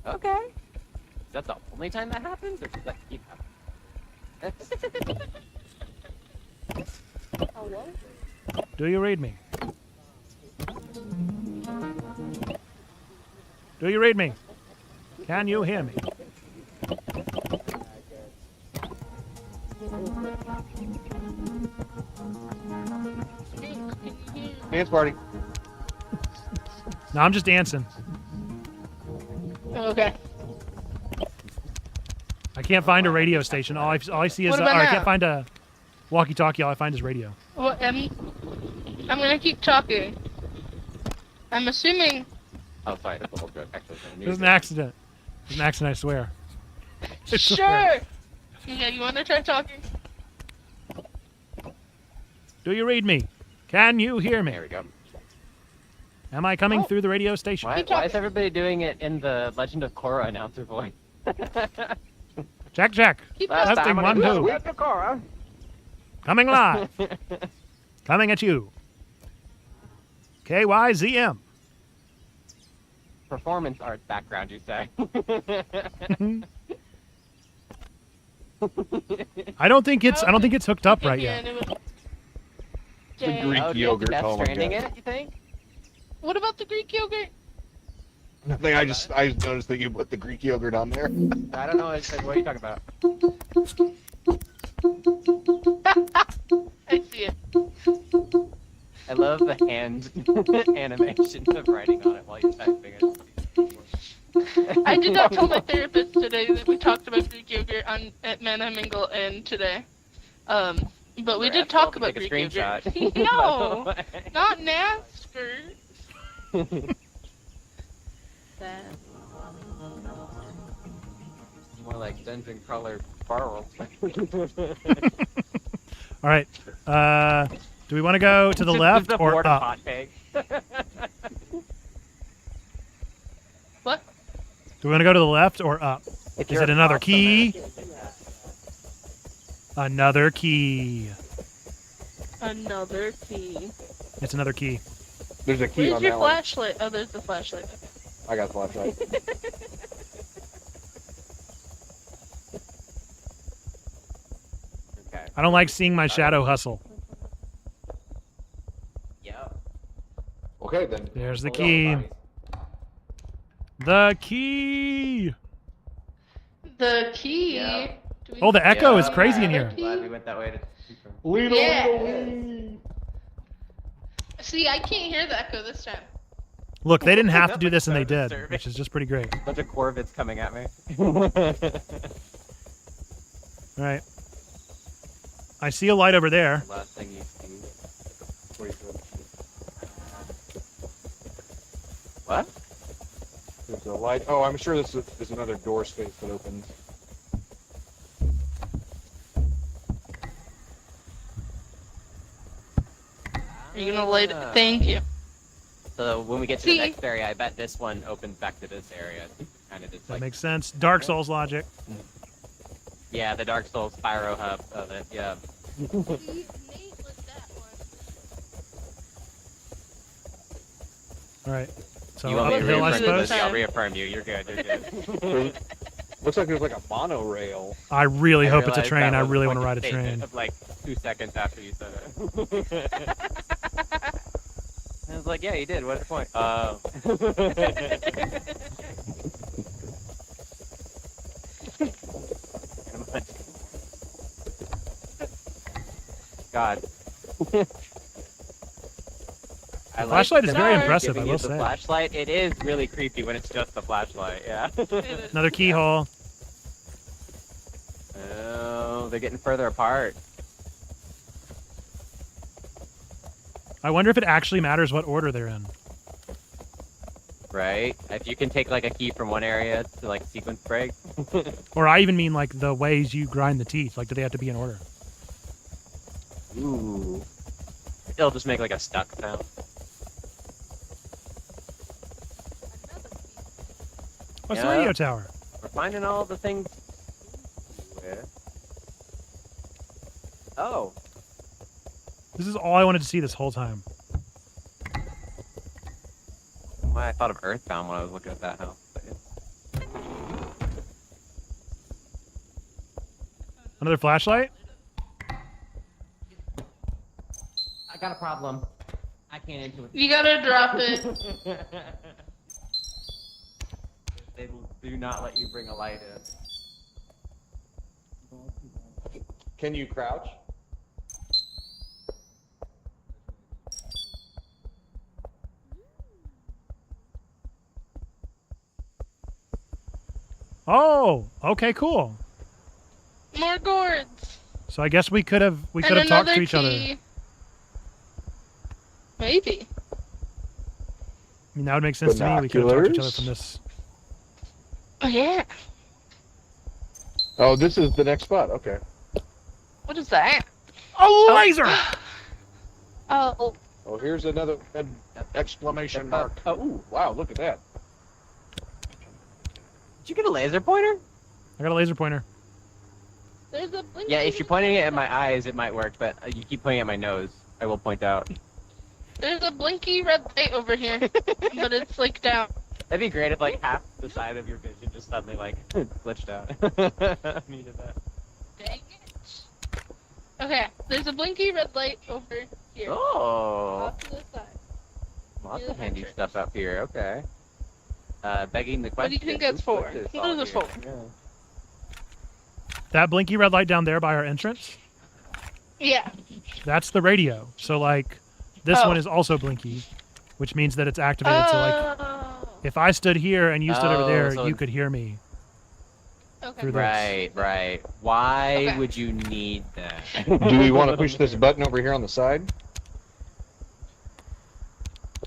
Okay. Is that the only time that happens, or does that keep happening? Hello? Do you read me? Do you read me? Can you hear me? Dance party. No, I'm just dancing. Okay. I can't find a radio station. All I see is What or about I now? can't find a walkie-talkie. All I find is radio. Well, I'm gonna keep talking. I'm assuming. Oh, sorry, that's a whole joke. Actually, It was an accident. It was an accident, I swear. I swear. Sure! Yeah, you wanna try talking? Do you read me? Can you hear me? There we go. Am I coming Oh. through the radio station? Why Keep is talking. everybody doing it in the Legend of Korra announcer voice? Check. Keep Last Testing time on one, the two. Legend of Korra. Coming live. Coming at you. KYZM. Performance art background, you say? I don't think it's hooked up right Yeah, yet. and it was The Jay. Greek Oh, do you have yogurt. Death Oh my Stranding God. in it, you think? What about the Greek yogurt? Nothing. I noticed that you put the Greek yogurt on there. I don't know what are you talking about. I see it. I love the hand animation of writing on it while you're typing it. I did not tell my therapist today that we talked about Greek yogurt at Manna Mingle and today. But we did talk about Take a Greek yogurt. screenshot. No, not NASCAR. That. More like dungeon crawler barrel. All right. Do we want to go to the left Just a or porta up? pot pig. What? Do we want to go to the left or up? If Is you're it another across the key? map, you can do that. Another key. Another key. It's another key. There's a key Where's on your that one. flashlight? Oh, there's the flashlight. I got the flashlight. Okay. I don't like seeing my shadow hustle. Yep. Okay then. There's the Hold on, key. bodies. The key. The key. Yeah. Do we- Oh, the echo is Yeah, crazy in yeah. here. I'm glad we went that way to Yeah. See, I can't hear the echo this time. Look, they didn't have to do this and they So did, disturbing. which is just pretty great. bunch of corvids coming at me. All right. I see a light over there. Last thing you see before you go to sleep. What? There's a light. Oh, I'm sure this is another door space that opens. Are you gonna light it? Thank you. So when we get to See? the next area, I bet this one opens back to this area. Kind of just That like, makes sense. Dark Souls logic. yeah, the Dark Souls Spyro hub of it. Yeah. Nate lit that one. All right. So You want me to uphill, I reaffirm suppose. this? I'll reaffirm you. You're good. You're good. Looks like there's like a monorail. I really hope it's a realized train. that I was really like want to ride a statement train. Of like 2 seconds after you said it. I was like, yeah, you did. What's the point? God. I Flashlight is very Sorry. impressive, I giving will you the say. flashlight. It is really creepy when it's just the flashlight. Yeah. Another keyhole. Oh, they're getting further apart. I wonder if it actually matters what order they're in. Right? If you can take like a key from one area to like sequence break. Or I even mean like the ways you grind the teeth. Like, do they have to be in order? Ooh. It'll just make like a stuck sound. What's the Yeah. radio tower? We're finding all the things. Where? Oh. This is all I wanted to see this whole time. Why I thought of Earthbound when I was looking at that house. But yeah. Another flashlight? I got a problem. I can't into it. You gotta drop it. They do not let you bring a light in. Can you crouch? Oh, okay, cool. More gourds. So I guess we could have And talked another to each other. key. Maybe. I mean, that would make sense to me. We could have talked to each other Binoculars? from this. Oh yeah. Oh, this is the next spot. Okay. What is that? A laser! Oh, Oh, here's another exclamation mark. Oh, ooh. Wow, look at that. Did you get a laser pointer? I got a laser pointer. there's a blinking. Yeah, if you're pointing it at my eyes, it might work, but you keep pointing at my nose. I will point out. There's a blinky red light over here, but it's like down. That'd be great if like half the side of your vision just suddenly like glitched out. Needed that. Okay, there's a blinky red light over here. Oh, Off to the side. lots Near of the handy entrance. stuff up here. Okay. Begging the What do question. you think that's who put for? this What all is it here? for? Yeah. That blinky red light down there by our entrance, Yeah. that's the radio. So like, this Oh. one is also blinky, which means that it's activated. So like, Oh. if I stood here and you stood over Oh, there, so you it's- could hear me. Okay. Through this. Right. Why Okay. would you need that? Do we want to push this button over here on the side?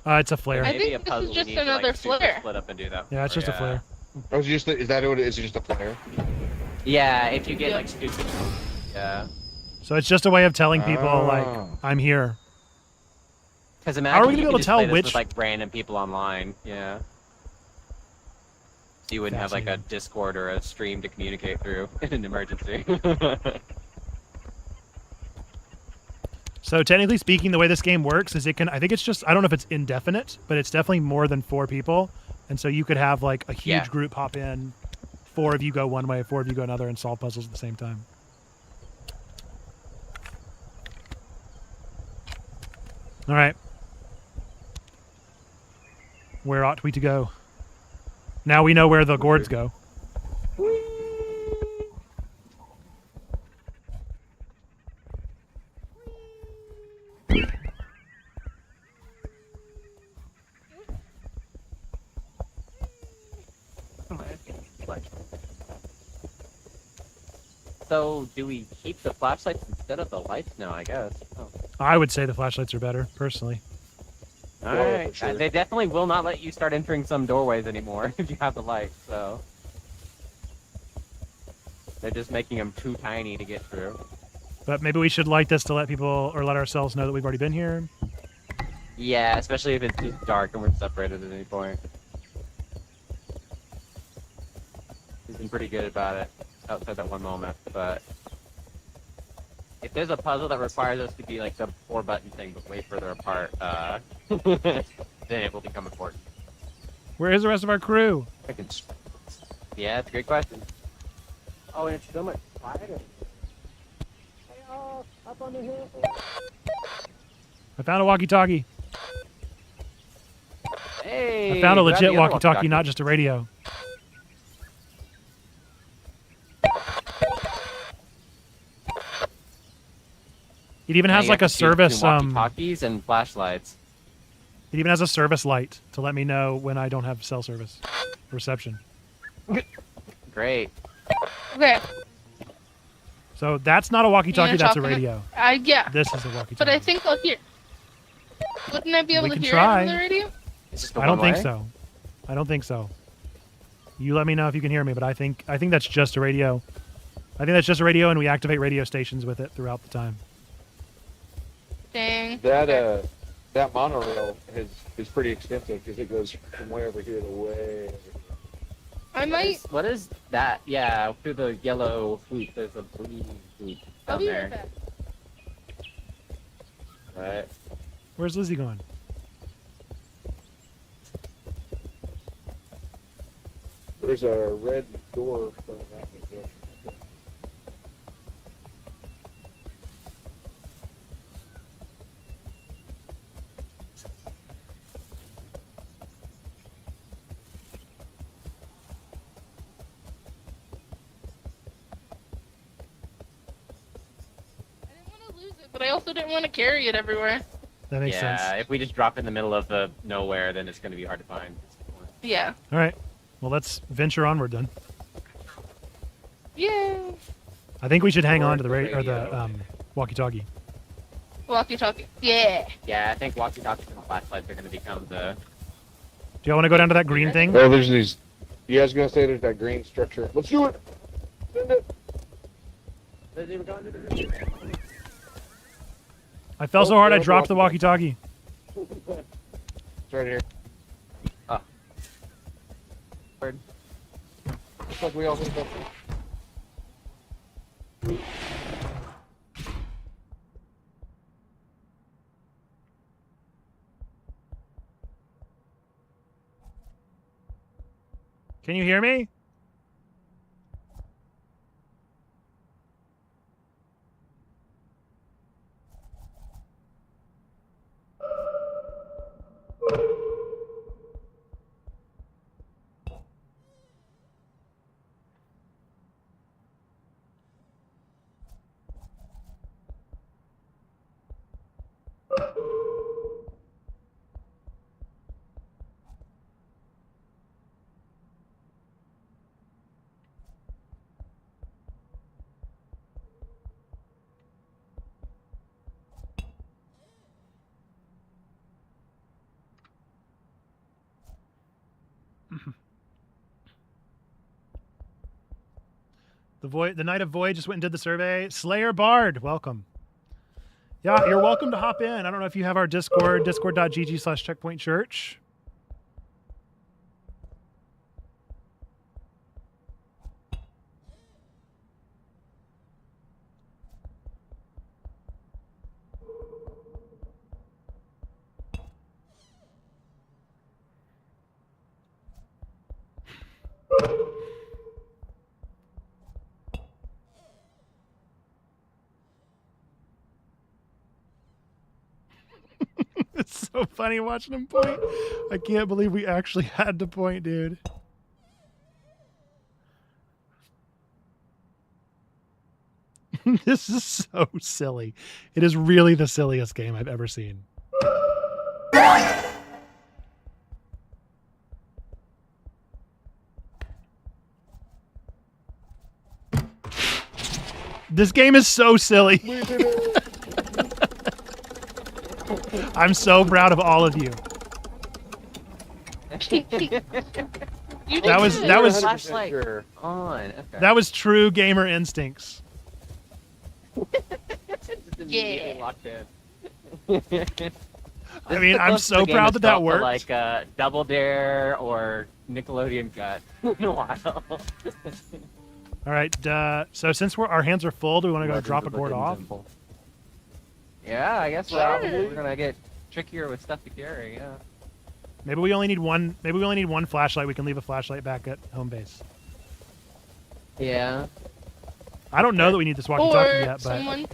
It's a flare. I Maybe think a this puzzle is we just need to, another like, super flare. Split up and do that. Yeah, it's just a flare. Oh, is that what it is? Is it just a flare? Yeah, if you get Yep. like stupid. Yeah. So it's just a way of telling people Oh. like, I'm here. Because How imagine are we gonna you be able could to just tell play this which- with like random people online. Yeah. So you wouldn't have like a Fascinating. Discord or a stream to communicate through in an emergency. So technically speaking, the way this game works is it can, I think it's just, I don't know if it's indefinite, but it's definitely more than 4 people. And so you could have like a huge Yeah. group hop in, 4 of you go one way, 4 of you go another, and solve puzzles at the same time. All right. Where ought we to go? Now we know where the gourds go. So do we keep the flashlights instead of the lights now? I guess. Oh. I would say the flashlights are better, personally. All Yeah, right. for sure. They definitely will not let you start entering some doorways anymore if you have the lights. So they're just making them too tiny to get through. But maybe we should light this to let people, or let ourselves know that we've already been here. Yeah, especially if it's just dark and we're separated at any point. He's been pretty good about it outside that one moment, but if there's a puzzle that requires us to be like the 4-button thing but way further apart, then it will become important. Where is the rest of our crew? Yeah, it's a great question. Oh, and it's so much quieter. Hey, y'all, up on the hill. I found a walkie-talkie. Hey, I found a grab the legit other walkie-talkie, not just a radio. It even Now has you like have a to choose service. between walkie-talkies and flashlights. It even has a service light to let me know when I don't have cell service reception. Great. Okay. So that's not a walkie-talkie. You gonna That's a talk to radio. Yeah. This is a walkie-talkie. But I think I'll hear. Wouldn't I be able We to can hear try. it over the radio? Is this the I don't think one-way? so. I don't think so. You let me know if you can hear me, but I think that's just a radio. I think that's just a radio, and we activate radio stations with it throughout the time. Dang. That that monorail is pretty extensive because it goes from way over here to way. I might. What is that? Yeah, through the yellow hoop, there's a blue hoop I'll down be right there. back. Right. Where's Lizzie going? There's a red door from that direction. I didn't want to lose it, but I also didn't want to carry it everywhere. That makes Yeah, sense. if we just drop it in the middle of the nowhere, then it's going to be hard to find. Yeah. All right. Well, let's venture onward then. Yeah. I think we should hang Or on to the the radio or the radio. walkie-talkie. Walkie-talkie. Yeah. Yeah, I think walkie-talkies and flashlights are going to become the... Do y'all want to go down to that green thing? Oh, there's these. You guys gonna say there's that green structure? Let's do it. Send it. I fell so Oh, hard I there's dropped the walkie-talkie. walkie-talkie. It's right here. Word. Looks like we all think that's it. Can you hear me? The Knight of Void just went and did the survey. Slayer Bard, welcome. Yeah, you're welcome to hop in. I don't know if you have our Discord, discord.gg/checkpointchurch. It's so funny watching him point. I can't believe we actually had to point, dude. This is so silly. It is really the silliest game I've ever seen. This game is so silly. I'm so proud of all of you. That was flashlight Sure. on. Okay. that was true gamer instincts. Just immediately Yeah. locked in. I mean, I'm so proud that that worked. Like Double Dare or Nickelodeon Gut in a while. All right. So since our hands are full, do we want to go drop a gourd off? Yeah, I guess Sure. we're gonna get trickier with stuff to carry. Yeah. Maybe we only need one. Maybe we only need one flashlight. We can leave a flashlight back at home base. Yeah. I don't know that we need this walkie-talkie Or yet, but someone.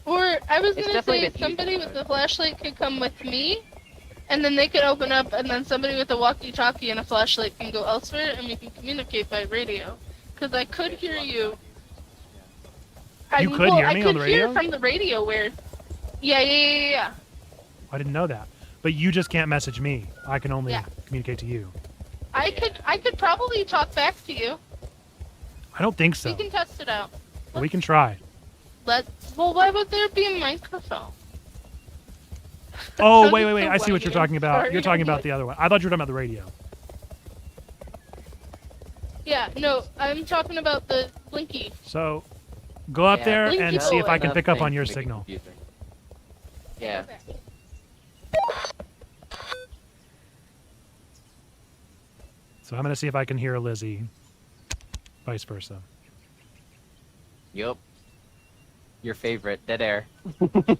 Or I was It's gonna definitely say been somebody easier, with but- the flashlight could come with me, and then they could open up, and then somebody with a walkie-talkie and a flashlight can go elsewhere, and we can communicate by radio. Because I could hear you. You could hear me on the I could hear radio? from the radio where. Yeah. I didn't know that. But you just can't message me. I can only Yeah. communicate to you. I could probably talk back to you. I don't think so. We can test it out. But we can try. Well, why would there be a microphone? Oh, sounded wait. so I see what you're wacky. talking about. Sorry. You're talking about the other one. I thought you were talking about the radio. Yeah, no, I'm talking about the Blinky. So go up there Blinky and see if I can enough pick up things on your to make it signal. confusing. Yeah. So I'm going to see if I can hear Lizzie. Vice versa. Yup. Your favorite, dead air.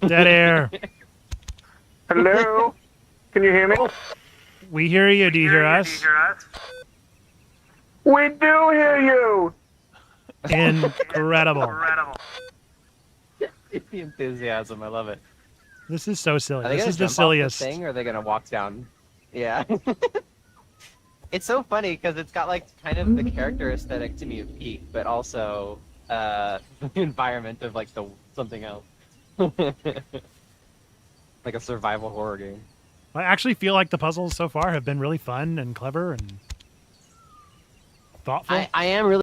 Dead air. Hello? Can you hear me? We hear you. Do you hear us? We do hear you! Incredible. The enthusiasm, I love it. This is so silly. Are they This gonna is the jump off silliest. thing, or are they gonna walk down? Yeah. It's so funny because it's got like kind of the character aesthetic to me of Peak, but also the environment of like the something else, like a survival horror game. I actually feel like the puzzles so far have been really fun and clever and thoughtful. I am really